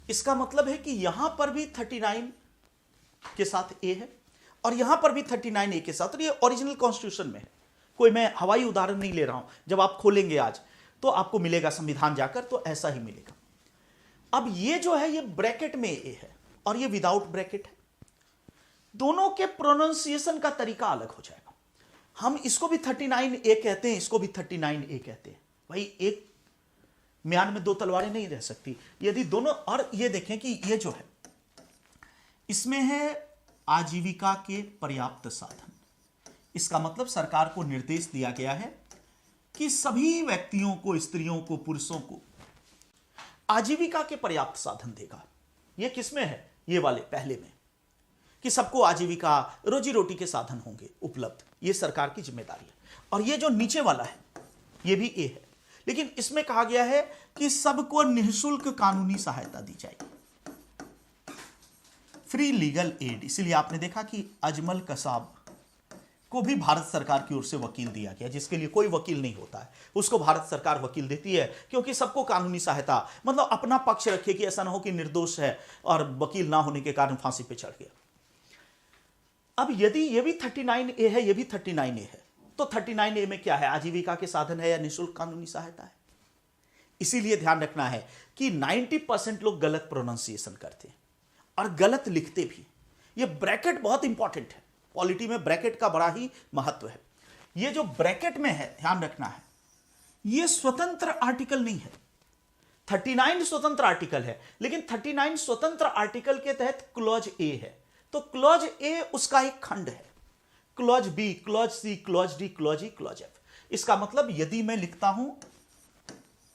इसका मतलब है कि यहां पर भी 39 के साथ ए है और यहां पर भी 39 ए के साथ, और ये ओरिजिनल कॉन्स्टिट्यूशन में है, कोई मैं हवाई उदाहरण नहीं ले रहा हूं। जब आप खोलेंगे आज तो आपको मिलेगा संविधान जाकर, तो ऐसा ही मिलेगा। अब ये जो है ये ब्रैकेट में ए है और ये विदाउट ब्रैकेट है, दोनों के प्रोनाउंसिएशन का तरीका अलग हो जाएगा। हम इसको भी 39 ए कहते हैं, इसको भी 39 ए कहते हैं। भाई एक म्यान में दो तलवारें नहीं रह सकती। यदि दोनों, और ये देखें कि ये जो है इसमें है आजीविका के पर्याप्त साधन। इसका मतलब सरकार को निर्देश दिया गया है कि सभी व्यक्तियों को, स्त्रियों को, पुरुषों को आजीविका के पर्याप्त साधन देगा। यह किसमें है? ये वाले पहले में, कि सबको आजीविका, रोजी रोटी के साधन होंगे उपलब्ध, यह सरकार की जिम्मेदारी है। और ये जो नीचे वाला है यह भी ए है, लेकिन इसमें कहा गया है कि सबको निःशुल्क कानूनी सहायता दी जाएगी, फ्री लीगल एड। इसलिए आपने देखा कि अजमल कसाब को भी भारत सरकार की ओर से वकील दिया गया, जिसके लिए कोई वकील नहीं होता है, उसको भारत सरकार वकील देती है, क्योंकि सबको कानूनी सहायता, मतलब अपना पक्ष रखे कि ऐसा ना हो कि निर्दोष है और वकील ना होने के कारण फांसी पे चढ़ गया। अब यदि ये भी 39 ए है, ये भी 39 ए है, तो 39 ए में क्या है? आजीविका के साधन है या निःशुल्क कानूनी सहायता है? इसीलिए ध्यान रखना है कि 90% लोग गलत प्रोनाउंसिएशन करते हैं और गलत लिखते भी। ये ब्रैकेट बहुत इंपॉर्टेंट है, पॉलिटी में ब्रैकेट का बड़ा ही महत्व है। ये जो ब्रैकेट में है, ध्यान रखना है, ये स्वतंत्र आर्टिकल नहीं है। 39 स्वतंत्र आर्टिकल है, लेकिन 39 स्वतंत्र आर्टिकल के तहत क्लॉज ए है, तो क्लॉज ए उसका एक खंड है। Clause B, clause C, clause D, clause E, clause F. इसका मतलब यदि मैं लिखता हूं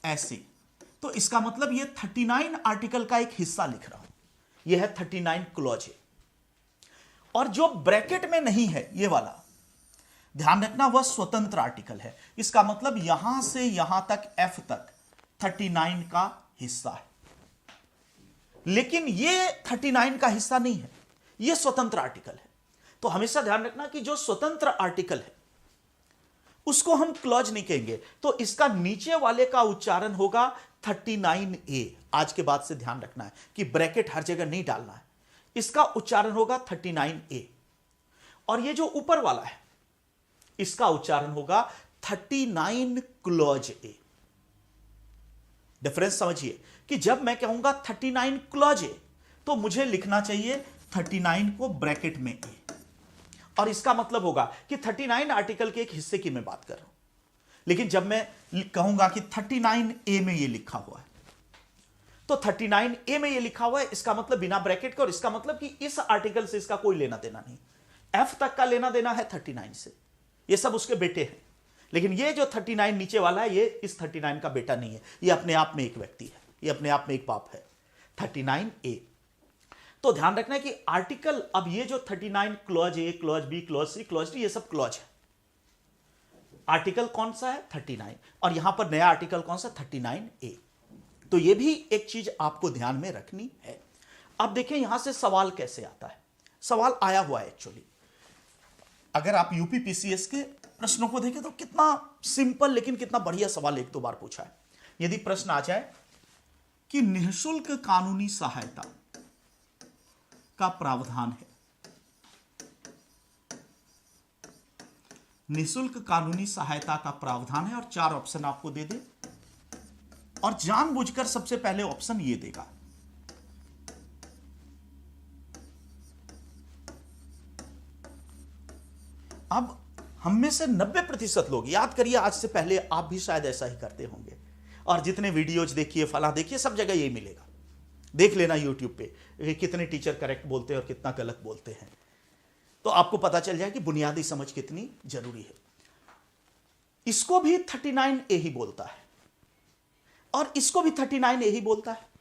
ऐसे, तो इसका मतलब ये 39 आर्टिकल का एक हिस्सा लिख रहा हूं। यह है 39 क्लॉज ए। और जो ब्रैकेट में नहीं है, ये वाला ध्यान रखना, वह स्वतंत्र आर्टिकल है। इसका मतलब यहां से यहां तक, एफ तक 39 का हिस्सा है, लेकिन ये 39 का हिस्सा नहीं है, यह स्वतंत्र आर्टिकल है। तो हमेशा ध्यान रखना कि जो स्वतंत्र आर्टिकल है उसको हम क्लॉज नहीं कहेंगे, तो इसका नीचे वाले का उच्चारण होगा 39 ए। आज के बाद से ध्यान रखना है कि ब्रैकेट हर जगह नहीं डालना है, इसका उच्चारण होगा 39 ए। और ये जो ऊपर वाला है इसका उच्चारण होगा 39 क्लॉज ए। डिफरेंस समझिए कि जब मैं कहूंगा 39 क्लॉज ए, तो मुझे लिखना चाहिए 39 को ब्रैकेट में ए, और इसका मतलब होगा कि 39 आर्टिकल के एक हिस्से की मैं बात कर रहा हूं। लेकिन जब मैं कहूंगा कि 39 ए में ये लिखा हुआ है, तो 39 ए में ये लिखा हुआ है, इसका मतलब बिना ब्रैकेट का, और इसका मतलब कि इस आर्टिकल से इसका कोई लेना देना नहीं। एफ तक का लेना देना है 39 से, ये सब उसके बेटे हैं। लेकिन ये जो 39 नीचे वाला है, ये इस 39 का बेटा नहीं है, ये अपने आप में एक व्यक्ति है, ये अपने आप में एक बाप है, 39 ए। तो ध्यान रखना है कि आर्टिकल, अब ये जो 39 clause A, clause B, clause C, clause D, ये सब क्लॉज है। आर्टिकल कौन सा है? 39। और यहां पर नया आर्टिकल कौन सा? 39 ए। तो ये भी एक चीज आपको ध्यान में रखनी है। अब देखें यहां से सवाल कैसे आता है। सवाल आया हुआ है एक्चुअली, अगर आप यूपी पीसीएस के प्रश्नों को देखें तो कितना सिंपल लेकिन कितना बढ़िया सवाल एक दो बार पूछा है। यदि प्रश्न आ जाए कि निःशुल्क कानूनी सहायता का प्रावधान है, निःशुल्क कानूनी सहायता का प्रावधान है, और 4 ऑप्शन आपको दे दे, और जानबूझकर सबसे पहले ऑप्शन ये देगा, अब हम में से 90% लोग, याद करिए आज से पहले आप भी शायद ऐसा ही करते होंगे, और जितने वीडियोज देखिए, फला देखिए, सब जगह यही मिलेगा। देख लेना यूट्यूब पे कितने टीचर करेक्ट बोलते हैं और कितना गलत बोलते हैं, तो आपको पता चल जाए कि बुनियादी समझ कितनी जरूरी है। इसको भी 39A ही बोलता है और इसको भी 39A ही बोलता है।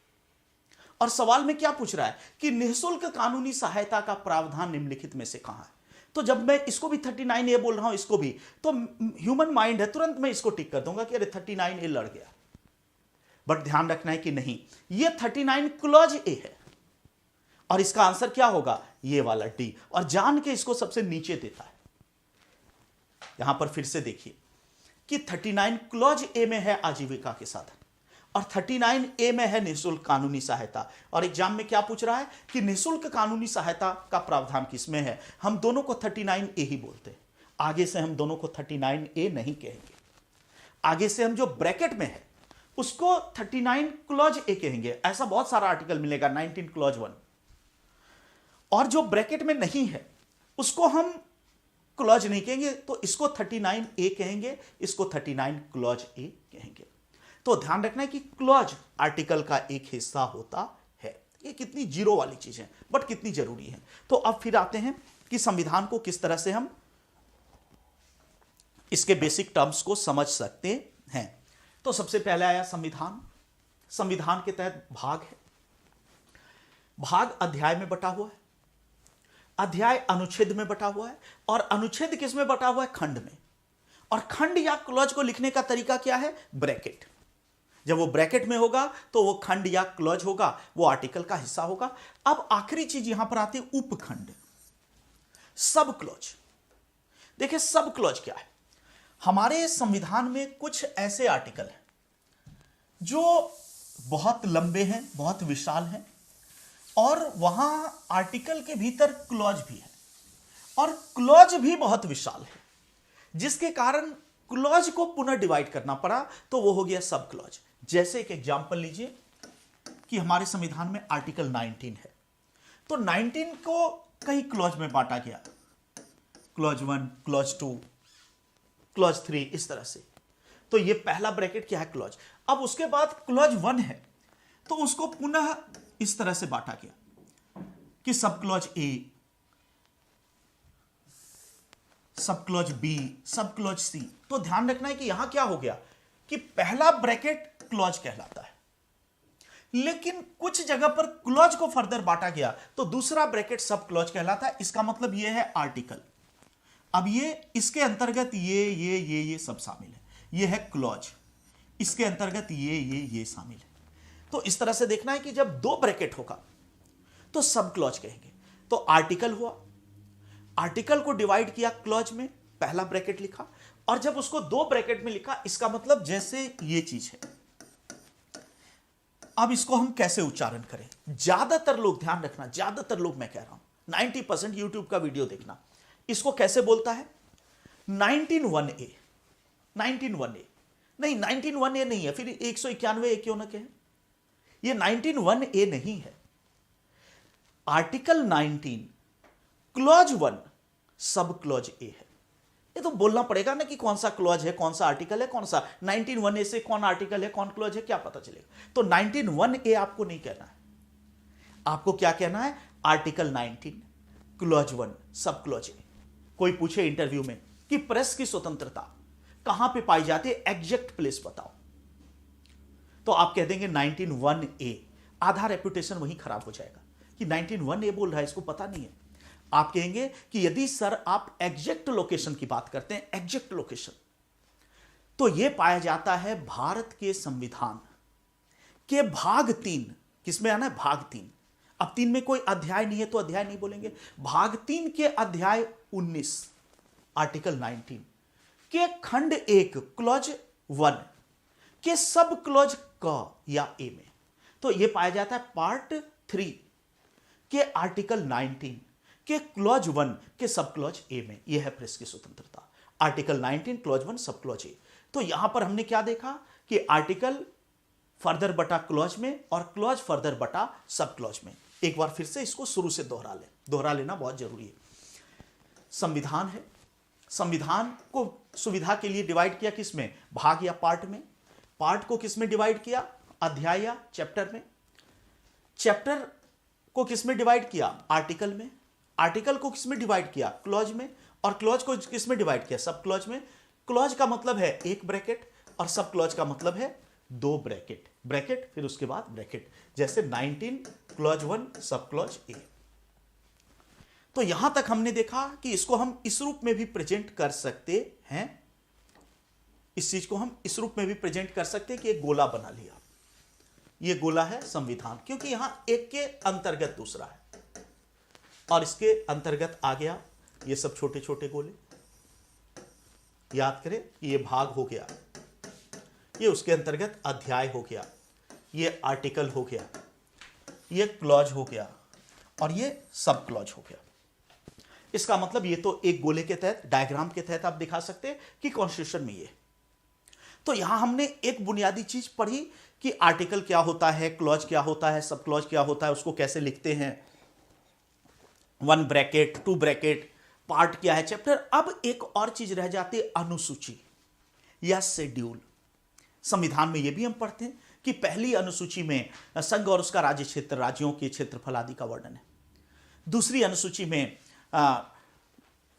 और सवाल में क्या पूछ रहा है कि निःशुल्क कानूनी सहायता का प्रावधान निम्नलिखित में से कहां है। तो जब मैं इसको भी 39A बोल रहा हूं, इसको भी, तो ह्यूमन माइंड है, तुरंत मैं इसको टिक कर दूंगा कि अरे 39A लड़ गया। बट ध्यान रखना है कि नहीं, ये 39 क्लॉज ए है और इसका आंसर क्या होगा, ये वाला डी। और जान के इसको सबसे नीचे देता है। यहां पर फिर से देखिए कि 39 क्लॉज ए में है आजीविका के साधन और 39A में है निःशुल्क कानूनी सहायता। और एग्जाम में क्या पूछ रहा है कि निःशुल्क कानूनी सहायता का प्रावधान किसमें है। हम दोनों को 39A ही बोलते हैं, आगे से हम दोनों को 39A नहीं कहेंगे। आगे से हम जो ब्रैकेट में है उसको 39 क्लॉज ए कहेंगे। ऐसा बहुत सारा आर्टिकल मिलेगा 19 क्लॉज 1, और जो ब्रैकेट में नहीं है उसको हम क्लॉज नहीं कहेंगे, तो इसको 39A कहेंगे, इसको 39 क्लॉज ए कहेंगे। तो ध्यान रखना है कि क्लॉज आर्टिकल का एक हिस्सा होता है। ये कितनी जीरो वाली चीज है बट कितनी जरूरी है। तो अब फिर आते हैं कि संविधान को किस तरह से हम इसके बेसिक टर्म्स को समझ सकते हैं। तो सबसे पहले आया संविधान। संविधान के तहत भाग है, भाग अध्याय में बटा हुआ है, अध्याय अनुच्छेद में बटा हुआ है, और अनुच्छेद किस में बटा हुआ है, खंड में। और खंड या क्लॉज को लिखने का तरीका क्या है, ब्रैकेट। जब वो ब्रैकेट में होगा तो वो खंड या क्लॉज होगा, वो आर्टिकल का हिस्सा होगा। अब आखिरी चीज यहां पर आती है उपखंड, सब क्लॉज। देखिए सब क्लॉज क्या है। हमारे संविधान में कुछ ऐसे आर्टिकल हैं जो बहुत लंबे हैं, बहुत विशाल हैं, और वहां आर्टिकल के भीतर क्लॉज भी है और क्लॉज भी बहुत विशाल है, जिसके कारण क्लॉज को पुनः डिवाइड करना पड़ा, तो वो हो गया सब क्लॉज। जैसे एक एग्जांपल लीजिए कि हमारे संविधान में आर्टिकल 19 है, तो 19 को कई क्लॉज में बांटा गया, क्लॉज 1, क्लॉज 2, क्लॉज 3, इस तरह से। तो ये पहला ब्रैकेट क्या है, क्लॉज। अब उसके बाद क्लॉज 1 है तो उसको पुनः इस तरह से बांटा गया कि सब clause A, sub clause B, sub clause C. तो ध्यान रखना है कि यहां क्या हो गया कि पहला ब्रैकेट क्लॉज कहलाता है, लेकिन कुछ जगह पर क्लॉज को फर्दर बांटा गया तो दूसरा ब्रैकेट सब क्लॉज कहलाता है। इसका मतलब यह है आर्टिकल। अब ये इसके अंतर्गत ये सब शामिल है, ये है क्लॉज, इसके अंतर्गत ये शामिल है। तो इस तरह से देखना है कि जब दो ब्रैकेट होगा तो सब क्लॉज कहेंगे। तो आर्टिकल हुआ, आर्टिकल को डिवाइड किया क्लॉज में, पहला ब्रैकेट लिखा, और जब उसको दो ब्रैकेट में लिखा, इसका मतलब जैसे ये चीज है। अब इसको हम कैसे उच्चारण करें। ज्यादातर लोग, ध्यान रखना, ज्यादातर लोग, मैं कह रहा हूं 90% यूट्यूब का वीडियो देखना, इसको कैसे बोलता है, 19(1)A, 19(1)A नहीं, 19(1)A नहीं है, फिर 191A क्यों ना कहें। ये 19(1)A नहीं है, आर्टिकल 19 क्लॉज 1 सब क्लॉज ए है। ये तो बोलना पड़ेगा ना कि कौन सा क्लॉज है, कौन सा आर्टिकल है, कौन सा 19(1)A से कौन आर्टिकल है, कौन क्लॉज है, क्या पता चलेगा। तो 19(1)A आपको नहीं कहना है, आपको क्या कहना है, आर्टिकल 19 क्लॉज 1 सब क्लॉज ए। कोई पूछे इंटरव्यू में कि प्रेस की स्वतंत्रता कहां पे पाई जाती है, एग्जैक्ट प्लेस बताओ, तो आप कह देंगे 19(1)A। आधा रेपुटेशन वहीं खराब हो जाएगा कि 19(1)A बोल रहा है, इसको पता नहीं है। आप कहेंगे कि यदि सर आप एग्जैक्ट लोकेशन की बात करते हैं, एग्जैक्ट लोकेशन, तो यह पाया जाता है भारत के संविधान के भाग 3। किसमें आना है, भाग 3। अब 3 में कोई अध्याय नहीं है तो अध्याय नहीं बोलेंगे। भाग 3 के अध्याय 19 आर्टिकल 19 के खंड 1 क्लॉज 1 के सब क्लॉज क या ए में, तो यह पाया जाता है पार्ट 3 के आर्टिकल 19 के क्लॉज 1 के सब क्लॉज ए में। यह है प्रेस की स्वतंत्रता, आर्टिकल 19 क्लॉज 1 सब क्लॉज ए। तो यहां पर हमने क्या देखा कि आर्टिकल फर्दर बटा क्लॉज में और क्लॉज फर्दर बटा सब क्लॉज में। एक बार फिर से इसको शुरू से दोहरा लेना बहुत जरूरी है। संविधान है, संविधान को सुविधा के लिए डिवाइड किया किस में, भाग या पार्ट में। पार्ट को किस में डिवाइड किया, अध्याय या चैप्टर में। चैप्टर को किस में डिवाइड किया, आर्टिकल में। आर्टिकल को किस में डिवाइड किया, क्लॉज में। और क्लॉज को किस में डिवाइड किया, सब क्लॉज में। क्लॉज का मतलब है एक ब्रैकेट और सब क्लॉज का मतलब है दो ब्रैकेट, ब्रैकेट फिर उसके बाद ब्रैकेट, जैसे 19 क्लॉज 1 सब क्लॉज ए। तो यहां तक हमने देखा कि इसको हम इस रूप में भी प्रेजेंट कर सकते हैं, इस चीज को हम इस रूप में भी प्रेजेंट कर सकते हैं कि एक गोला बना लिया, ये गोला है संविधान, क्योंकि यहां एक के अंतर्गत दूसरा है और इसके अंतर्गत आ गया ये सब छोटे छोटे गोले। याद करें ये भाग हो गया, ये उसके अंतर्गत अध्याय हो गया, ये आर्टिकल हो गया, ये क्लॉज हो गया और ये सब क्लॉज हो गया। इसका मतलब ये तो एक गोले के तहत, डायग्राम के तहत आप दिखा सकते हैं कि कॉन्स्टिट्यूशन में ये। तो यहां हमने एक बुनियादी चीज पढ़ी कि आर्टिकल क्या होता है, क्लॉज क्या होता है, सब क्लॉज क्या होता है, उसको कैसे लिखते हैं, 1 ब्रैकेट 2 ब्रैकेट, पार्ट क्या है चैप्टर। अब एक और चीज रह जाती है अनुसूची या शेड्यूल। संविधान में यह भी हम पढ़ते हैं कि पहली अनुसूची में संघ और उसका राज्य क्षेत्र, राज्यों के क्षेत्रफल आदि का वर्णन है। दूसरी अनुसूची में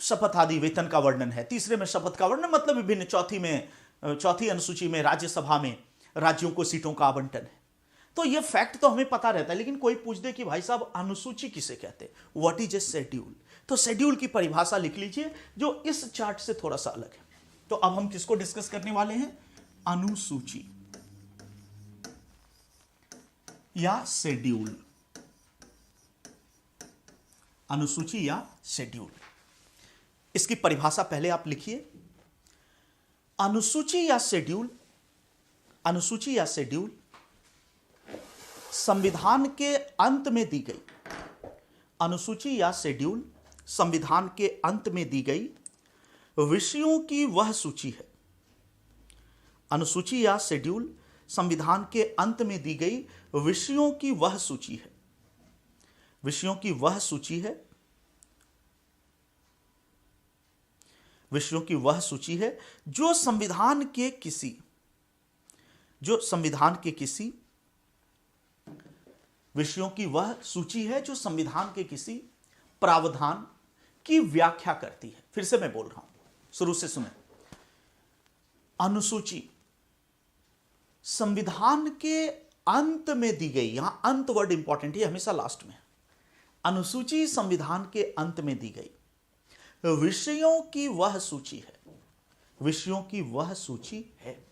शपथ आदि वेतन का वर्णन है। तीसरे में शपथ का वर्णन मतलब विभिन्न। चौथी अनुसूची में राज्यसभा में राज्यों को सीटों का आवंटन है। तो यह फैक्ट तो हमें पता रहता है, लेकिन कोई पूछ दे कि भाई साहब अनुसूची किसे कहते हैं, व्हाट इज ए शेड्यूल, तो शेड्यूल की परिभाषा लिख लीजिए जो इस चार्ट से थोड़ा सा अलग है। तो अब हम किसको डिस्कस करने वाले हैं, अनुसूची या शेड्यूल। अनुसूची या शेड्यूल, इसकी परिभाषा पहले आप लिखिए। अनुसूची या शेड्यूल, अनुसूची या शेड्यूल संविधान के अंत में दी गई, अनुसूची या शेड्यूल संविधान के अंत में दी गई विषयों की वह सूची है। अनुसूची या शेड्यूल संविधान के अंत में दी गई विषयों की वह सूची है, विषयों की वह सूची है, विषयों की वह सूची है जो संविधान के किसी, जो संविधान के किसी, विषयों की वह सूची है जो संविधान के किसी प्रावधान की व्याख्या करती है। फिर से मैं बोल रहा हूं, शुरू से सुने। अनुसूची संविधान के अंत में दी गई, यहां अंत वर्ड इंपॉर्टेंट है, हमेशा लास्ट में। अनुसूची संविधान के अंत में दी गई विषयों की वह सूची है, विषयों की वह सूची है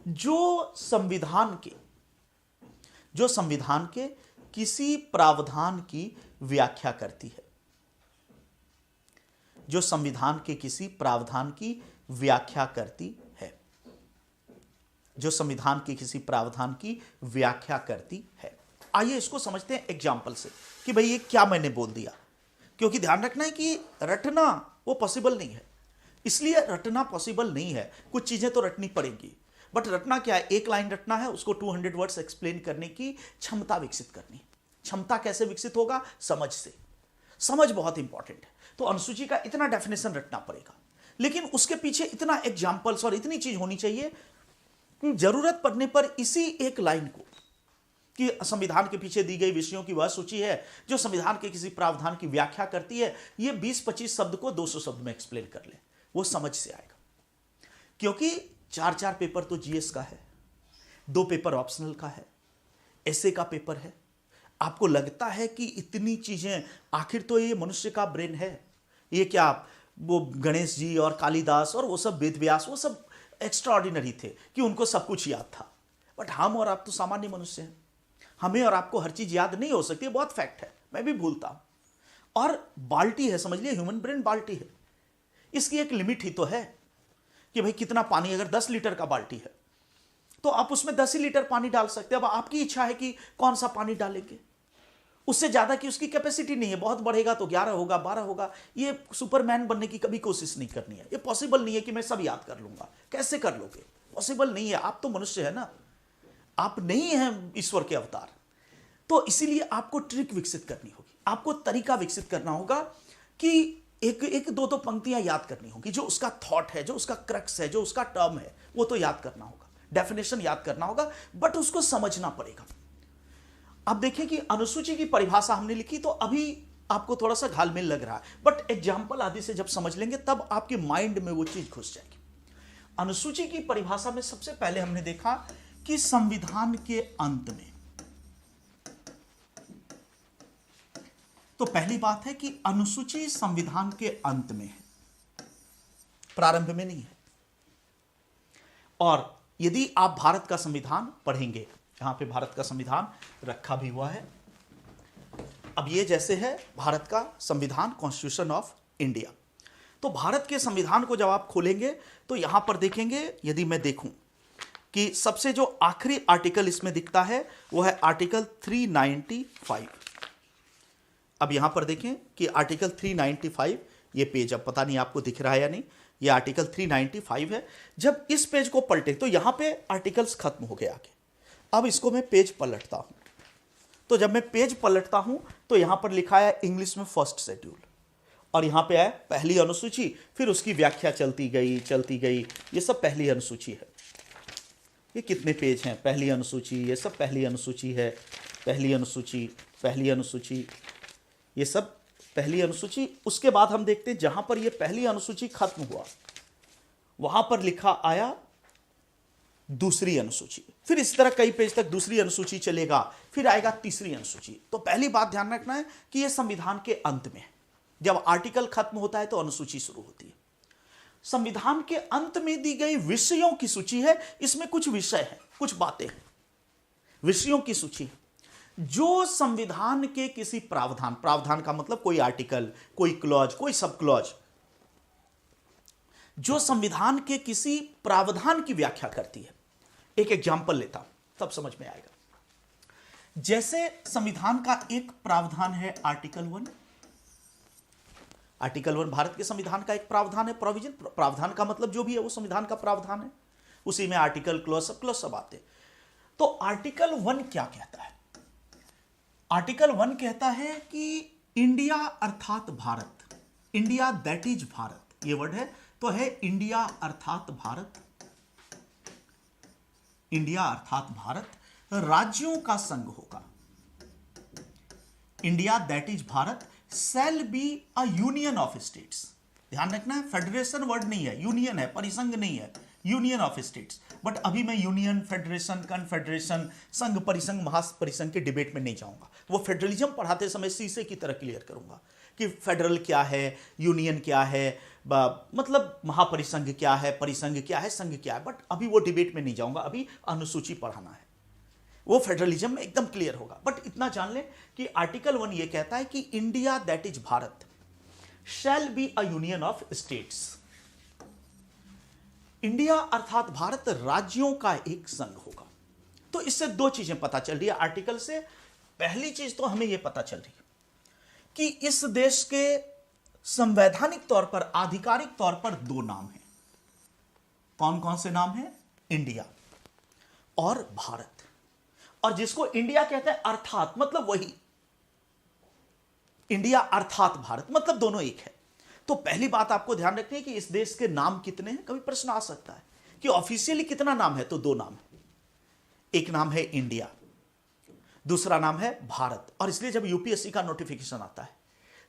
जो संविधान के किसी प्रावधान की व्याख्या करती है, जो संविधान के किसी प्रावधान की व्याख्या करती है, जो संविधान के किसी प्रावधान की व्याख्या करती है। आइए इसको समझते हैं एग्जाम्पल से कि भाई ये क्या मैंने बोल दिया, क्योंकि ध्यान रखना है कि रटना वो पॉसिबल नहीं है। इसलिए रटना पॉसिबल नहीं है, कुछ चीजें तो रटनी पड़ेंगी, बट रटना क्या है, एक लाइन रटना है, उसको 200 वर्ड्स एक्सप्लेन करने की क्षमता विकसित करनी। क्षमता कैसे विकसित होगा, समझ से। समझ बहुत इंपॉर्टेंट है। तो अनुसूची का इतना डेफिनेशन रटना पड़ेगा, लेकिन उसके पीछे इतना एग्जाम्पल्स और इतनी चीज होनी चाहिए कि जरूरत पड़ने पर इसी एक लाइन को, कि संविधान के पीछे दी गई विषयों की वह सूची है जो संविधान के किसी प्रावधान की व्याख्या करती है, ये 20-25 शब्द को 200 शब्द में एक्सप्लेन कर ले, वो समझ से आएगा। क्योंकि 4 पेपर तो जीएस का है, 2 पेपर ऑप्शनल का है, एसए का पेपर है। आपको लगता है कि इतनी चीजें, आखिर तो ये मनुष्य का ब्रेन है, ये क्या वो गणेश जी और कालिदास और वो सब वेद व्यास, वो सब एक्स्ट्रा ऑर्डिनरी थे कि उनको सब कुछ याद था। बट हम और आप तो सामान्य मनुष्य हैं, हमें और आपको हर चीज याद नहीं हो सकती, बहुत फैक्ट है, मैं भी भूलता हूं। और बाल्टी है, समझ लिया, ह्यूमन ब्रेन बाल्टी है, इसकी एक लिमिट ही तो है कि भाई कितना पानी, अगर 10 लीटर का बाल्टी है तो आप उसमें 10 ही लीटर पानी डाल सकते हैं। अब आपकी इच्छा है कि कौन सा पानी डालेंगे, उससे ज्यादा की उसकी कैपेसिटी नहीं है। बहुत बढ़ेगा तो 11 होगा, 12 होगा। ये सुपरमैन बनने की कभी कोशिश नहीं करनी है, ये पॉसिबल नहीं है कि मैं सब याद कर लूंगा। कैसे कर लोगे, पॉसिबल नहीं है। आप तो मनुष्य है ना, आप नहीं हैं ईश्वर के अवतार। तो इसीलिए आपको ट्रिक विकसित करनी होगी, आपको तरीका विकसित करना होगा कि एक दो पंक्तियां याद करनी होगी, जो उसका थॉट है, जो उसका क्रक्स है, जो उसका टर्म है, वो तो याद करना होगा, डेफिनेशन याद करना होगा, बट उसको समझना पड़ेगा। अब देखें कि अनुसूची की परिभाषा हमने लिखी, तो अभी आपको थोड़ा सा घालमेल लग रहा है, बट एग्जाम्पल आदि से जब समझ लेंगे तब आपके माइंड में वो चीज घुस जाएगी। अनुसूची की परिभाषा में सबसे पहले हमने देखा कि संविधान के अंत में, तो पहली बात है कि अनुसूची संविधान के अंत में है, प्रारंभ में नहीं है। और यदि आप भारत का संविधान पढ़ेंगे, यहां पे भारत का संविधान रखा भी हुआ है, अब ये जैसे है भारत का संविधान, कॉन्स्टिट्यूशन ऑफ इंडिया। तो भारत के संविधान को जब आप खोलेंगे तो यहां पर देखेंगे, यदि मैं देखूं कि सबसे जो आखिरी आर्टिकल इसमें दिखता है वो है आर्टिकल 395। अब यहां पर देखें कि आर्टिकल 395, ये पेज अब पता नहीं आपको दिख रहा है या नहीं, ये आर्टिकल 395 है। जब इस पेज को पलटे तो यहां पे आर्टिकल्स खत्म हो गए आगे। अब इसको मैं पेज पलटता हूं, तो जब मैं पेज पलटता हूं तो यहां पर लिखा है इंग्लिश में फर्स्ट शेड्यूल, और यहां पे है पहली अनुसूची, फिर उसकी व्याख्या चलती गई, ये सब पहली अनुसूची है। ये कितने पेज हैं? पहली अनुसूची, ये सब पहली अनुसूची है, पहली अनुसूची, ये सब पहली अनुसूची। उसके बाद हम देखते हैं जहां पर ये पहली अनुसूची खत्म हुआ वहां पर लिखा आया दूसरी अनुसूची, फिर इस तरह कई पेज तक दूसरी अनुसूची चलेगा, फिर आएगा तीसरी अनुसूची। तो पहली बात ध्यान रखना है कि यह संविधान के अंत में है। जब आर्टिकल खत्म होता है तो अनुसूची शुरू होती है। संविधान के अंत में दी गई विषयों की सूची है, इसमें कुछ विषय हैं, कुछ बातें हैं, विषयों की सूची जो संविधान के किसी प्रावधान, प्रावधान का मतलब कोई आर्टिकल, कोई क्लॉज, कोई सब क्लॉज, जो संविधान के किसी प्रावधान की व्याख्या करती है। एक एग्जाम्पल लेता हूं तब समझ में आएगा। जैसे संविधान का एक प्रावधान है आर्टिकल 1। आर्टिकल 1 भारत के संविधान का एक प्रावधान है, प्रोविजन। प्रावधान का मतलब जो भी है वो संविधान का प्रावधान है, उसी में आर्टिकल, क्लॉज सब आते हैं। तो आर्टिकल 1 क्या कहता है? आर्टिकल 1 कहता है कि इंडिया अर्थात Bharat, India that is Bharat, ये वर्ड है तो है इंडिया अर्थात भारत, इंडिया अर्थात भारत राज्यों का संघ होगा। India that is Bharat shall be a union of states. ध्यान रखना है, फेडरेशन वर्ड नहीं है, यूनियन है, परिसंघ नहीं है, यूनियन ऑफ स्टेट्स। बट अभी मैं यूनियन, फेडरेशन, कन्फेडरेशन, संघ परिसंघ, महापरिसंघ के डिबेट में नहीं जाऊंगा। वो फेडरलिज्म पढ़ाते समय शीशे की तरह क्लियर करूंगा कि फेडरल क्या है, यूनियन क्या है, मतलब महापरिसंघ क्या है, परिसंघ क्या है, संघ क्या है। बट अभी वो डिबेट में नहीं जाऊंगा, अभी अनुसूची पढ़ाना है, वो फेडरलिज्म में एकदम क्लियर होगा। बट इतना जान लें कि आर्टिकल 1 ये कहता है कि India that is Bharat shall be a union of states. India अर्थात भारत राज्यों का एक संघ होगा। तो इससे दो चीजें पता चल रही है आर्टिकल से। पहली चीज तो हमें यह पता चल रही है कि इस देश के संवैधानिक तौर पर, आधिकारिक तौर पर दो नाम हैं। कौन कौन से नाम हैं? इंडिया और भारत। और जिसको इंडिया कहते हैं अर्थात मतलब वही, इंडिया अर्थात भारत मतलब दोनों एक है। तो पहली बात आपको ध्यान रखनी है कि इस देश के नाम कितने हैं। कभी प्रश्न आ सकता है कि ऑफिशियली कितना नाम है, तो दो नाम है। एक नाम है इंडिया, दूसरा नाम है भारत। और इसलिए जब यूपीएससी का नोटिफिकेशन आता है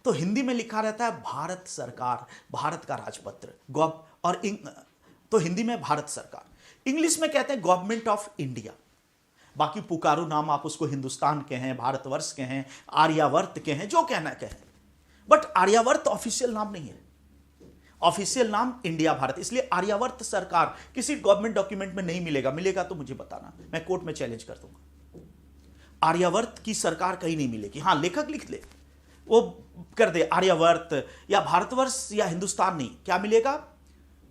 तो हिंदी में लिखा रहता है भारत सरकार, भारत का राजपत्र, और तो हिंदी में भारत सरकार, इंग्लिश में कहते हैं गवर्नमेंट ऑफ इंडिया। बाकी पुकारू नाम आप उसको हिंदुस्तान के हैं, भारतवर्ष के हैं, आर्यावर्त के हैं, जो कहना कहें। बट आर्यावर्त ऑफिशियल नाम नहीं है, ऑफिशियल नाम इंडिया भारत। इसलिए आर्यावर्त सरकार किसी गवर्नमेंट डॉक्यूमेंट में नहीं मिलेगा, मिलेगा तो मुझे बताना, मैं कोर्ट में चैलेंज कर दूंगा। आर्यावर्त की सरकार कहीं नहीं मिलेगी। हाँ, लेखक लिख ले, वो कर दे आर्यावर्त या भारतवर्ष या हिंदुस्तान, नहीं, क्या मिलेगा?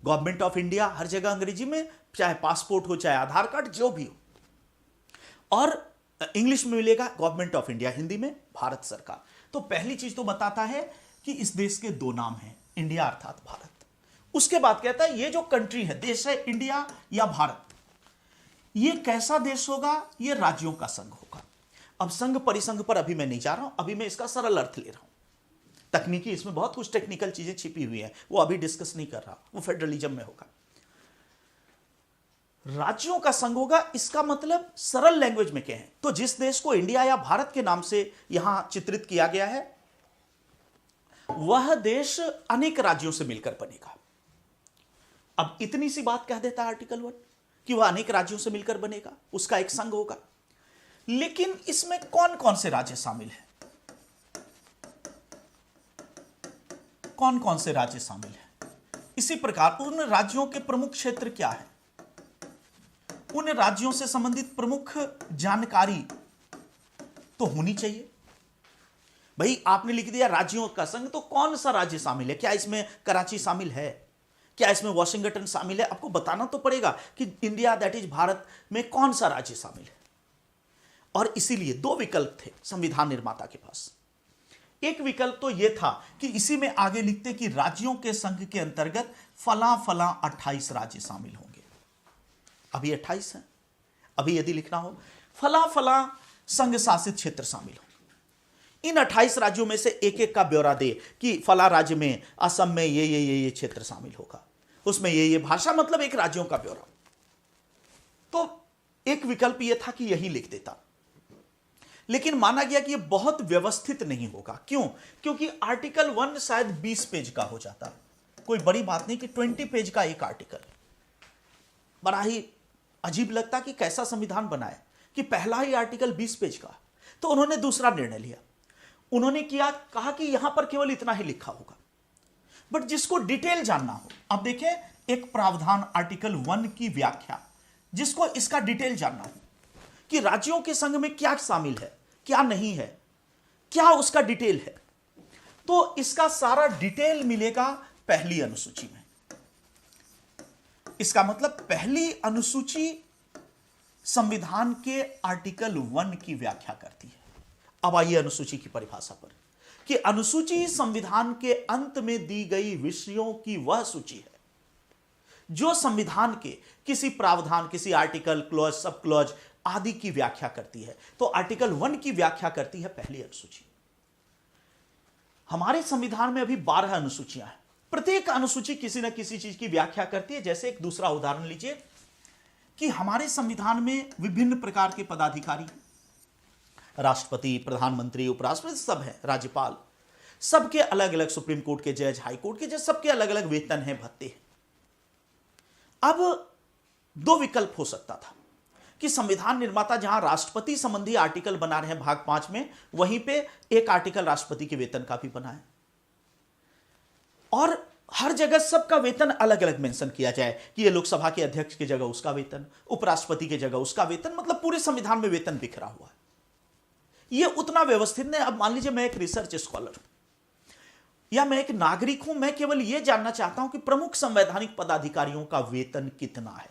गवर्नमेंट ऑफ इंडिया हर जगह अंग्रेजी में, चाहे पासपोर्ट हो चाहे आधार कार्ड जो भी हो। और इंग्लिश में मिलेगा गवर्नमेंट ऑफ इंडिया, हिंदी में भारत सरकार। तो पहली चीज तो बताता है कि इस देश के दो नाम हैं, इंडिया अर्थात भारत। उसके बाद कहता है ये जो कंट्री है, देश है इंडिया या भारत, ये कैसा देश होगा? ये राज्यों का संघ होगा। अब संघ परिसंघ पर अभी मैं नहीं जा रहा हूं, अभी मैं इसका सरल अर्थ ले रहा हूं। तकनीकी, इसमें बहुत कुछ टेक्निकल चीजें छिपी हुई हैं, वो अभी डिस्कस नहीं कर रहा, वो फेडरलिज्म में होगा। राज्यों का संघ होगा, इसका मतलब सरल लैंग्वेज में क्या है? तो जिस देश को इंडिया या भारत के नाम से यहां चित्रित किया गया है, वह देश अनेक राज्यों से मिलकर बनेगा। अब इतनी सी बात कह देता है आर्टिकल 1 कि वह अनेक राज्यों से मिलकर बनेगा, उसका एक संघ होगा। लेकिन इसमें कौन कौन से राज्य शामिल हैं? कौन कौन से राज्य शामिल हैं? इसी प्रकार उन राज्यों के प्रमुख क्षेत्र क्या है, उन राज्यों से संबंधित प्रमुख जानकारी तो होनी चाहिए। भाई आपने लिख दिया राज्यों का संघ, तो कौन सा राज्य शामिल है? क्या इसमें कराची शामिल है? क्या इसमें वॉशिंगटन शामिल है? आपको बताना तो पड़ेगा कि इंडिया दैट इज भारत में कौन सा राज्य शामिल है। और इसीलिए दो विकल्प थे संविधान निर्माता के पास। एक विकल्प तो यह था कि इसी में आगे लिखते कि राज्यों के संघ के अंतर्गत फला फला 28 राज्य शामिल होंगे। अभी 28 है। अभी यदि लिखना हो फला फला संघ शासित क्षेत्र शामिल हो, इन 28 राज्यों में से एक एक का ब्यौरा दे कि फला राज्य में असम में ये क्षेत्र शामिल होगा, उसमें ये भाषा, मतलब एक राज्यों का ब्यौरा। तो एक विकल्प यह था कि यही लिख देता, लेकिन माना गया कि यह बहुत व्यवस्थित नहीं होगा। क्यों? क्योंकि आर्टिकल 1 शायद 20 पेज का हो जाता। कोई बड़ी बात नहीं कि 20 पेज का एक आर्टिकल। बड़ा ही अजीब लगता कि कैसा संविधान बनाए कि पहला ही आर्टिकल 20 पेज का। तो उन्होंने दूसरा निर्णय लिया। उन्होंने कहा कि यहां पर केवल इतना ही लिखा होगा, बट जिसको डिटेल जानना हो, अब देखें एक प्रावधान आर्टिकल 1 की व्याख्या, जिसको इसका डिटेल जानना हो कि राज्यों के संघ में क्या शामिल है, क्या नहीं है, क्या उसका डिटेल है, तो इसका सारा डिटेल मिलेगा पहली अनुसूची में। इसका मतलब पहली अनुसूची संविधान के आर्टिकल 1 की व्याख्या करती है। अब आइए अनुसूची की परिभाषा पर, कि अनुसूची संविधान के अंत में दी गई विषयों की वह सूची है जो संविधान के किसी प्रावधान, किसी आर्टिकल, क्लॉज, सब क्लॉज आदि की व्याख्या करती है। तो आर्टिकल 1 की व्याख्या करती है पहली अनुसूची। हमारे संविधान में अभी 12 अनुसूचियां हैं। प्रत्येक अनुसूची किसी न किसी चीज की व्याख्या करती है। जैसे एक दूसरा उदाहरण लीजिए कि हमारे संविधान में विभिन्न प्रकार के पदाधिकारी, राष्ट्रपति, प्रधानमंत्री, उपराष्ट्रपति सब हैं, राज्यपाल, सबके अलग अलग, सुप्रीम कोर्ट के जज, हाई कोर्ट के जज, सबके अलग अलग वेतन हैं, भत्ते हैं। अब दो विकल्प हो सकता था कि संविधान निर्माता जहां राष्ट्रपति संबंधी आर्टिकल बना रहे हैं भाग 5 में, वहीं पे एक आर्टिकल राष्ट्रपति के वेतन का भी बनाए और हर जगह सबका वेतन अलग अलग मेंशन किया जाए कि ये लोकसभा के अध्यक्ष की जगह उसका वेतन, उपराष्ट्रपति की जगह उसका वेतन, मतलब पूरे संविधान में वेतन बिखरा हुआ है। ये उतना व्यवस्थित नहीं। अब मान लीजिए मैं एक रिसर्च स्कॉलर हूं या मैं एक नागरिक हूं, मैं केवल यह जानना चाहता हूं कि प्रमुख संवैधानिक पदाधिकारियों का वेतन कितना है,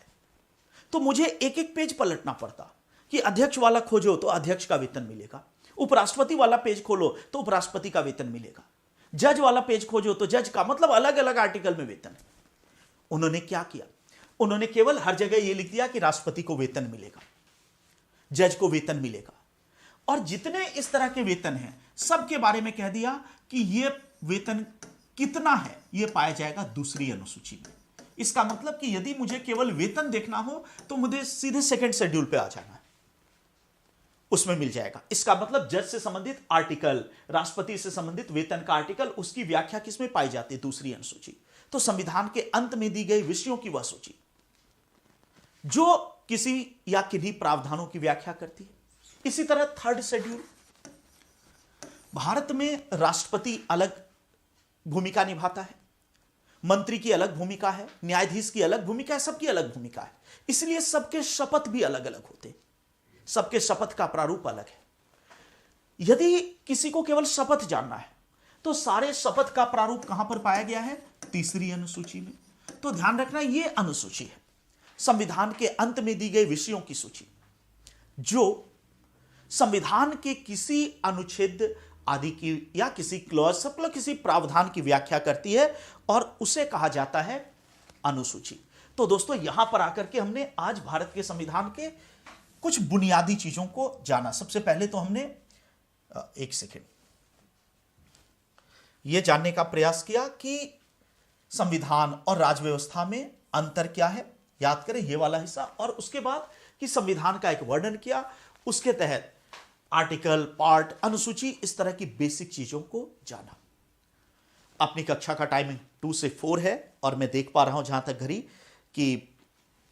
तो मुझे एक एक पेज पलटना पड़ता कि अध्यक्ष वाला खोजो तो अध्यक्ष का वेतन मिलेगा, उपराष्ट्रपति वाला पेज खोलो तो उपराष्ट्रपति का वेतन मिलेगा, जज वाला पेज खोजो तो जज का, मतलब अलग अलग आर्टिकल में वेतन है। उन्होंने क्या किया? उन्होंने केवल हर जगह यह लिख दिया कि राष्ट्रपति को वेतन मिलेगा, जज को वेतन मिलेगा, और जितने इस तरह के वेतन हैं सबके बारे में कह दिया कि यह वेतन कितना है यह पाया जाएगा दूसरी अनुसूची में। इसका मतलब कि यदि मुझे केवल वेतन देखना हो तो मुझे सीधे सेकंड शेड्यूल पे आ जाना है, उसमें मिल जाएगा। इसका मतलब जज से संबंधित आर्टिकल, राष्ट्रपति से संबंधित वेतन का आर्टिकल, उसकी व्याख्या किसमें पाई जाती है? दूसरी अनुसूची। तो संविधान के अंत में दी गई विषयों की वह सूची जो किसी या किन्हीं प्रावधानों की व्याख्या करती है। इसी तरह थर्ड शेड्यूल, भारत में राष्ट्रपति अलग भूमिका निभाता है, मंत्री की अलग भूमिका है, न्यायाधीश की अलग भूमिका है, सबकी अलग भूमिका है। इसलिए सबके शपथ भी अलग अलग होते, सबके शपथ का प्रारूप अलग है। यदि किसी को केवल शपथ जानना है तो सारे शपथ का प्रारूप कहां पर पाया गया है? तीसरी अनुसूची में। तो ध्यान रखना, यह अनुसूची है संविधान के अंत में दी गई विषयों की सूची, जो संविधान के किसी अनुच्छेद आदि की या किसी क्लॉज, सब किसी प्रावधान की व्याख्या करती है और उसे कहा जाता है अनुसूची। तो दोस्तों यहां पर आकर के हमने आज भारत के संविधान के कुछ बुनियादी चीजों को जाना। सबसे पहले तो हमने एक सेकेंड यह जानने का प्रयास किया कि संविधान और राज व्यवस्था में अंतर क्या है, याद करें यह वाला हिस्सा, और उसके बाद कि संविधान का एक वर्णन किया, उसके तहत आर्टिकल, पार्ट, अनुसूची, इस तरह की बेसिक चीजों को जाना। अपनी कक्षा का टाइमिंग 2 से 4 है और मैं देख पा रहा हूं जहां तक घड़ी कि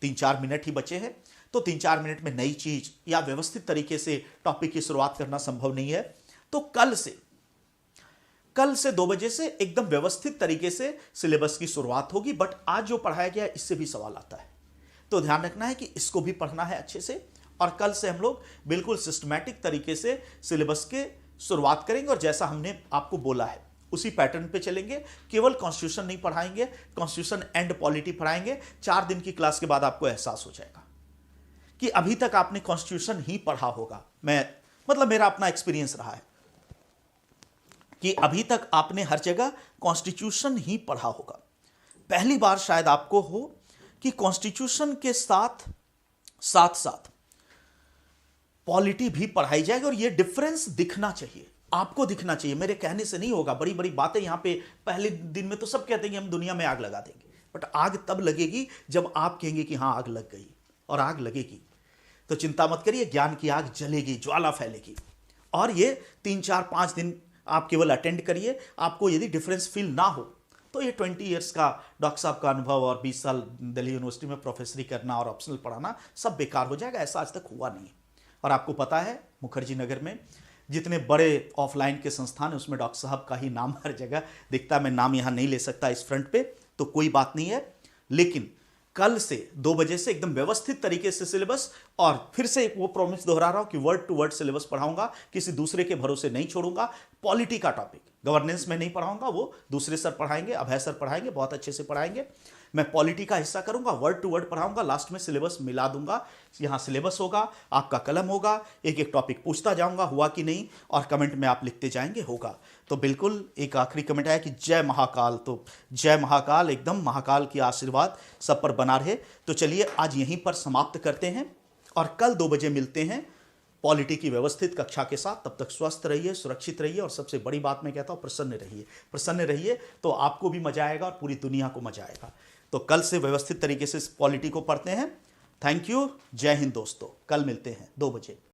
3-4 मिनट ही बचे हैं। तो 3-4 मिनट में नई चीज या व्यवस्थित तरीके से टॉपिक की शुरुआत करना संभव नहीं है। तो कल से 2 बजे से एकदम व्यवस्थित तरीके से सिलेबस की शुरुआत होगी। बट आज जो पढ़ाया गया है इससे भी सवाल आता है, तो ध्यान रखना है कि इसको भी पढ़ना है अच्छे से। और कल से हम लोग बिल्कुल सिस्टमैटिक तरीके से सिलेबस के शुरुआत करेंगे और जैसा हमने आपको बोला है उसी पैटर्न पे चलेंगे। केवल कॉन्स्टिट्यूशन नहीं पढ़ाएंगे, कॉन्स्टिट्यूशन एंड पॉलिटी पढ़ाएंगे। 4 दिन की क्लास के बाद आपको एहसास हो जाएगा कि अभी तक आपने कॉन्स्टिट्यूशन ही पढ़ा होगा। मेरा अपना एक्सपीरियंस रहा है कि अभी तक आपने हर जगह कॉन्स्टिट्यूशन ही पढ़ा होगा। पहली बार शायद आपको हो कि कॉन्स्टिट्यूशन के साथ साथ पॉलिटी भी पढ़ाई जाएगी। और ये डिफरेंस दिखना चाहिए, आपको दिखना चाहिए, मेरे कहने से नहीं होगा। बड़ी बड़ी बातें यहां पे पहले दिन में तो सब कहते हैं कि हम दुनिया में आग लगा देंगे, बट आग तब लगेगी जब आप कहेंगे कि हां आग लग गई, और आग लगेगी। तो चिंता मत करिए, ज्ञान की आग जलेगी, ज्वाला फैलेगी। और ये 3-4-5 दिन आप केवल अटेंड करिए। आपको यदि डिफरेंस फील ना हो तो ये 20 ईयर्स का डॉक्टर साहब का अनुभव और 20 साल दिल्ली यूनिवर्सिटी में प्रोफेसरी करना और ऑप्शनल पढ़ाना सब बेकार हो जाएगा। ऐसा आज तक हुआ नहीं। और आपको पता है मुखर्जी नगर में जितने बड़े ऑफलाइन के संस्थान हैं उसमें डॉक्टर साहब का ही नाम हर जगह दिखता है। मैं नाम यहाँ नहीं ले सकता इस फ्रंट पे, तो कोई बात नहीं है। लेकिन कल से 2 बजे से एकदम व्यवस्थित तरीके से सिलेबस, और फिर से वो प्रॉमिस दोहरा रहा हूं कि वर्ड टू वर्ड सिलेबस पढ़ाऊंगा, किसी दूसरे के भरोसे नहीं छोड़ूंगा। पॉलिटी का टॉपिक गवर्नेंस में नहीं पढ़ाऊंगा, वो दूसरे सर पढ़ाएंगे, अभय सर पढ़ाएंगे, बहुत अच्छे से पढ़ाएंगे। मैं पॉलिटी का हिस्सा करूंगा, वर्ड टू वर्ड पढ़ाऊंगा, लास्ट में सिलेबस मिला दूंगा। यहां सिलेबस होगा, आपका कलम होगा, एक एक टॉपिक पूछता जाऊंगा हुआ कि नहीं, और कमेंट में आप लिखते जाएंगे होगा। तो बिल्कुल एक आखिरी कमेंट आया कि जय महाकाल, तो जय महाकाल, एकदम महाकाल की आशीर्वाद सब पर बना रहे। तो चलिए आज यहीं पर समाप्त करते हैं और कल 2 बजे मिलते हैं पॉलिटी की व्यवस्थित कक्षा के साथ। तब तक स्वस्थ रहिए, सुरक्षित रहिए, और सबसे बड़ी बात मैं कहता हूं प्रसन्न रहिए। प्रसन्न रहिए तो आपको भी मजा आएगा और पूरी दुनिया को मजा आएगा। तो कल से व्यवस्थित तरीके से पॉलिटी को पढ़ते हैं। थैंक यू, जय हिंद दोस्तों। कल मिलते हैं 2 बजे।